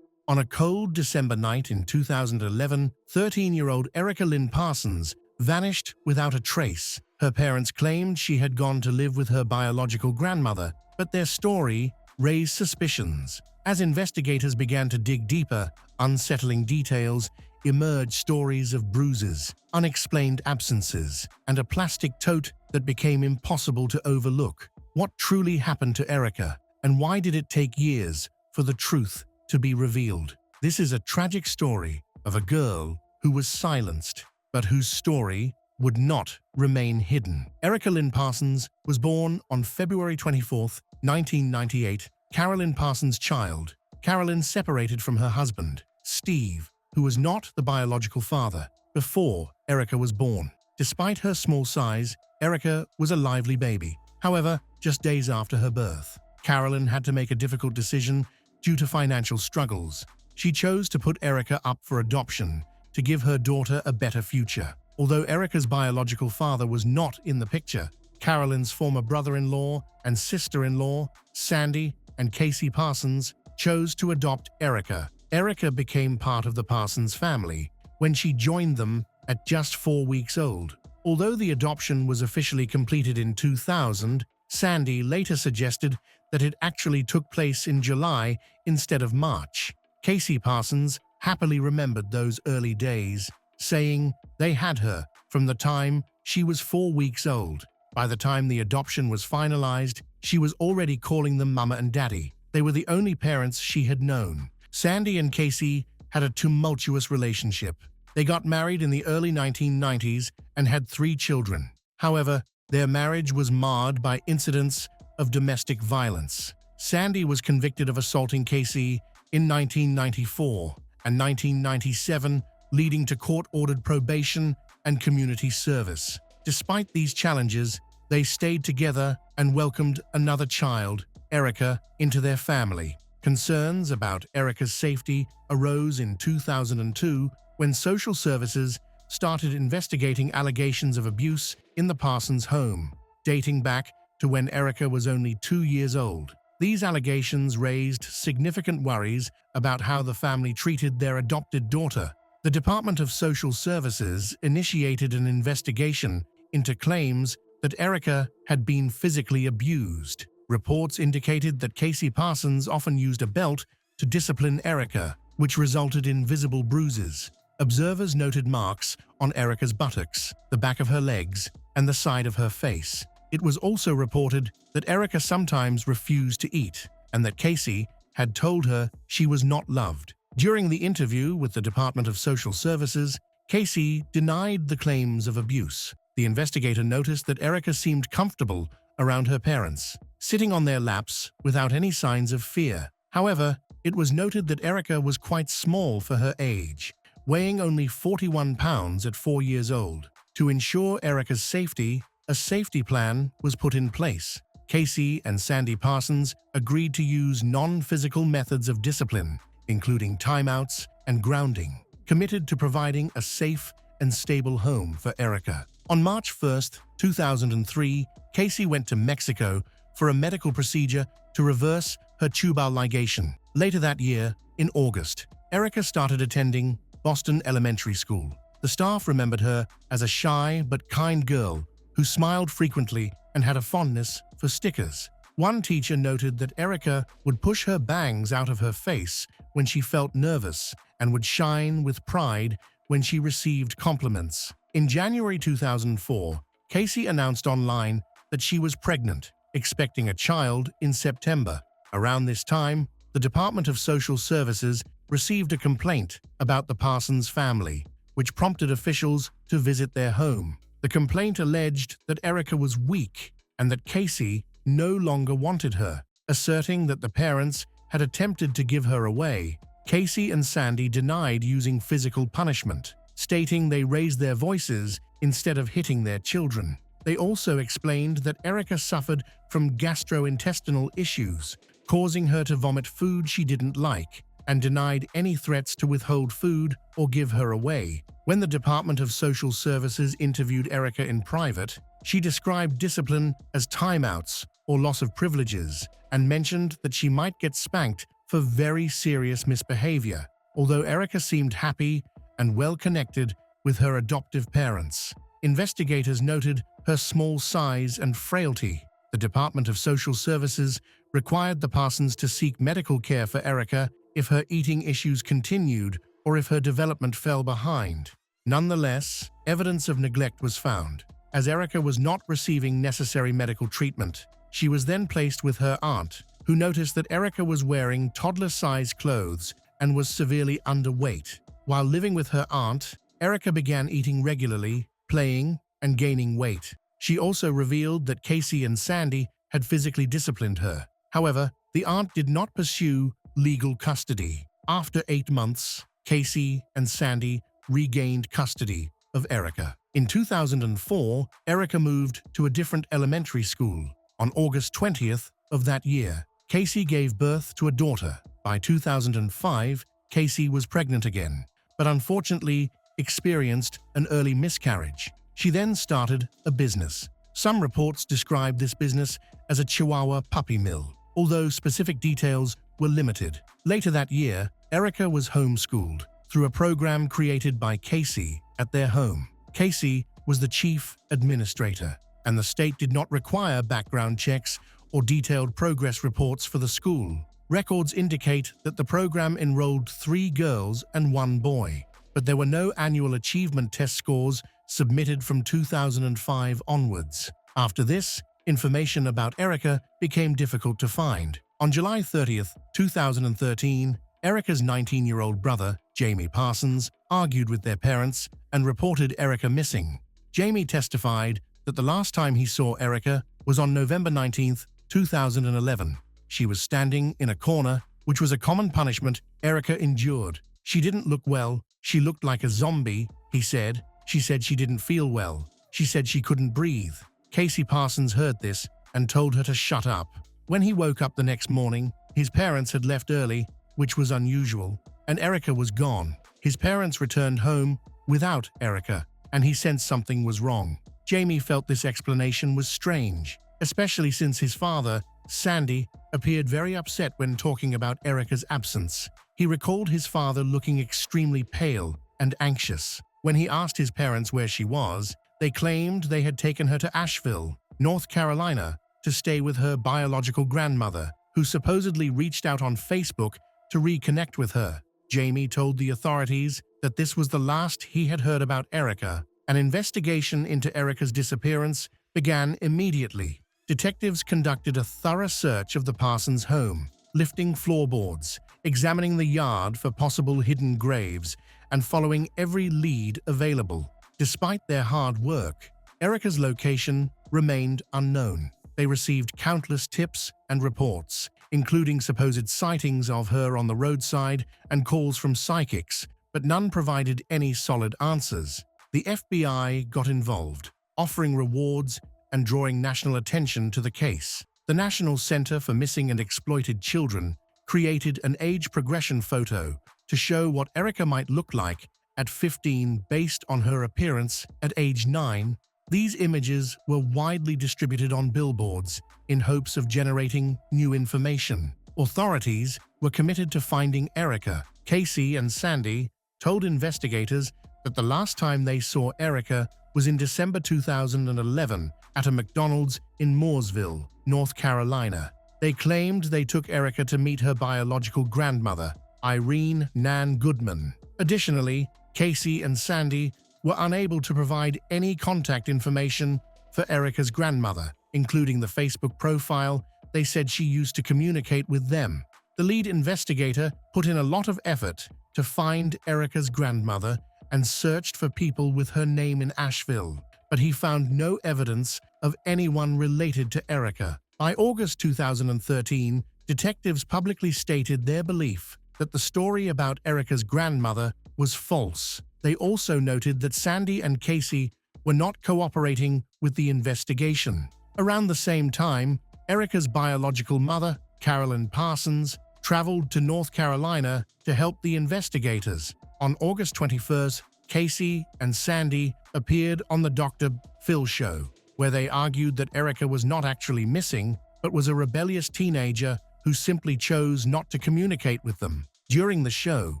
On a cold December night in 2011, 13-year-old Erica Lynn Parsons vanished without a trace. Her parents claimed she had gone to live with her biological grandmother, but their story raised suspicions. As investigators began to dig deeper, unsettling details emerged: stories of bruises, unexplained absences, and a plastic tote that became impossible to overlook. What truly happened to Erica, and why did it take years for the truth to be revealed? This is a tragic story of a girl who was silenced, but whose story would not remain hidden. Erica Lynn Parsons was born on February 24, 1998, Carolyn Parsons' child. Carolyn separated from her husband, Steve, who was not the biological father, before Erica was born. Despite her small size, Erica was a lively baby. However, just days after her birth, Carolyn had to make a difficult decision due to financial struggles. She chose to put Erica up for adoption to give her daughter a better future. Although Erica's biological father was not in the picture, Carolyn's former brother-in-law and sister-in-law, Sandy and Casey Parsons, chose to adopt Erica. Erica became part of the Parsons family when she joined them at just 4 weeks old. Although the adoption was officially completed in 2000, Sandy later suggested that it actually took place in July instead of March. Casey Parsons happily remembered those early days, saying they had her from the time she was 4 weeks old. By the time the adoption was finalized, she was already calling them Mama and Daddy. They were the only parents she had known. Sandy and Casey had a tumultuous relationship. They got married in the early 1990s and had 3 children. However, their marriage was marred by incidents of domestic violence. Sandy was convicted of assaulting Casey in 1994 and 1997, leading to court-ordered probation and community service. Despite these challenges, they stayed together and welcomed another child, Erica, into their family. Concerns about Erica's safety arose in 2002 when social services started investigating allegations of abuse in the Parsons home, dating back to when Erica was only 2 years old. These allegations raised significant worries about how the family treated their adopted daughter. The Department of Social Services initiated an investigation into claims that Erica had been physically abused. Reports indicated that Casey Parsons often used a belt to discipline Erica, which resulted in visible bruises. Observers noted marks on Erica's buttocks, the back of her legs, and the side of her face. It was also reported that Erica sometimes refused to eat, and that Casey had told her she was not loved. During the interview with the Department of Social Services, Casey denied the claims of abuse. The investigator noticed that Erica seemed comfortable around her parents, sitting on their laps without any signs of fear. However, it was noted that Erica was quite small for her age, weighing only 41 pounds at 4 years old. To ensure Erica's safety, a safety plan was put in place. Casey and Sandy Parsons agreed to use non-physical methods of discipline, including timeouts and grounding, committed to providing a safe and stable home for Erica. On March 1, 2003, Casey went to Mexico for a medical procedure to reverse her tubal ligation. Later that year, in August, Erica started attending Boston Elementary School. The staff remembered her as a shy but kind girl who smiled frequently and had a fondness for stickers. One teacher noted that Erica would push her bangs out of her face when she felt nervous and would shine with pride when she received compliments. In January 2004, Casey announced online that she was pregnant, expecting a child in September. Around this time, the Department of Social Services received a complaint about the Parsons family, which prompted officials to visit their home. The complaint alleged that Erica was weak and that Casey no longer wanted her, asserting that the parents had attempted to give her away. Casey and Sandy denied using physical punishment, stating they raised their voices instead of hitting their children. They also explained that Erica suffered from gastrointestinal issues, causing her to vomit food she didn't like, and denied any threats to withhold food or give her away. When the Department of Social Services interviewed Erica in private, she described discipline as timeouts or loss of privileges and mentioned that she might get spanked for very serious misbehavior, although Erica seemed happy and well-connected with her adoptive parents. Investigators noted her small size and frailty. The Department of Social Services required the Parsons to seek medical care for Erica if her eating issues continued or if her development fell behind. Nonetheless, evidence of neglect was found, as Erica was not receiving necessary medical treatment. She was then placed with her aunt, who noticed that Erica was wearing toddler-sized clothes and was severely underweight. While living with her aunt, Erica began eating regularly, playing, and gaining weight. She also revealed that Casey and Sandy had physically disciplined her. However, the aunt did not pursue legal custody. After 8 months, Casey and Sandy regained custody of Erica. In 2004, Erica moved to a different elementary school. On August 20th of that year, Casey gave birth to a daughter. By 2005, Casey was pregnant again, but unfortunately experienced an early miscarriage. She then started a business. Some reports describe this business as a Chihuahua puppy mill, although specific details were limited. Later that year, Erica was homeschooled through a program created by Casey at their home. Casey was the chief administrator, and the state did not require background checks or detailed progress reports for the school. Records indicate that the program enrolled 3 girls and 1 boy, but there were no annual achievement test scores submitted from 2005 onwards. After this, information about Erica became difficult to find. On July 30th, 2013, Erica's 19-year-old brother, Jamie Parsons, argued with their parents and reported Erica missing. Jamie testified that the last time he saw Erica was on November 19, 2011. She was standing in a corner, which was a common punishment Erica endured. She didn't look well. She looked like a zombie, he said. She said she didn't feel well. She said she couldn't breathe. Casey Parsons heard this and told her to shut up. When he woke up the next morning, his parents had left early, which was unusual, and Erica was gone. His parents returned home without Erica, and he sensed something was wrong. Jamie felt this explanation was strange, especially since his father, Sandy, appeared very upset when talking about Erica's absence. He recalled his father looking extremely pale and anxious. When he asked his parents where she was, they claimed they had taken her to Asheville, North Carolina, to stay with her biological grandmother, who supposedly reached out on Facebook to reconnect with her. Jamie told the authorities that this was the last he had heard about Erica. An investigation into Erica's disappearance began immediately. Detectives conducted a thorough search of the Parsons' home, lifting floorboards, examining the yard for possible hidden graves, and following every lead available. Despite their hard work, Erica's location remained unknown. They received countless tips and reports, including supposed sightings of her on the roadside and calls from psychics, but none provided any solid answers. The FBI got involved, offering rewards and drawing national attention to the case. The National Center for Missing and Exploited Children created an age progression photo to show what Erica might look like at 15 based on her appearance at age 9 These images were widely distributed on billboards in hopes of generating new information. Authorities were committed to finding Erica. Casey and Sandy told investigators that the last time they saw Erica was in December 2011 at a McDonald's in Mooresville, North Carolina. They claimed they took Erica to meet her biological grandmother, Irene Nan Goodman. Additionally, Casey and Sandy were unable to provide any contact information for Erica's grandmother, including the Facebook profile they said she used to communicate with them. The lead investigator put in a lot of effort to find Erica's grandmother and searched for people with her name in Asheville, but he found no evidence of anyone related to Erica. By August 2013, detectives publicly stated their belief that the story about Erica's grandmother was false. They also noted that Sandy and Casey were not cooperating with the investigation. Around the same time, Erica's biological mother, Carolyn Parsons, traveled to North Carolina to help the investigators. On August 21st, Casey and Sandy appeared on the Dr. Phil show, where they argued that Erica was not actually missing, but was a rebellious teenager who simply chose not to communicate with them. During the show,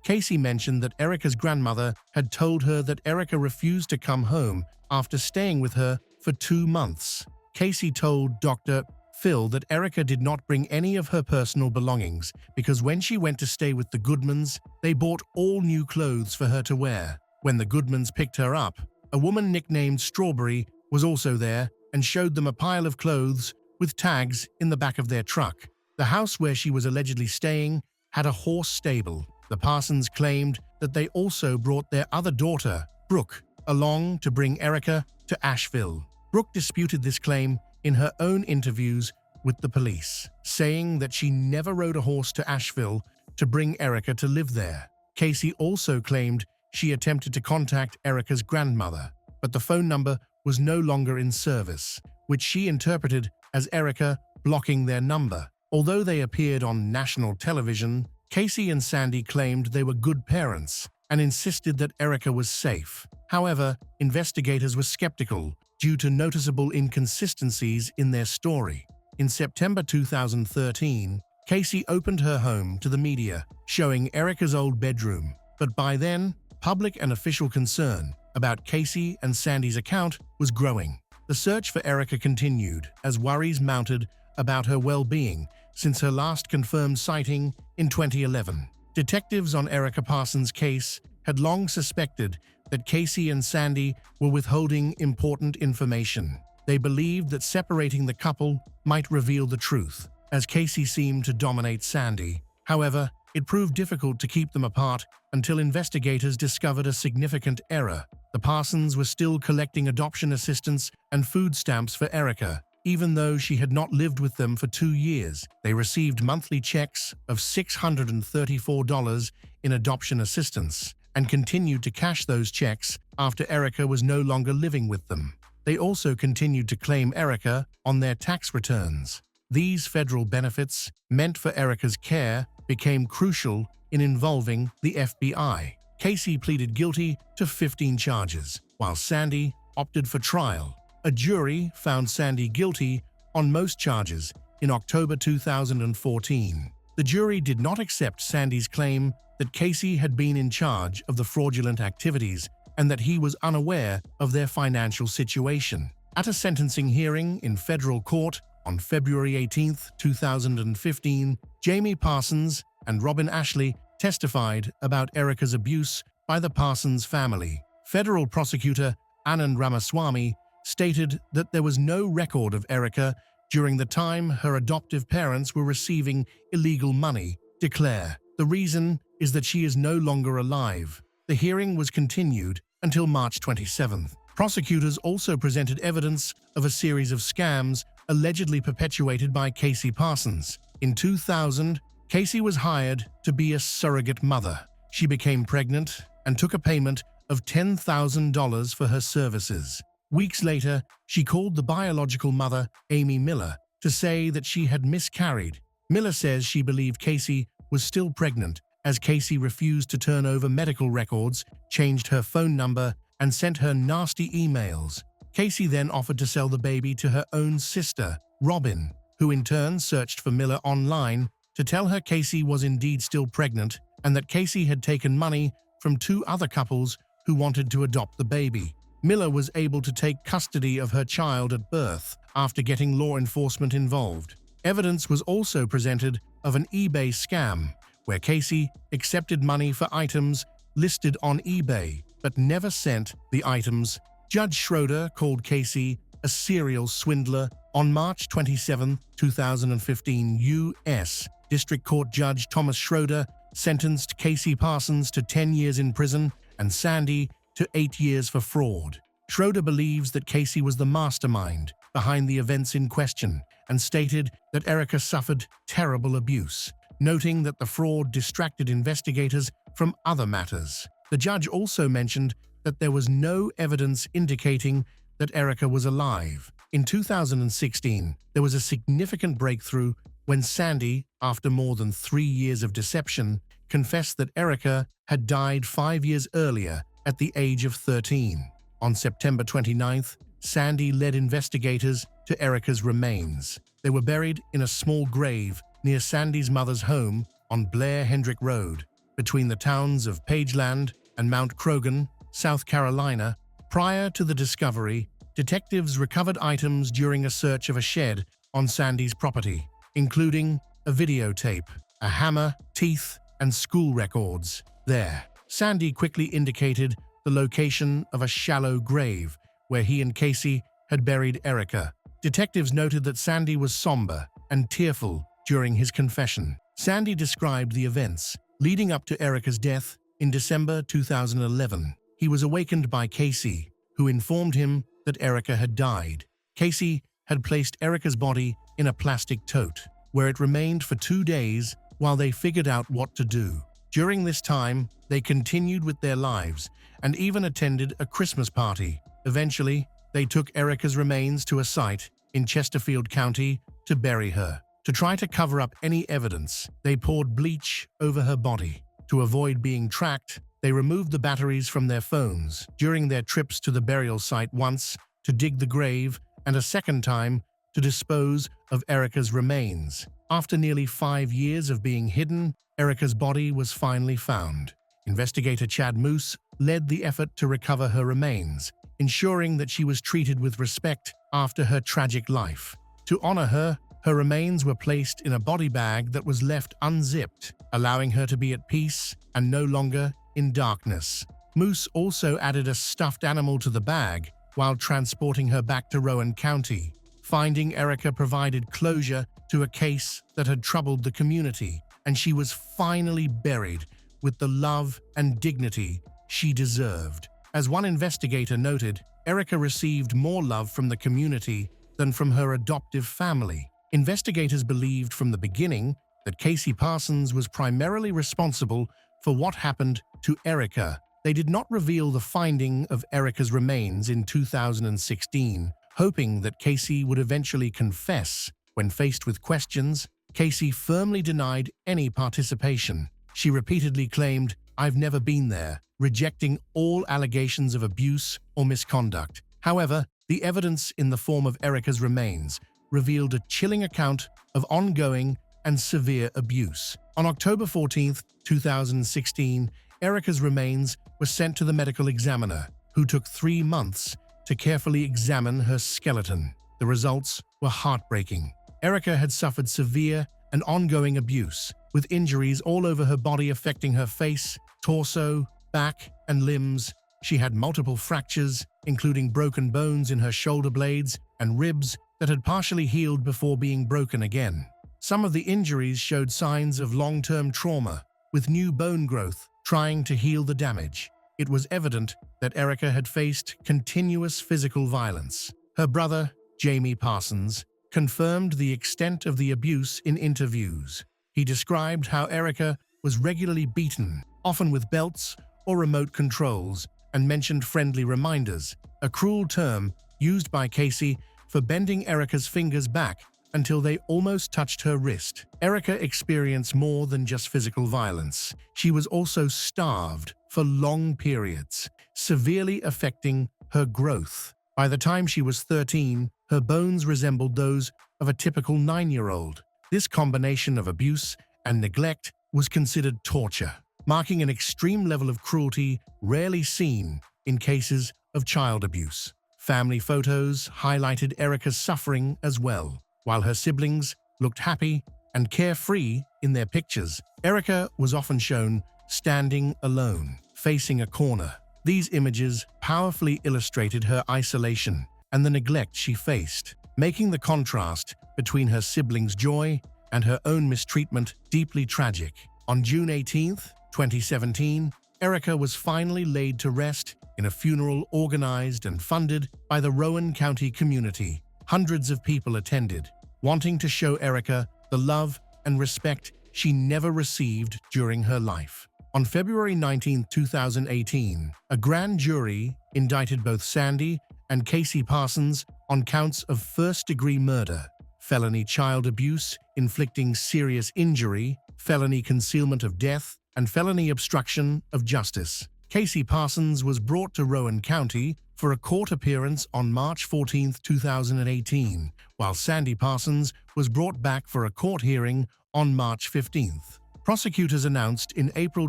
Casey mentioned that Erica's grandmother had told her that Erica refused to come home after staying with her for 2 months. Casey told Dr. Phil that Erica did not bring any of her personal belongings because when she went to stay with the Goodmans, they bought all new clothes for her to wear. When the Goodmans picked her up, a woman nicknamed Strawberry was also there and showed them a pile of clothes with tags in the back of their truck. The house where she was allegedly staying had a horse stable. The Parsons claimed that they also brought their other daughter, Brooke, along to bring Erica to Asheville. Brooke disputed this claim in her own interviews with the police, saying that she never rode a horse to Asheville to bring Erica to live there. Casey also claimed she attempted to contact Erica's grandmother, but the phone number was no longer in service, which she interpreted as Erica blocking their number. Although they appeared on national television, Casey and Sandy claimed they were good parents and insisted that Erica was safe. However, investigators were skeptical due to noticeable inconsistencies in their story. In September 2013, Casey opened her home to the media, showing Erica's old bedroom. But by then, public and official concern about Casey and Sandy's account was growing. The search for Erica continued as worries mounted about her well-being since her last confirmed sighting in 2011. Detectives on Erica Parsons' case had long suspected that Casey and Sandy were withholding important information. They believed that separating the couple might reveal the truth, as Casey seemed to dominate Sandy. However, it proved difficult to keep them apart until investigators discovered a significant error. The Parsons were still collecting adoption assistance and food stamps for Erica, even though she had not lived with them for 2 years. They received monthly checks of $634 in adoption assistance and continued to cash those checks after Erica was no longer living with them. They also continued to claim Erica on their tax returns. These federal benefits, meant for Erica's care, became crucial in involving the FBI. Casey pleaded guilty to 15 charges, while Sandy opted for trial. A jury found Sandy guilty on most charges in October 2014. The jury did not accept Sandy's claim that Casey had been in charge of the fraudulent activities and that he was unaware of their financial situation. At a sentencing hearing in federal court on February 18, 2015, Jamie Parsons and Robin Ashley testified about Erica's abuse by the Parsons family. Federal prosecutor Anand Ramaswamy stated that there was no record of Erica during the time her adoptive parents were receiving illegal money. Declare. The reason is that she is no longer alive. The hearing was continued until March 27th. Prosecutors also presented evidence of a series of scams allegedly perpetuated by Casey Parsons. In 2000, Casey was hired to be a surrogate mother. She became pregnant and took a payment of $10,000 for her services. Weeks later, she called the biological mother, Amy Miller, to say that she had miscarried. Miller says she believed Casey was still pregnant, as Casey refused to turn over medical records, changed her phone number, and sent her nasty emails. Casey then offered to sell the baby to her own sister, Robin, who in turn searched for Miller online to tell her Casey was indeed still pregnant and that Casey had taken money from 2 other couples who wanted to adopt the baby. Miller was able to take custody of her child at birth after getting law enforcement involved. Evidence was also presented of an eBay scam, where Casey accepted money for items listed on eBay but never sent the items. Judge Schroeder called Casey a serial swindler. On March 27, 2015, U.S. District Court Judge Thomas Schroeder sentenced Casey Parsons to 10 years in prison and Sandy to 8 years for fraud. Schroeder believes that Casey was the mastermind behind the events in question and stated that Erica suffered terrible abuse, noting that the fraud distracted investigators from other matters. The judge also mentioned that there was no evidence indicating that Erica was alive. In 2016, there was a significant breakthrough when Sandy, after more than 3 years of deception, confessed that Erica had died 5 years earlier at the age of 13. On September 29th, Sandy led investigators to Erica's remains. They were buried in a small grave near Sandy's mother's home on Blair Hendrick Road, between the towns of Pageland and Mount Croghan, South Carolina. Prior to the discovery, detectives recovered items during a search of a shed on Sandy's property, including a videotape, a hammer, teeth, and school records. There, Sandy quickly indicated the location of a shallow grave where he and Casey had buried Erica. Detectives noted that Sandy was somber and tearful during his confession. Sandy described the events leading up to Erica's death in December 2011. He was awakened by Casey, who informed him that Erica had died. Casey had placed Erica's body in a plastic tote, where it remained for 2 days while they figured out what to do. During this time, they continued with their lives and even attended a Christmas party. Eventually, they took Erica's remains to a site in Chesterfield County to bury her. To try to cover up any evidence, they poured bleach over her body. To avoid being tracked, they removed the batteries from their phones during their trips to the burial site, once to dig the grave and a second time to dispose of Erica's remains. After nearly 5 years of being hidden, Erica's body was finally found. Investigator Chad Moose led the effort to recover her remains, ensuring that she was treated with respect after her tragic life. To honor her, her remains were placed in a body bag that was left unzipped, allowing her to be at peace and no longer in darkness. Moose also added a stuffed animal to the bag while transporting her back to Rowan County. Finding Erica provided closure to a case that had troubled the community, and she was finally buried with the love and dignity she deserved. As one investigator noted, Erica received more love from the community than from her adoptive family. Investigators believed from the beginning that Casey Parsons was primarily responsible for what happened to Erica. They did not reveal the finding of Erica's remains in 2016, hoping that Casey would eventually confess. When faced with questions, Casey firmly denied any participation. She repeatedly claimed, "I've never been there," rejecting all allegations of abuse or misconduct. However, the evidence in the form of Erica's remains revealed a chilling account of ongoing and severe abuse. On October 14, 2016, Erica's remains were sent to the medical examiner, who took 3 months to carefully examine her skeleton. The results were heartbreaking. Erica had suffered severe and ongoing abuse, with injuries all over her body affecting her face, torso, back, and limbs. She had multiple fractures, including broken bones in her shoulder blades and ribs that had partially healed before being broken again. Some of the injuries showed signs of long-term trauma, with new bone growth trying to heal the damage. It was evident that Erica had faced continuous physical violence. Her brother, Jamie Parsons, confirmed the extent of the abuse in interviews. He described how Erica was regularly beaten, often with belts or remote controls, and mentioned friendly reminders, a cruel term used by Casey for bending Erica's fingers back until they almost touched her wrist. Erica experienced more than just physical violence. She was also starved for long periods, severely affecting her growth. By the time she was 13, her bones resembled those of a typical 9-year-old. This combination of abuse and neglect was considered torture, marking an extreme level of cruelty rarely seen in cases of child abuse. Family photos highlighted Erica's suffering as well. While her siblings looked happy and carefree in their pictures, Erica was often shown standing alone, facing a corner. These images powerfully illustrated her isolation and the neglect she faced, making the contrast between her siblings' joy and her own mistreatment deeply tragic. On June 18, 2017, Erica was finally laid to rest in a funeral organized and funded by the Rowan County community. Hundreds of people attended, wanting to show Erica the love and respect she never received during her life. On February 19, 2018, a grand jury indicted both Sandy and Casey Parsons on counts of first-degree murder, felony child abuse, inflicting serious injury, felony concealment of death, and felony obstruction of justice. Casey Parsons was brought to Rowan County for a court appearance on March 14, 2018, while Sandy Parsons was brought back for a court hearing on March 15. Prosecutors announced in April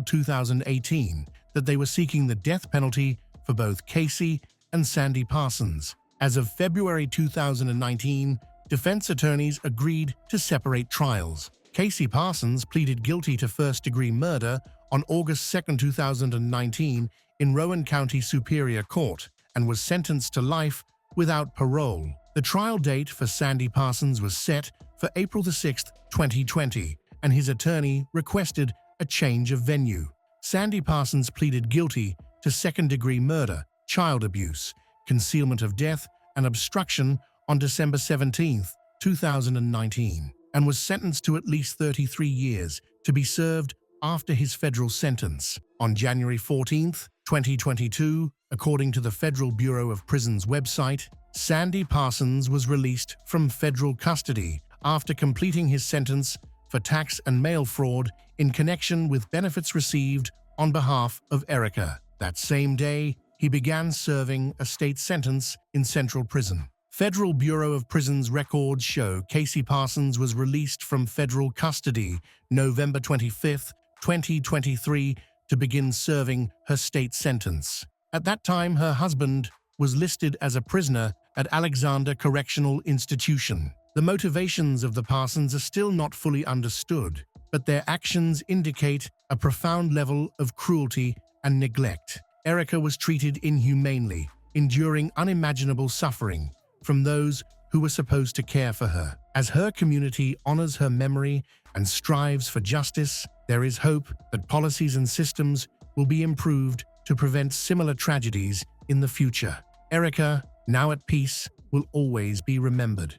2018 that they were seeking the death penalty for both Casey and Sandy Parsons. As of February 2019, defense attorneys agreed to separate trials. Casey Parsons pleaded guilty to first-degree murder on August 2, 2019 in Rowan County Superior Court and was sentenced to life without parole. The trial date for Sandy Parsons was set for April 6, 2020, and his attorney requested a change of venue. Sandy Parsons pleaded guilty to second-degree murder, child abuse, concealment of death, and obstruction on December 17, 2019, and was sentenced to at least 33 years to be served after his federal sentence. On January 14, 2022, according to the Federal Bureau of Prisons website, Sandy Parsons was released from federal custody after completing his sentence for tax and mail fraud in connection with benefits received on behalf of Erica. That same day, he began serving a state sentence in Central Prison. Federal Bureau of Prisons records show Casey Parsons was released from federal custody November 25, 2023, to begin serving her state sentence. At that time, her husband was listed as a prisoner at Alexander Correctional Institution. The motivations of the Parsons are still not fully understood, but their actions indicate a profound level of cruelty and neglect. Erica was treated inhumanely, enduring unimaginable suffering from those who were supposed to care for her. As her community honors her memory and strives for justice, there is hope that policies and systems will be improved to prevent similar tragedies in the future. Erica, now at peace, will always be remembered.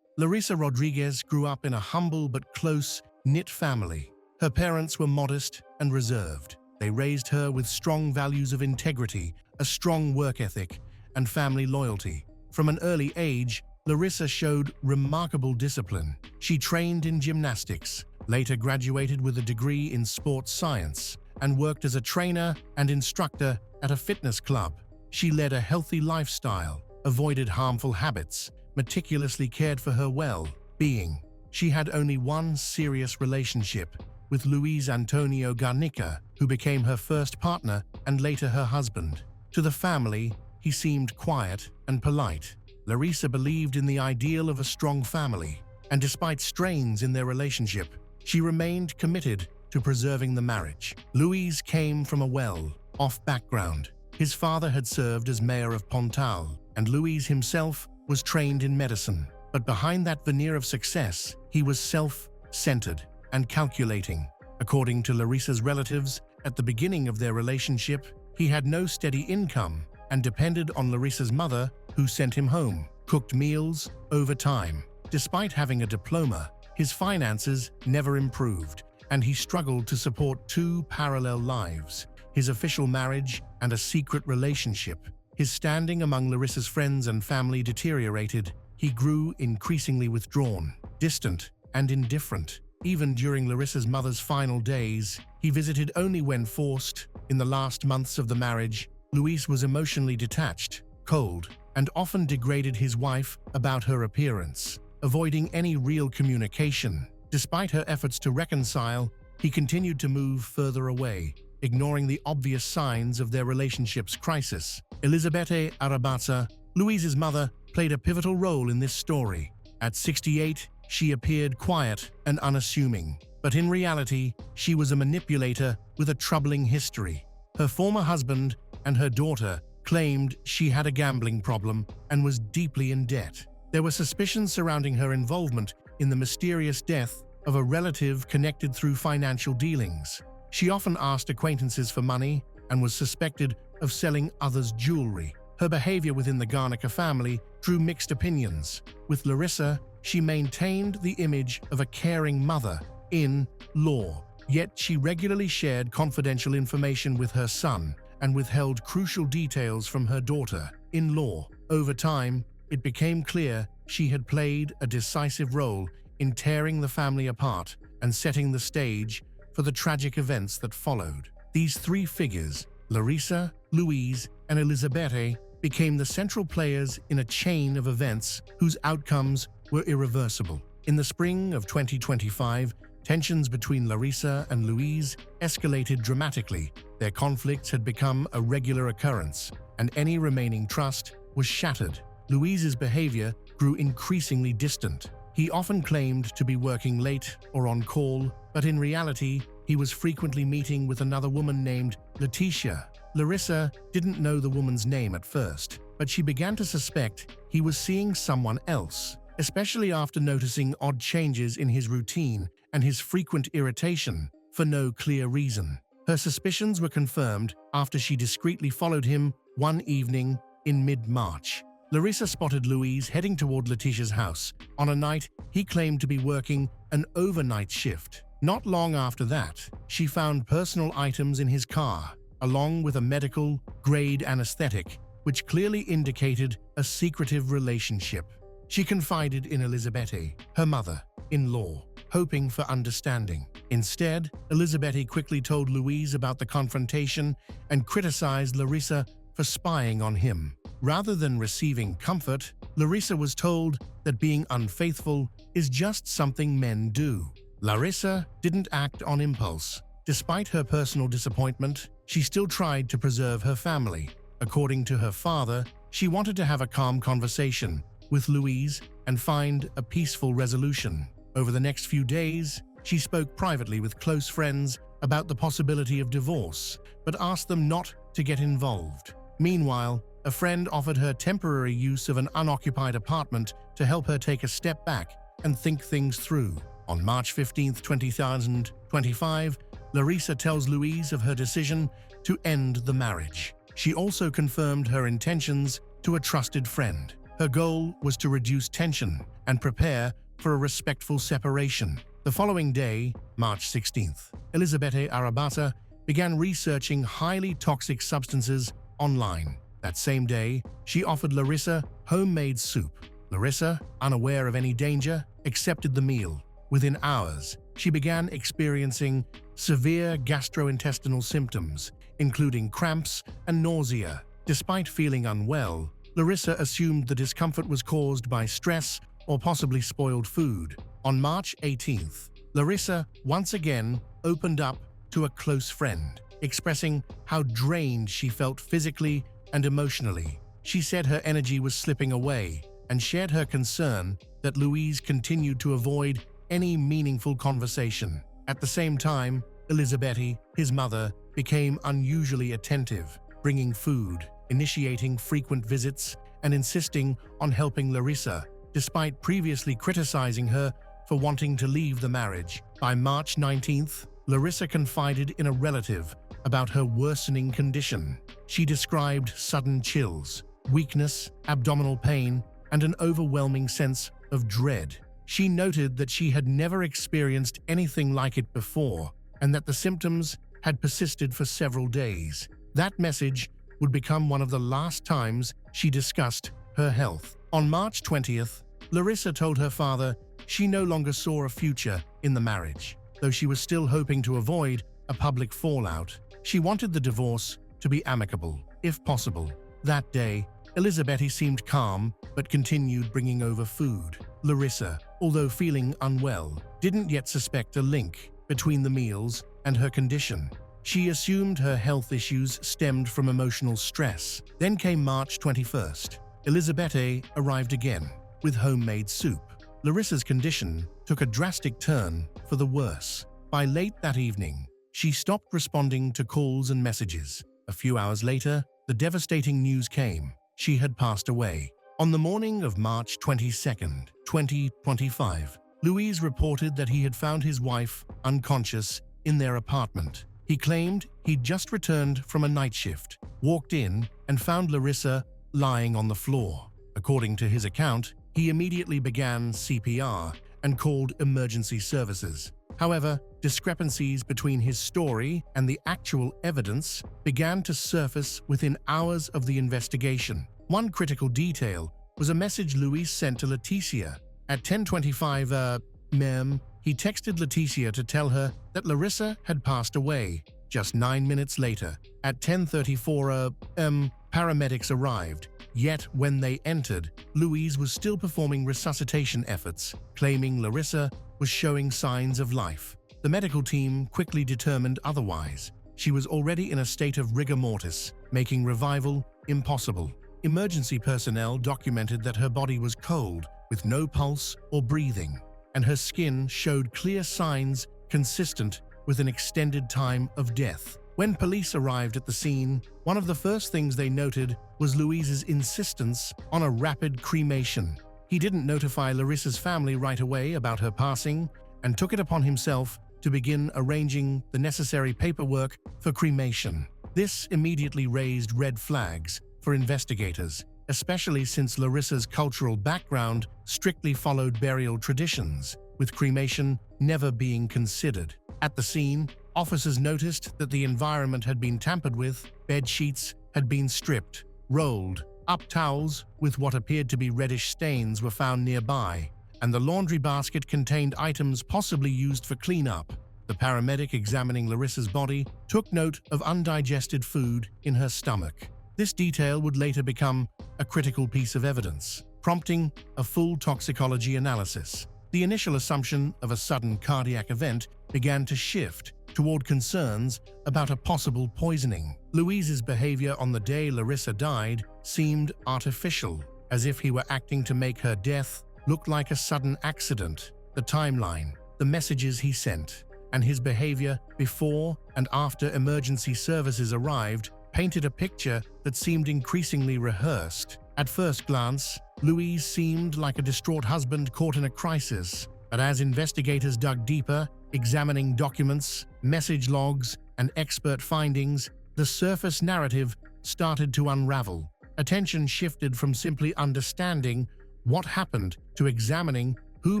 Larissa Rodriguez grew up in a humble but close-knit family. Her parents were modest and reserved. They raised her with strong values of integrity, a strong work ethic, and family loyalty. From an early age, Larissa showed remarkable discipline. She trained in gymnastics, later graduated with a degree in sports science, and worked as a trainer and instructor at a fitness club. She led a healthy lifestyle, avoided harmful habits, meticulously cared for her well-being. She had only one serious relationship with Luis Antonio Garnica, who became her first partner and later her husband. To the family, he seemed quiet and polite. Larissa believed in the ideal of a strong family, and despite strains in their relationship, she remained committed to preserving the marriage. Luis came from a well-off background. His father had served as mayor of Pontal, and Luis himself was trained in medicine. But behind that veneer of success, he was self-centered and calculating. According to Larissa's relatives, at the beginning of their relationship, he had no steady income and depended on Larissa's mother, who sent him home, cooked meals over time. Despite having a diploma, his finances never improved, and he struggled to support two parallel lives: his official marriage and a secret relationship. His standing among Larissa's friends and family deteriorated. He grew increasingly withdrawn, distant, and indifferent. Even during Larissa's mother's final days, he visited only when forced. In the last months of the marriage, Luis was emotionally detached, cold, and often degraded his wife about her appearance, avoiding any real communication. Despite her efforts to reconcile, he continued to move further away, ignoring the obvious signs of their relationship's crisis. Elizabeth Arabazza, Louise's mother, played a pivotal role in this story. At 68, she appeared quiet and unassuming, but in reality, she was a manipulator with a troubling history. Her former husband and her daughter claimed she had a gambling problem and was deeply in debt. There were suspicions surrounding her involvement in the mysterious death of a relative connected through financial dealings. She often asked acquaintances for money and was suspected of selling others' jewelry. Her behavior within the Garnica family drew mixed opinions. With Larissa, she maintained the image of a caring mother-in-law, yet she regularly shared confidential information with her son and withheld crucial details from her daughter-in-law. Over time, it became clear she had played a decisive role in tearing the family apart and setting the stage for the tragic events that followed. These three figures, Larissa, Louise, and Elizabeth, became the central players in a chain of events whose outcomes were irreversible. In the spring of 2025, tensions between Larissa and Louise escalated dramatically. Their conflicts had become a regular occurrence, and any remaining trust was shattered. Louise's behavior grew increasingly distant. He often claimed to be working late or on call, but in reality, he was frequently meeting with another woman named Letitia. Larissa didn't know the woman's name at first, but she began to suspect he was seeing someone else, especially after noticing odd changes in his routine and his frequent irritation for no clear reason. Her suspicions were confirmed after she discreetly followed him one evening in mid-March. Larissa spotted Louise heading toward Letitia's house on a night he claimed to be working an overnight shift. Not long after that, she found personal items in his car, along with a medical-grade anesthetic, which clearly indicated a secretive relationship. She confided in Elizabeth, her mother-in-law, hoping for understanding. Instead, Elizabeth quickly told Louise about the confrontation and criticized Larissa for spying on him. Rather than receiving comfort, Larissa was told that being unfaithful is just something men do. Larissa didn't act on impulse. Despite her personal disappointment, she still tried to preserve her family. According to her father, she wanted to have a calm conversation with Louise and find a peaceful resolution. Over the next few days, she spoke privately with close friends about the possibility of divorce, but asked them not to get involved. Meanwhile, a friend offered her temporary use of an unoccupied apartment to help her take a step back and think things through. On March 15, 2025, Larissa tells Louise of her decision to end the marriage. She also confirmed her intentions to a trusted friend. Her goal was to reduce tension and prepare for a respectful separation. The following day, March 16th, Elizabeth Arabazza began researching highly toxic substances online. That same day, she offered Larissa homemade soup. Larissa, unaware of any danger, accepted the meal. Within hours, she began experiencing severe gastrointestinal symptoms, including cramps and nausea. Despite feeling unwell, Larissa assumed the discomfort was caused by stress or possibly spoiled food. On March 18th, Larissa once again opened up to a close friend, expressing how drained she felt physically and emotionally. She said her energy was slipping away and shared her concern that Louise continued to avoid any meaningful conversation. At the same time, Elizabeth, his mother, became unusually attentive, bringing food, initiating frequent visits, and insisting on helping Larissa, despite previously criticizing her for wanting to leave the marriage. By March 19th, Larissa confided in a relative about her worsening condition. She described sudden chills, weakness, abdominal pain, and an overwhelming sense of dread. She noted that she had never experienced anything like it before, and that the symptoms had persisted for several days. That message would become one of the last times she discussed her health. On March 20th, Larissa told her father she no longer saw a future in the marriage. Though she was still hoping to avoid a public fallout, she wanted the divorce to be amicable, if possible. That day, Elizabeth seemed calm but continued bringing over food. Larissa, although feeling unwell, didn't yet suspect a link between the meals and her condition. She assumed her health issues stemmed from emotional stress. Then came March 21st. Elizabeth arrived again with homemade soup. Larissa's condition took a drastic turn for the worse. By late that evening, she stopped responding to calls and messages. A few hours later, the devastating news came. She had passed away. On the morning of March 22nd, 2025, Louise reported that he had found his wife unconscious in their apartment. He claimed he'd just returned from a night shift, walked in, and found Larissa lying on the floor. According to his account, he immediately began CPR and called emergency services. However, discrepancies between his story and the actual evidence began to surface within hours of the investigation. One critical detail was a message Louise sent to Leticia. At 10:25 m.m., he texted Leticia to tell her that Larissa had passed away. Just 9 minutes later, at 10:34 m., paramedics arrived. Yet when they entered, Louise was still performing resuscitation efforts, claiming Larissa was showing signs of life. The medical team quickly determined otherwise. She was already in a state of rigor mortis, making revival impossible. Emergency personnel documented that her body was cold, with no pulse or breathing, and her skin showed clear signs consistent with an extended time of death. When police arrived at the scene, one of the first things they noted was Louise's insistence on a rapid cremation. He didn't notify Larissa's family right away about her passing and took it upon himself to begin arranging the necessary paperwork for cremation. This immediately raised red flags for investigators, especially since Larissa's cultural background strictly followed burial traditions, with cremation never being considered. At the scene, officers noticed that the environment had been tampered with. Bed sheets had been stripped, rolled up. Towels with what appeared to be reddish stains were found nearby, and the laundry basket contained items possibly used for cleanup. The paramedic examining Larissa's body took note of undigested food in her stomach. This detail would later become a critical piece of evidence, prompting a full toxicology analysis. The initial assumption of a sudden cardiac event began to shift toward concerns about a possible poisoning. Louise's behavior on the day Larissa died seemed artificial, as if he were acting to make her death look like a sudden accident. The timeline, the messages he sent, and his behavior before and after emergency services arrived painted a picture that seemed increasingly rehearsed. At first glance, Louise seemed like a distraught husband caught in a crisis, but as investigators dug deeper, examining documents, message logs, and expert findings, the surface narrative started to unravel. Attention shifted from simply understanding what happened to examining who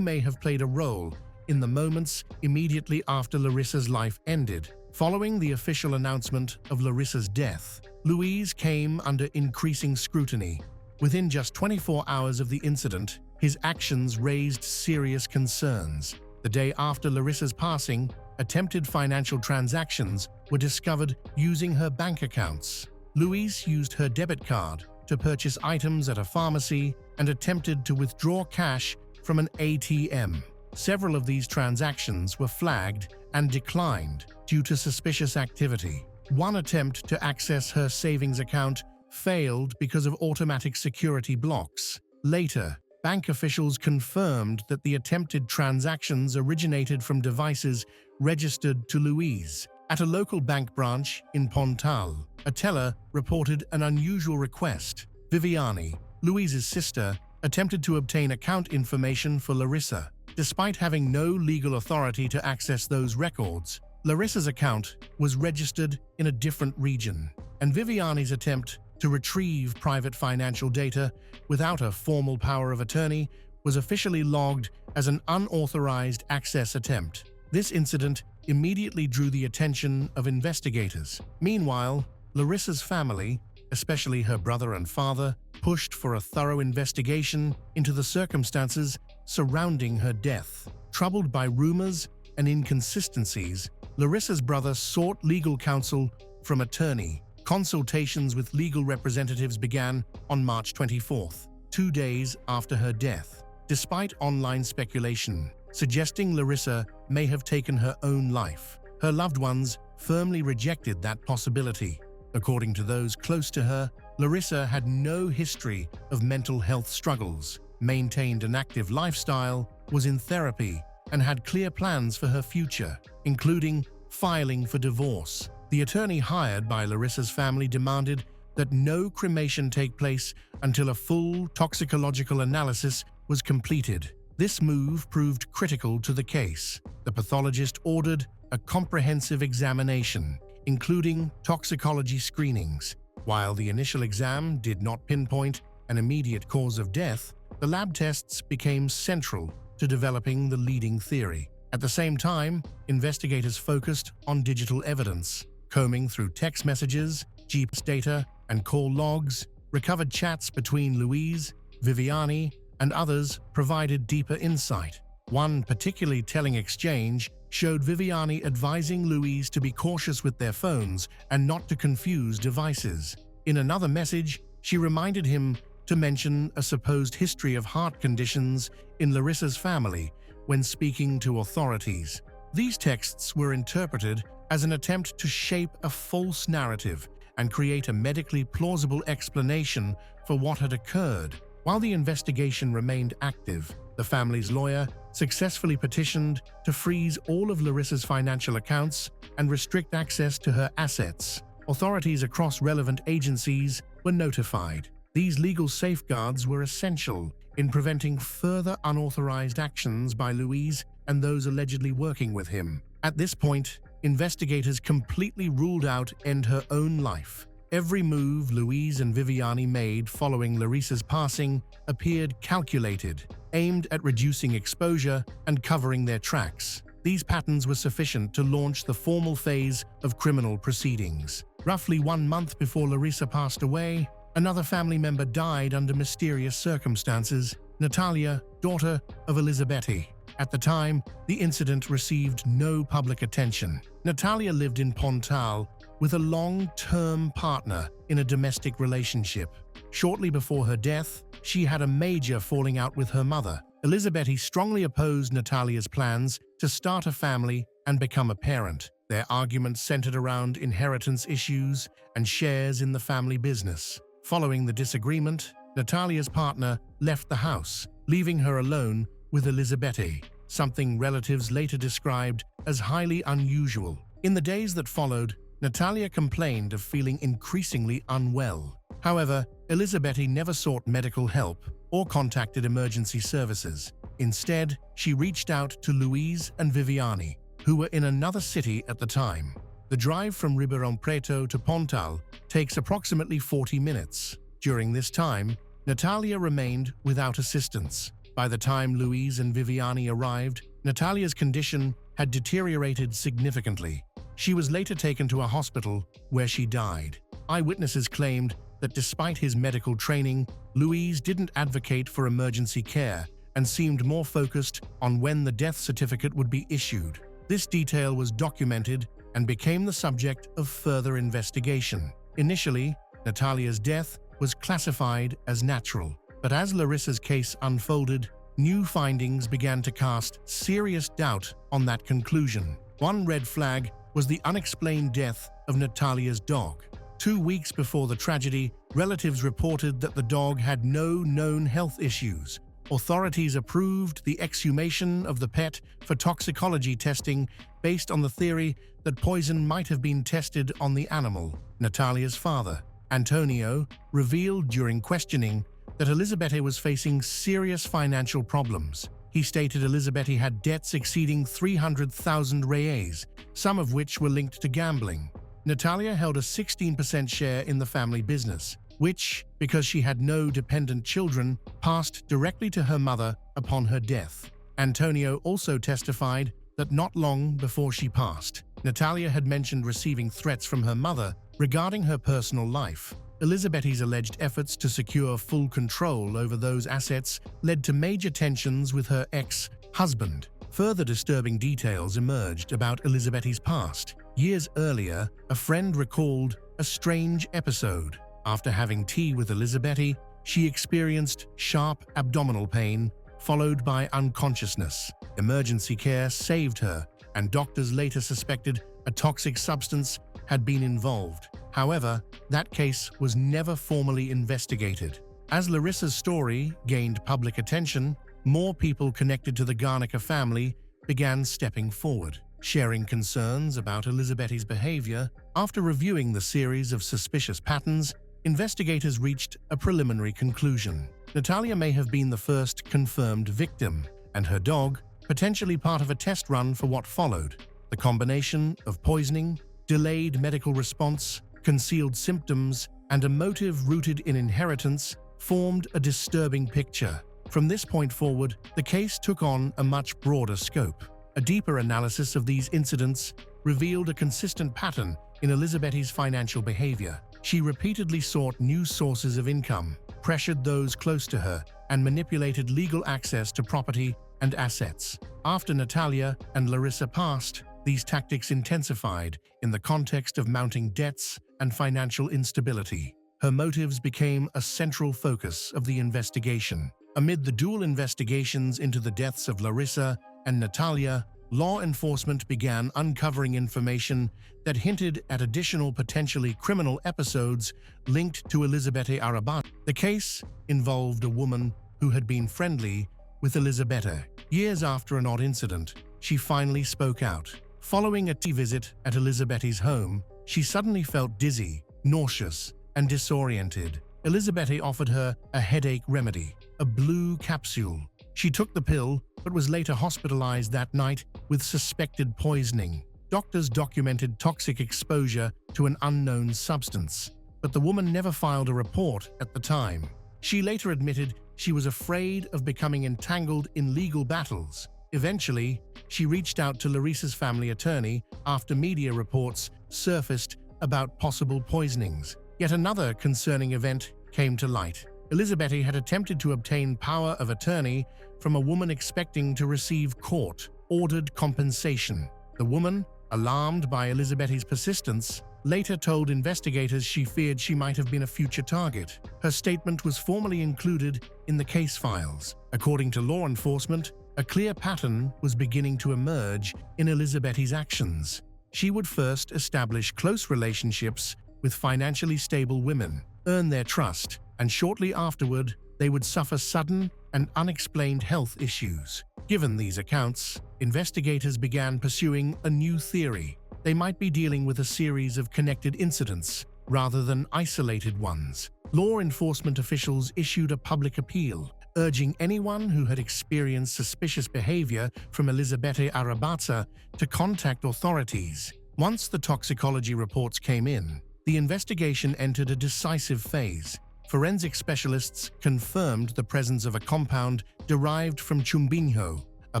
may have played a role in the moments immediately after Larissa's life ended. Following the official announcement of Larissa's death, Louise came under increasing scrutiny. Within just 24 hours of the incident, his actions raised serious concerns. The day after Larissa's passing, attempted financial transactions were discovered using her bank accounts. Louise used her debit card to purchase items at a pharmacy and attempted to withdraw cash from an ATM. Several of these transactions were flagged and declined due to suspicious activity. One attempt to access her savings account failed because of automatic security blocks. Later, bank officials confirmed that the attempted transactions originated from devices registered to Louise. At a local bank branch in Pontal, a teller reported an unusual request. Viviani, Louise's sister, attempted to obtain account information for Larissa. Despite having no legal authority to access those records, Larissa's account was registered in a different region, and Viviani's attempt to retrieve private financial data without a formal power of attorney was officially logged as an unauthorized access attempt. This incident immediately drew the attention of investigators. Meanwhile, Larissa's family, especially her brother and father, pushed for a thorough investigation into the circumstances surrounding her death. Troubled by rumors and inconsistencies, Larissa's brother sought legal counsel from attorney Consultations with legal representatives began on March 24th, 2 days after her death, despite online speculation suggesting Larissa may have taken her own life. Her loved ones firmly rejected that possibility. According to those close to her, Larissa had no history of mental health struggles, maintained an active lifestyle, was in therapy, and had clear plans for her future, including filing for divorce. The attorney hired by Larissa's family demanded that no cremation take place until a full toxicological analysis was completed. This move proved critical to the case. The pathologist ordered a comprehensive examination, including toxicology screenings. While the initial exam did not pinpoint an immediate cause of death, the lab tests became central to developing the leading theory. At the same time, investigators focused on digital evidence, combing through text messages, GPS data, and call logs. Recovered chats between Louise, Viviani, and others provided deeper insight. One particularly telling exchange showed Viviani advising Louise to be cautious with their phones and not to confuse devices. In another message, she reminded him to mention a supposed history of heart conditions in Larissa's family when speaking to authorities. These texts were interpreted as an attempt to shape a false narrative and create a medically plausible explanation for what had occurred. While the investigation remained active, the family's lawyer successfully petitioned to freeze all of Larissa's financial accounts and restrict access to her assets. Authorities across relevant agencies were notified. These legal safeguards were essential in preventing further unauthorized actions by Louise and those allegedly working with him. At this point, investigators completely ruled out end her own life. Every move Louise and Viviani made following Larissa's passing appeared calculated, aimed at reducing exposure and covering their tracks. These patterns were sufficient to launch the formal phase of criminal proceedings. Roughly 1 month before Larissa passed away, another family member died under mysterious circumstances, Natalia, daughter of Elisabetti. At the time, the incident received no public attention. Natalia lived in Pontal with a long-term partner in a domestic relationship. Shortly before her death, she had a major falling out with her mother. Elisabetti strongly opposed Natalia's plans to start a family and become a parent. Their arguments centered around inheritance issues and shares in the family business. Following the disagreement, Natalia's partner left the house, leaving her alone with Elisabetti, something relatives later described as highly unusual. In the days that followed, Natalia complained of feeling increasingly unwell. However, Elisabetti never sought medical help or contacted emergency services. Instead, she reached out to Louise and Viviani, who were in another city at the time. The drive from Ribeirão Preto to Pontal takes approximately 40 minutes. During this time, Natalia remained without assistance. By the time Louise and Viviani arrived, Natalia's condition had deteriorated significantly. She was later taken to a hospital where she died. Eyewitnesses claimed that despite his medical training, Louise didn't advocate for emergency care and seemed more focused on when the death certificate would be issued. This detail was documented and became the subject of further investigation. Initially, Natalia's death was classified as natural, but as Larissa's case unfolded, new findings began to cast serious doubt on that conclusion. One red flag was the unexplained death of Natalia's dog. 2 weeks before the tragedy, relatives reported that the dog had no known health issues. Authorities approved the exhumation of the pet for toxicology testing based on the theory that poison might have been tested on the animal. Natalia's father, Antonio, revealed during questioning that Elisabetti was facing serious financial problems. He stated Elisabetti had debts exceeding 300,000 reais, some of which were linked to gambling. Natalia held a 16% share in the family business, which, because she had no dependent children, passed directly to her mother upon her death. Antonio also testified that not long before she passed, Natalia had mentioned receiving threats from her mother regarding her personal life. Elisabetti's alleged efforts to secure full control over those assets led to major tensions with her ex-husband. Further disturbing details emerged about Elisabetti's past. Years earlier, a friend recalled a strange episode. After having tea with Elizabeth, she experienced sharp abdominal pain, followed by unconsciousness. Emergency care saved her, and doctors later suspected a toxic substance had been involved. However, that case was never formally investigated. As Larissa's story gained public attention, more people connected to the Garnica family began stepping forward, sharing concerns about Elizabeth's behavior. After reviewing the series of suspicious patterns, investigators reached a preliminary conclusion. Natalia may have been the first confirmed victim, and her dog potentially part of a test run for what followed. The combination of poisoning, delayed medical response, concealed symptoms, and a motive rooted in inheritance formed a disturbing picture. From this point forward, the case took on a much broader scope. A deeper analysis of these incidents revealed a consistent pattern in Elizabeth's financial behavior. She repeatedly sought new sources of income, pressured those close to her, and manipulated legal access to property and assets. After Natalia and Larissa passed, these tactics intensified in the context of mounting debts and financial instability. Her motives became a central focus of the investigation. Amid the dual investigations into the deaths of Larissa and Natalia, law enforcement began uncovering information that hinted at additional potentially criminal episodes linked to Elizabeth Arabata. The case involved a woman who had been friendly with Elizabeth. Years after an odd incident, she finally spoke out. Following a tea visit at Elizabeth's home, she suddenly felt dizzy, nauseous, and disoriented. Elizabeth offered her a headache remedy, a blue capsule. She took the pill, but was later hospitalized that night with suspected poisoning. Doctors documented toxic exposure to an unknown substance, but the woman never filed a report at the time. She later admitted she was afraid of becoming entangled in legal battles. Eventually, she reached out to Larissa's family attorney after media reports surfaced about possible poisonings. Yet another concerning event came to light. Elizabeth had attempted to obtain power of attorney from a woman expecting to receive court-ordered compensation. The woman, alarmed by Elizabeth's persistence, later told investigators she feared she might have been a future target. Her statement was formally included in the case files. According to law enforcement, a clear pattern was beginning to emerge in Elizabeth's actions. She would first establish close relationships with financially stable women, earn their trust, and shortly afterward, they would suffer sudden and unexplained health issues. Given these accounts, investigators began pursuing a new theory. They might be dealing with a series of connected incidents rather than isolated ones. Law enforcement officials issued a public appeal, urging anyone who had experienced suspicious behavior from Elizabeth Arabata to contact authorities. Once the toxicology reports came in, the investigation entered a decisive phase. Forensic specialists confirmed the presence of a compound derived from chumbinho, a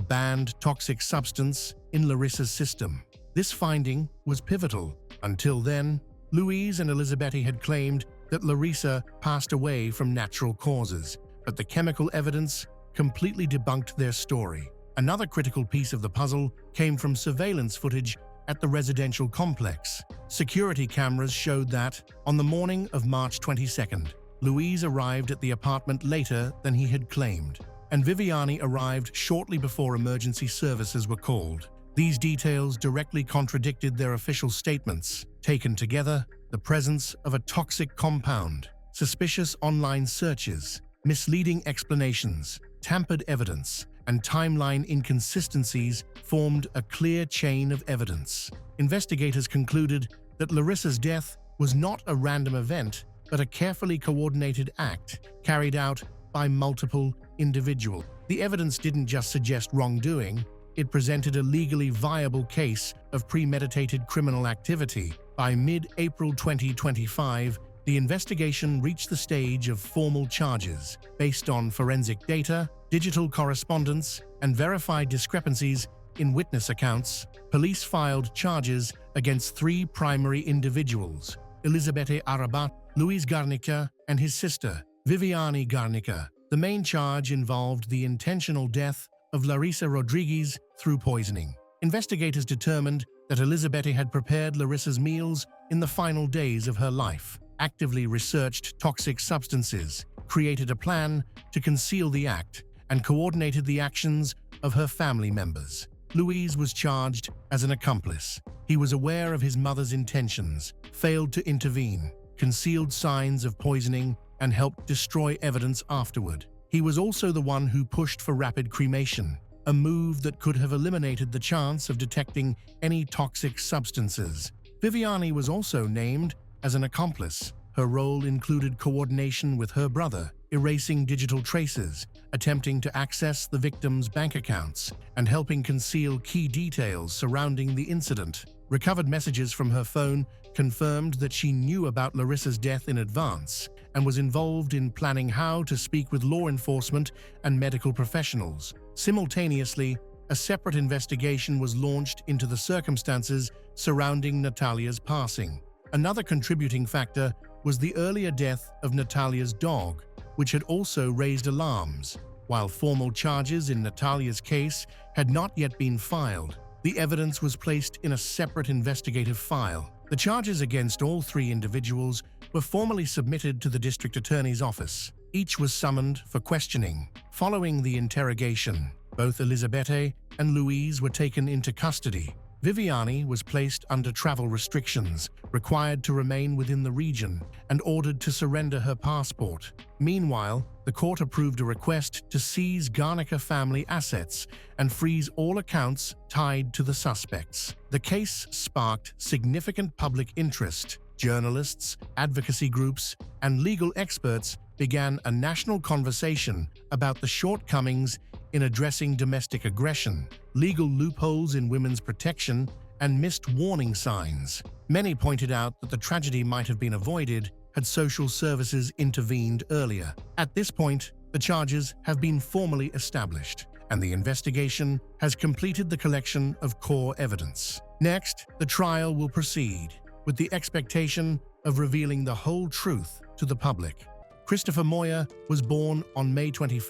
banned toxic substance in Larissa's system. This finding was pivotal. Until then, Louise and Elizabeth had claimed that Larissa passed away from natural causes, but the chemical evidence completely debunked their story. Another critical piece of the puzzle came from surveillance footage at the residential complex. Security cameras showed that, on the morning of March 22nd, Louise arrived at the apartment later than he had claimed, and Viviani arrived shortly before emergency services were called. These details directly contradicted their official statements. Taken together, the presence of a toxic compound, suspicious online searches, misleading explanations, tampered evidence, and timeline inconsistencies formed a clear chain of evidence. Investigators concluded that Larissa's death was not a random event, but a carefully coordinated act carried out by multiple individuals. The evidence didn't just suggest wrongdoing, it presented a legally viable case of premeditated criminal activity. By mid-April 2025, the investigation reached the stage of formal charges. Based on forensic data, digital correspondence, and verified discrepancies in witness accounts, police filed charges against three primary individuals: Elizabeth Arabata, Luis Garnica, and his sister, Viviani Garnica. The main charge involved the intentional death of Larissa Rodriguez through poisoning. Investigators determined that Elizabeth had prepared Larissa's meals in the final days of her life, actively researched toxic substances, created a plan to conceal the act, and coordinated the actions of her family members. Louise was charged as an accomplice. He was aware of his mother's intentions, failed to intervene, concealed signs of poisoning, and helped destroy evidence afterward. He was also the one who pushed for rapid cremation, a move that could have eliminated the chance of detecting any toxic substances. Viviani was also named as an accomplice. Her role included coordination with her brother, erasing digital traces, attempting to access the victim's bank accounts, and helping conceal key details surrounding the incident. Recovered messages from her phone confirmed that she knew about Larissa's death in advance and was involved in planning how to speak with law enforcement and medical professionals. Simultaneously, a separate investigation was launched into the circumstances surrounding Natalia's passing. Another contributing factor was the earlier death of Natalia's dog, which had also raised alarms. While formal charges in Natalia's case had not yet been filed, the evidence was placed in a separate investigative file. The charges against all three individuals were formally submitted to the district attorney's office. Each was summoned for questioning. Following the interrogation, both Elizabeth and Louise were taken into custody. Viviani was placed under travel restrictions, required to remain within the region, and ordered to surrender her passport. Meanwhile, the court approved a request to seize Garnica family assets and freeze all accounts tied to the suspects. The case sparked significant public interest. Journalists, advocacy groups, and legal experts began a national conversation about the shortcomings in addressing domestic aggression, legal loopholes in women's protection, and missed warning signs. Many pointed out that the tragedy might have been avoided had social services intervened earlier. At this point, the charges have been formally established, and the investigation has completed the collection of core evidence. Next, the trial will proceed, with the expectation of revealing the whole truth to the public. Christopher Moyer was born on May 21,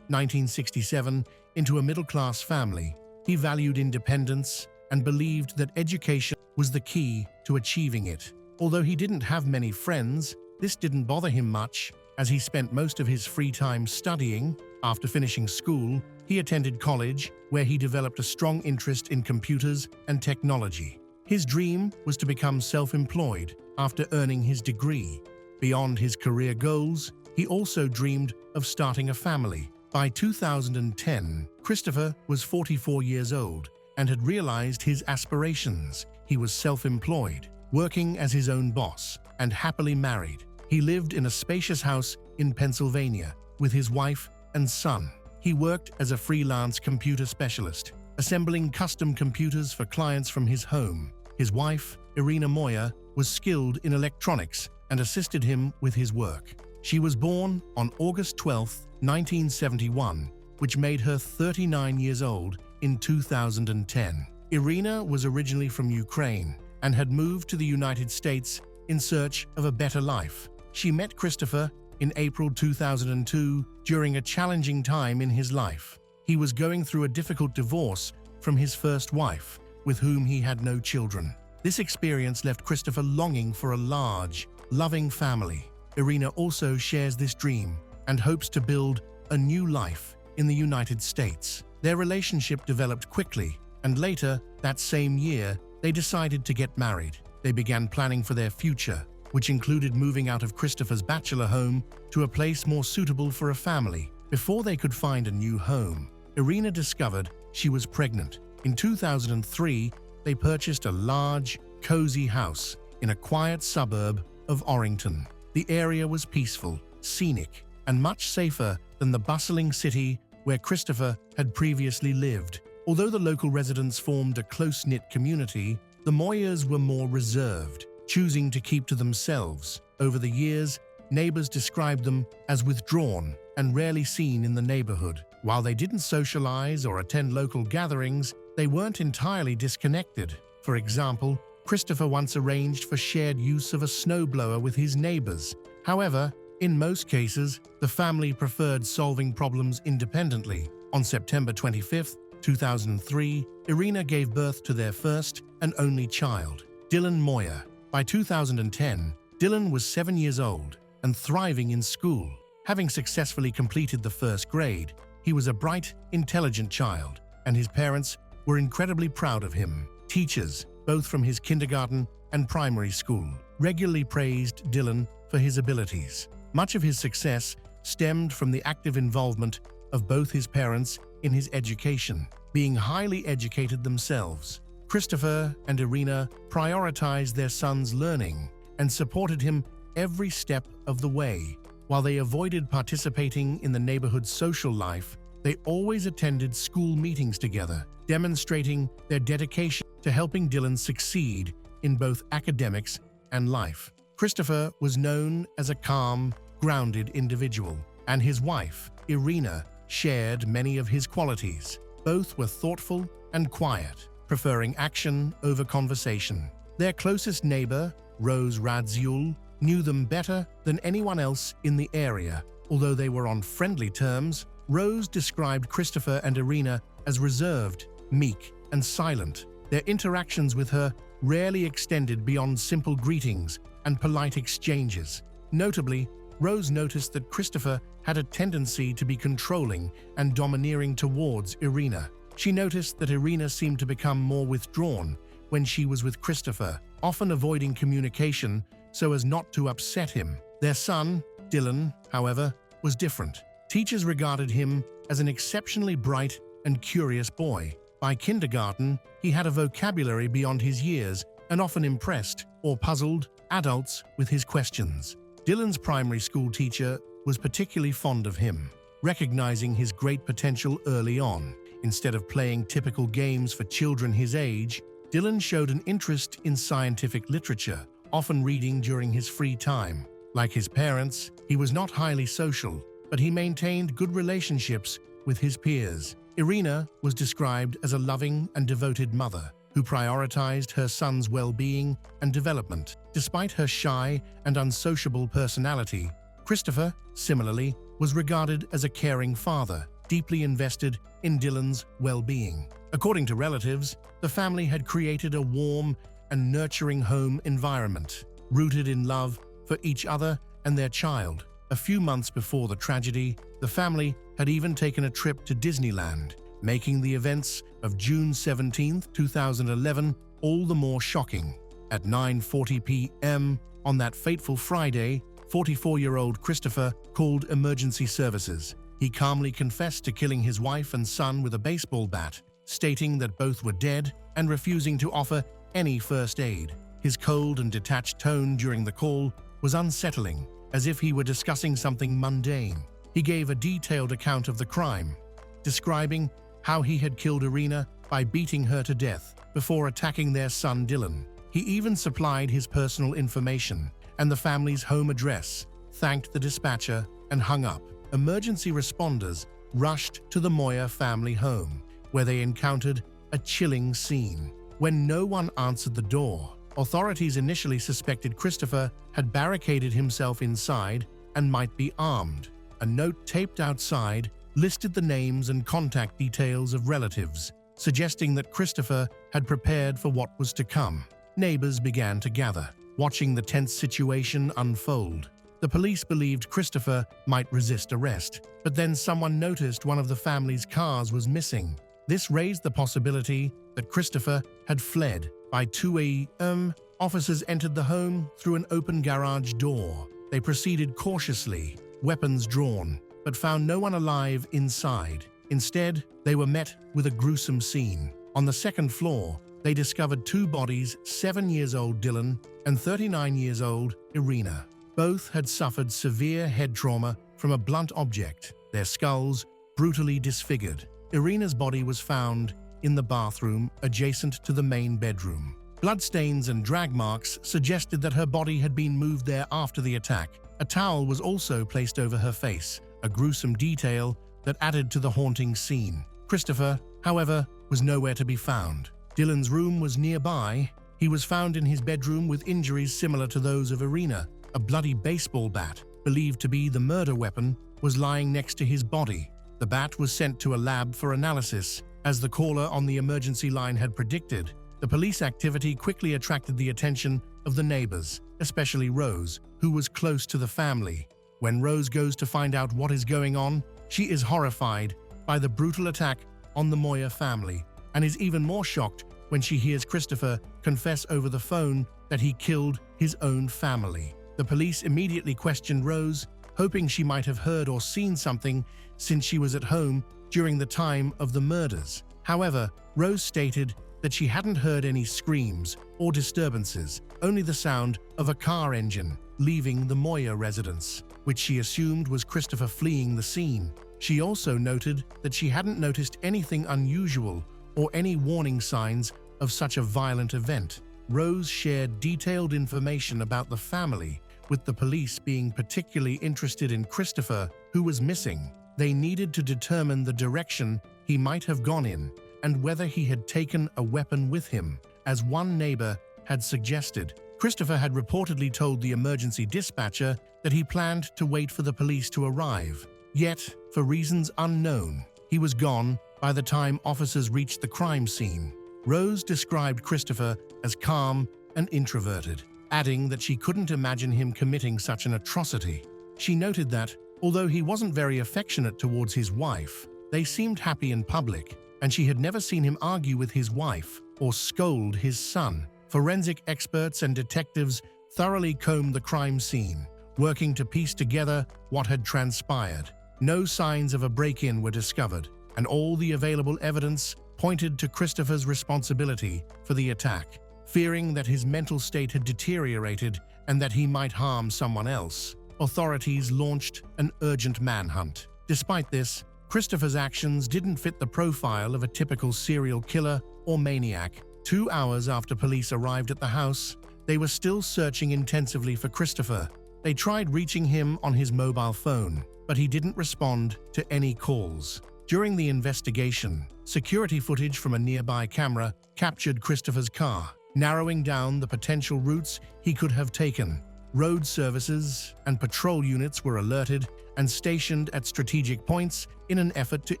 1967, into a middle-class family. He valued independence and believed that education was the key to achieving it. Although he didn't have many friends, this didn't bother him much, as he spent most of his free time studying. After finishing school, he attended college, where he developed a strong interest in computers and technology. His dream was to become self-employed after earning his degree. Beyond his career goals, he also dreamed of starting a family. By 2010, Christopher was 44 years old and had realized his aspirations. He was self-employed, working as his own boss, and happily married. He lived in a spacious house in Pennsylvania with his wife and son. He worked as a freelance computer specialist, assembling custom computers for clients from his home. His wife, Irina Moyer, was skilled in electronics and assisted him with his work. She was born on August 12, 1971, which made her 39 years old in 2010. Irina was originally from Ukraine and had moved to the United States in search of a better life. She met Christopher in April 2002 during a challenging time in his life. He was going through a difficult divorce from his first wife, with whom he had no children. This experience left Christopher longing for a large, loving family. Irina also shares this dream and hopes to build a new life in the United States. Their relationship developed quickly, and later, that same year, they decided to get married. They began planning for their future, which included moving out of Christopher's bachelor home to a place more suitable for a family. Before they could find a new home, Irina discovered she was pregnant. In 2003, they purchased a large, cozy house in a quiet suburb of Orrington. The area was peaceful, scenic, and much safer than the bustling city where Christopher had previously lived. Although the local residents formed a close-knit community, the Moyers were more reserved, choosing to keep to themselves. Over the years, neighbors described them as withdrawn and rarely seen in the neighborhood. While they didn't socialize or attend local gatherings, they weren't entirely disconnected. For example, Christopher once arranged for shared use of a snowblower with his neighbors. However, in most cases, the family preferred solving problems independently. On September 25, 2003, Irina gave birth to their first and only child, Dylan Moyer. By 2010, Dylan was 7 years old and thriving in school. Having successfully completed the first grade, he was a bright, intelligent child, and his parents were incredibly proud of him. Teachers, both from his kindergarten and primary school, regularly praised Dylan for his abilities. Much of his success stemmed from the active involvement of both his parents in his education. Being highly educated themselves, Christopher and Irina prioritized their son's learning and supported him every step of the way. While they avoided participating in the neighborhood's social life, they always attended school meetings together, demonstrating their dedication to helping Dylan succeed in both academics and life. Christopher was known as a calm, grounded individual, and his wife, Irina, shared many of his qualities. Both were thoughtful and quiet, preferring action over conversation. Their closest neighbor, Rose Radziul, knew them better than anyone else in the area. Although they were on friendly terms, Rose described Christopher and Irina as reserved, meek, and silent. Their interactions with her rarely extended beyond simple greetings and polite exchanges. Notably, Rose noticed that Christopher had a tendency to be controlling and domineering towards Irina. She noticed that Irina seemed to become more withdrawn when she was with Christopher, often avoiding communication so as not to upset him. Their son, Dylan, however, was different. Teachers regarded him as an exceptionally bright and curious boy. By kindergarten, he had a vocabulary beyond his years and often impressed or puzzled adults with his questions. Dylan's primary school teacher was particularly fond of him, recognizing his great potential early on. Instead of playing typical games for children his age, Dylan showed an interest in scientific literature, often reading during his free time. Like his parents, he was not highly social, but he maintained good relationships with his peers. Irina was described as a loving and devoted mother who prioritized her son's well-being and development. Despite her shy and unsociable personality, Christopher, similarly, was regarded as a caring father, deeply invested in Dylan's well-being. According to relatives, the family had created a warm and nurturing home environment, rooted in love for each other and their child. A few months before the tragedy, the family had even taken a trip to Disneyland, making the events of June 17, 2011 all the more shocking. At 9:40 p.m. on that fateful Friday, 44-year-old Christopher called emergency services. He calmly confessed to killing his wife and son with a baseball bat, stating that both were dead and refusing to offer any first aid. His cold and detached tone during the call was unsettling, as if he were discussing something mundane. He gave a detailed account of the crime, describing how he had killed Irina by beating her to death before attacking their son Dylan. He even supplied his personal information and the family's home address, thanked the dispatcher, and hung up. Emergency responders rushed to the Moyer family home, where they encountered a chilling scene. When no one answered the door, authorities initially suspected Christopher had barricaded himself inside and might be armed. A note taped outside listed the names and contact details of relatives, suggesting that Christopher had prepared for what was to come. Neighbors began to gather, watching the tense situation unfold. The police believed Christopher might resist arrest, but then someone noticed one of the family's cars was missing. This raised the possibility that Christopher had fled. By 2 a.m., officers entered the home through an open garage door. They proceeded cautiously, weapons drawn, but found no one alive inside. Instead, they were met with a gruesome scene. On the second floor, they discovered two bodies, 7-year-old Dylan and 39-year-old Irina. Both had suffered severe head trauma from a blunt object, their skulls brutally disfigured. Irina's body was found in the bathroom adjacent to the main bedroom. Bloodstains and drag marks suggested that her body had been moved there after the attack. A towel was also placed over her face, a gruesome detail that added to the haunting scene. Christopher, however, was nowhere to be found. Dylan's room was nearby. He was found in his bedroom with injuries similar to those of Irina. A bloody baseball bat, believed to be the murder weapon, was lying next to his body. The bat was sent to a lab for analysis, As the caller on the emergency line had predicted, the police activity quickly attracted the attention of the neighbors, especially Rose, who was close to the family. When Rose goes to find out what is going on, she is horrified by the brutal attack on the Moyer family and is even more shocked when she hears Christopher confess over the phone that he killed his own family. The police immediately questioned Rose, hoping she might have heard or seen something since she was at home during the time of the murders. However, Rose stated that she hadn't heard any screams or disturbances, only the sound of a car engine leaving the Moyer residence, which she assumed was Christopher fleeing the scene. She also noted that she hadn't noticed anything unusual or any warning signs of such a violent event. Rose shared detailed information about the family, with the police being particularly interested in Christopher, who was missing. They needed to determine the direction he might have gone in and whether he had taken a weapon with him, as one neighbor had suggested. Christopher had reportedly told the emergency dispatcher that he planned to wait for the police to arrive. Yet, for reasons unknown, he was gone by the time officers reached the crime scene. Rose described Christopher as calm and introverted, adding that she couldn't imagine him committing such an atrocity. She noted that, although he wasn't very affectionate towards his wife, they seemed happy in public, and she had never seen him argue with his wife or scold his son. Forensic experts and detectives thoroughly combed the crime scene, working to piece together what had transpired. No signs of a break-in were discovered, and all the available evidence pointed to Christopher's responsibility for the attack. Fearing that his mental state had deteriorated and that he might harm someone else, authorities launched an urgent manhunt. Despite this, Christopher's actions didn't fit the profile of a typical serial killer or maniac. 2 hours after police arrived at the house, they were still searching intensively for Christopher. They tried reaching him on his mobile phone, but he didn't respond to any calls. During the investigation, security footage from a nearby camera captured Christopher's car, narrowing down the potential routes he could have taken. Road services and patrol units were alerted and stationed at strategic points in an effort to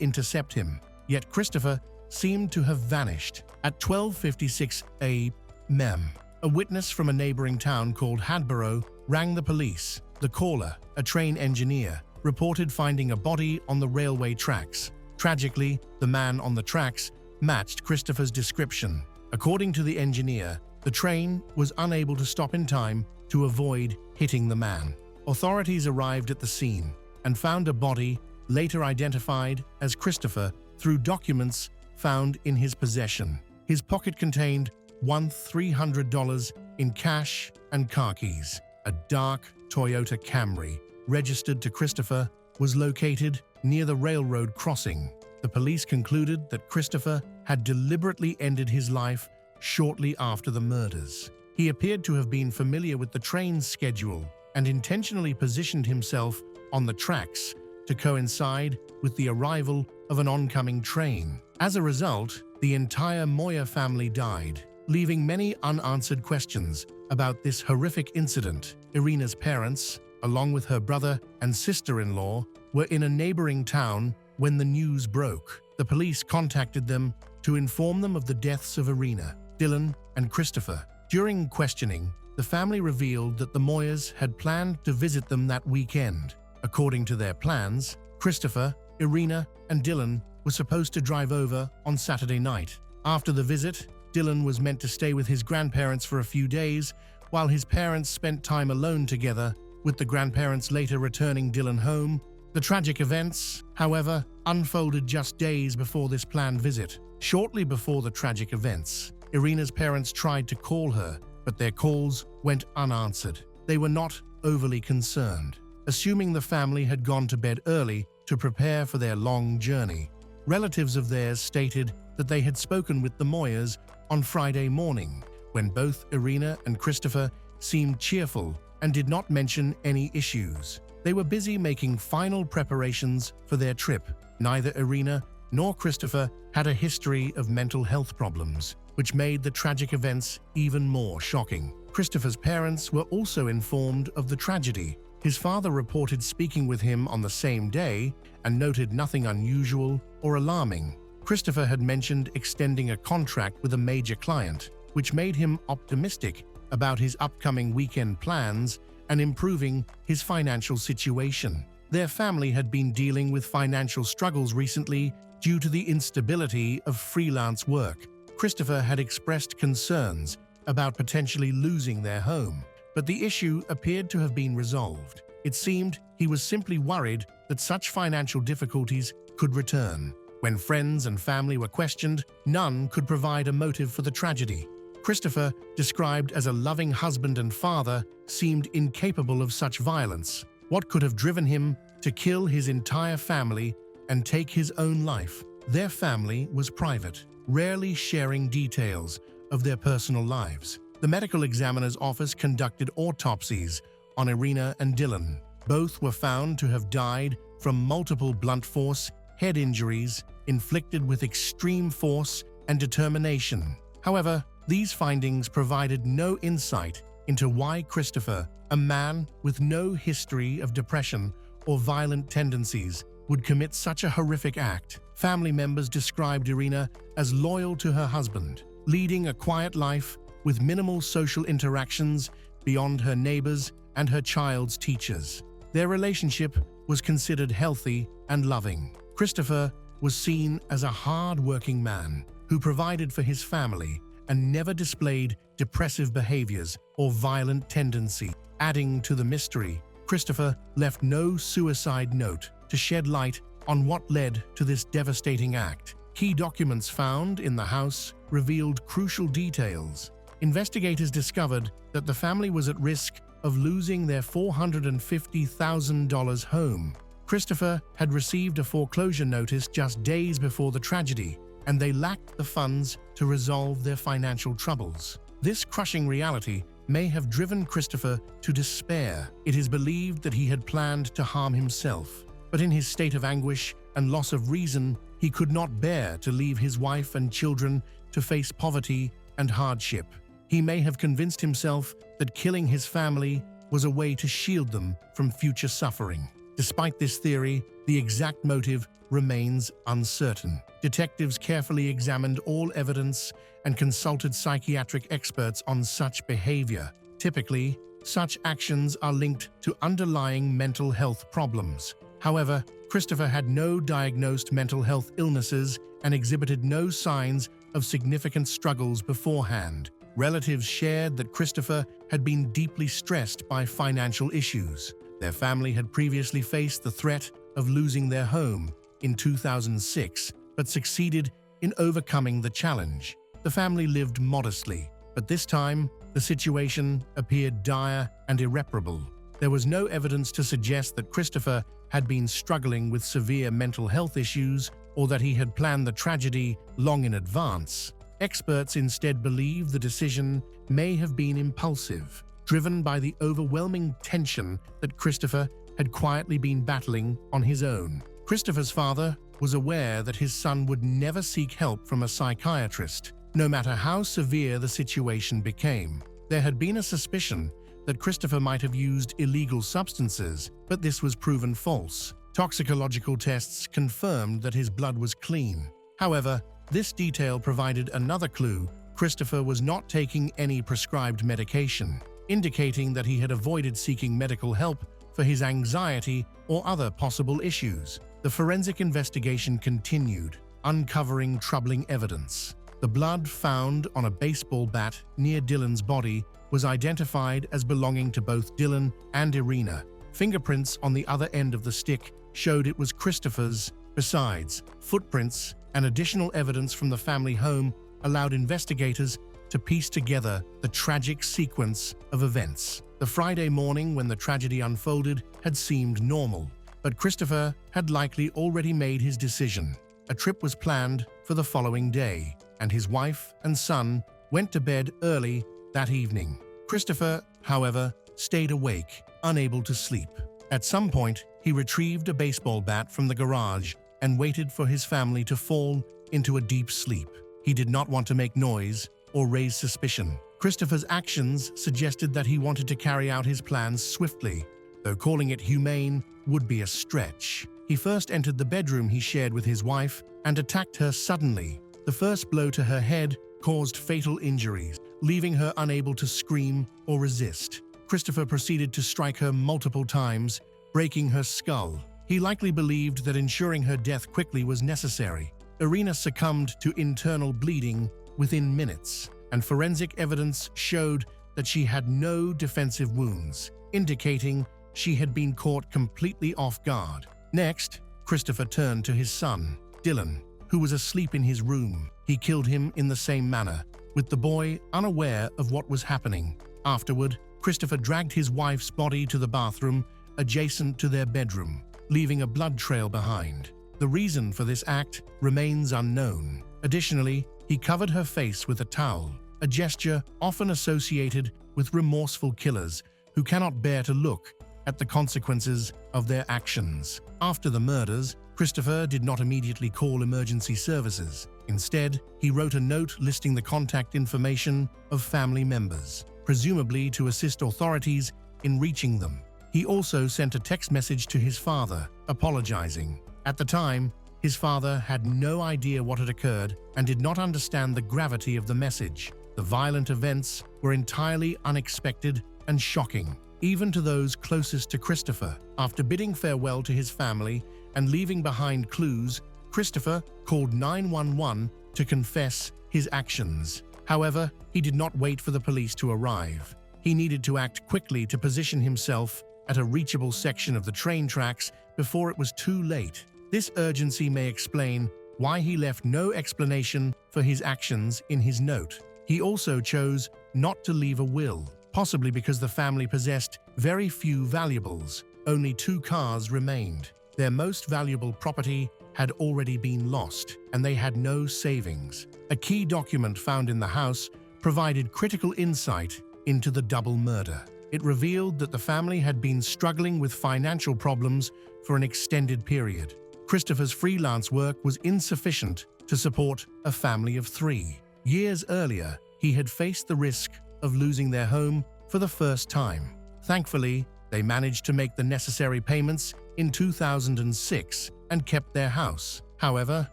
intercept him. Yet Christopher seemed to have vanished. At 12:56 a.m., a witness from a neighboring town called Hadborough rang the police. The caller, a train engineer, reported finding a body on the railway tracks. Tragically, the man on the tracks matched Christopher's description. According to the engineer, the train was unable to stop in time to avoid hitting the man. Authorities arrived at the scene and found a body later identified as Christopher through documents found in his possession. His pocket contained $300 in cash and car keys. A dark Toyota Camry, registered to Christopher, was located near the railroad crossing. The police concluded that Christopher had deliberately ended his life shortly after the murders. He appeared to have been familiar with the train's schedule and intentionally positioned himself on the tracks to coincide with the arrival of an oncoming train. As a result, the entire Moyer family died, leaving many unanswered questions about this horrific incident. Irina's parents, along with her brother and sister-in-law, were in a neighboring town when the news broke. The police contacted them to inform them of the deaths of Irina, Dylan, and Christopher. During questioning, the family revealed that the Moyers had planned to visit them that weekend. According to their plans, Christopher, Irina, and Dylan were supposed to drive over on Saturday night. After the visit, Dylan was meant to stay with his grandparents for a few days, while his parents spent time alone together, with the grandparents later returning Dylan home. The tragic events, however, unfolded just days before this planned visit. Shortly before the tragic events, Irina's parents tried to call her, but their calls went unanswered. They were not overly concerned, assuming the family had gone to bed early to prepare for their long journey. Relatives of theirs stated that they had spoken with the Moyers on Friday morning, when both Irina and Christopher seemed cheerful and did not mention any issues. They were busy making final preparations for their trip. Neither Irina nor Christopher had a history of mental health problems, which made the tragic events even more shocking. Christopher's parents were also informed of the tragedy. His father reported speaking with him on the same day and noted nothing unusual or alarming. Christopher had mentioned extending a contract with a major client, which made him optimistic about his upcoming weekend plans and improving his financial situation. Their family had been dealing with financial struggles recently due to the instability of freelance work. Christopher had expressed concerns about potentially losing their home, but the issue appeared to have been resolved. It seemed he was simply worried that such financial difficulties could return. When friends and family were questioned, none could provide a motive for the tragedy. Christopher, described as a loving husband and father, seemed incapable of such violence. What could have driven him to kill his entire family and take his own life? Their family was private, rarely sharing details of their personal lives. The medical examiner's office conducted autopsies on Irina and Dylan. Both were found to have died from multiple blunt force head injuries inflicted with extreme force and determination. However, these findings provided no insight into why Christopher, a man with no history of depression or violent tendencies, would commit such a horrific act. Family members described Irina as loyal to her husband, leading a quiet life with minimal social interactions beyond her neighbors and her child's teachers. Their relationship was considered healthy and loving. Christopher was seen as a hard-working man who provided for his family and never displayed depressive behaviors or violent tendencies. Adding to the mystery, Christopher left no suicide note to shed light on what led to this devastating act. Key documents found in the house revealed crucial details. Investigators discovered that the family was at risk of losing their $450,000 home. Christopher had received a foreclosure notice just days before the tragedy, and they lacked the funds to resolve their financial troubles. This crushing reality may have driven Christopher to despair. It is believed that he had planned to harm himself, but in his state of anguish and loss of reason, he could not bear to leave his wife and children to face poverty and hardship. He may have convinced himself that killing his family was a way to shield them from future suffering. Despite this theory, the exact motive remains uncertain. Detectives carefully examined all evidence and consulted psychiatric experts on such behavior. Typically, such actions are linked to underlying mental health problems. However, Christopher had no diagnosed mental health illnesses and exhibited no signs of significant struggles beforehand. Relatives shared that Christopher had been deeply stressed by financial issues. Their family had previously faced the threat of losing their home in 2006, but succeeded in overcoming the challenge. The family lived modestly, but this time, the situation appeared dire and irreparable. There was no evidence to suggest that Christopher had been struggling with severe mental health issues or that he had planned the tragedy long in advance. Experts instead believe the decision may have been impulsive, driven by the overwhelming tension that Christopher had quietly been battling on his own. Christopher's father was aware that his son would never seek help from a psychiatrist, no matter how severe the situation became. There had been a suspicion that Christopher might have used illegal substances, but this was proven false. Toxicological tests confirmed that his blood was clean. However, this detail provided another clue. Christopher was not taking any prescribed medication, indicating that he had avoided seeking medical help for his anxiety or other possible issues. The forensic investigation continued, uncovering troubling evidence. The blood found on a baseball bat near Dylan's body was identified as belonging to both Dylan and Irina. Fingerprints on the other end of the stick showed it was Christopher's. Besides, footprints and additional evidence from the family home allowed investigators to piece together the tragic sequence of events. The Friday morning when the tragedy unfolded had seemed normal, but Christopher had likely already made his decision. A trip was planned for the following day, and his wife and son went to bed early that evening. Christopher, however, stayed awake, unable to sleep. At some point, he retrieved a baseball bat from the garage and waited for his family to fall into a deep sleep. He did not want to make noise or raise suspicion. Christopher's actions suggested that he wanted to carry out his plans swiftly, though calling it humane would be a stretch. He first entered the bedroom he shared with his wife and attacked her suddenly. The first blow to her head caused fatal injuries, leaving her unable to scream or resist. Christopher proceeded to strike her multiple times, breaking her skull. He likely believed that ensuring her death quickly was necessary. Irina succumbed to internal bleeding within minutes, and forensic evidence showed that she had no defensive wounds, indicating she had been caught completely off guard. Next, Christopher turned to his son, Dylan, who was asleep in his room. He killed him in the same manner, with the boy unaware of what was happening. Afterward, Christopher dragged his wife's body to the bathroom adjacent to their bedroom, leaving a blood trail behind. The reason for this act remains unknown. Additionally, he covered her face with a towel, a gesture often associated with remorseful killers who cannot bear to look at the consequences of their actions. After the murders, Christopher did not immediately call emergency services. Instead, he wrote a note listing the contact information of family members, presumably to assist authorities in reaching them. He also sent a text message to his father, apologizing. At the time, his father had no idea what had occurred and did not understand the gravity of the message. The violent events were entirely unexpected and shocking, even to those closest to Christopher. After bidding farewell to his family and leaving behind clues, Christopher called 911 to confess his actions. However, he did not wait for the police to arrive. He needed to act quickly to position himself at a reachable section of the train tracks before it was too late. This urgency may explain why he left no explanation for his actions in his note. He also chose not to leave a will, possibly because the family possessed very few valuables. Only 2 cars remained. Their most valuable property had already been lost, and they had no savings. A key document found in the house provided critical insight into the double murder. It revealed that the family had been struggling with financial problems for an extended period. Christopher's freelance work was insufficient to support a family of 3. Years earlier, he had faced the risk of losing their home for the first time. Thankfully, they managed to make the necessary payments in 2006 and kept their house. However,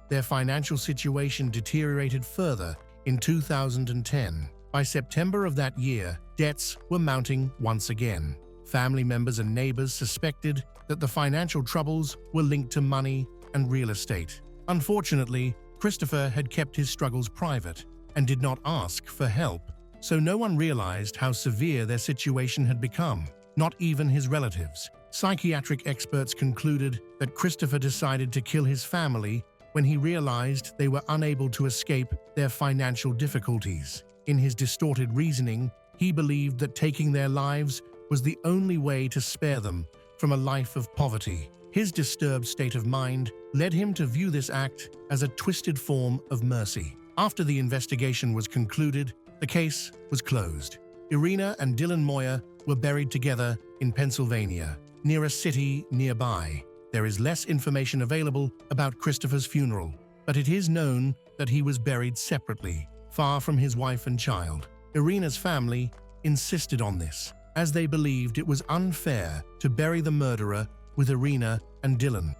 their financial situation deteriorated further in 2010. By September of that year, debts were mounting once again. Family members and neighbors suspected that the financial troubles were linked to money and real estate. Unfortunately, Christopher had kept his struggles private and did not ask for help, so no one realized how severe their situation had become, not even his relatives. Psychiatric experts concluded that Christopher decided to kill his family when he realized they were unable to escape their financial difficulties. In his distorted reasoning, he believed that taking their lives was the only way to spare them from a life of poverty. His disturbed state of mind led him to view this act as a twisted form of mercy. After the investigation was concluded, the case was closed. Irina and Dylan Moyer were buried together in Pennsylvania, near a city nearby. There is less information available about Christopher's funeral, but it is known that he was buried separately, far from his wife and child. Irina's family insisted on this, as they believed it was unfair to bury the murderer with Irina and Dylan.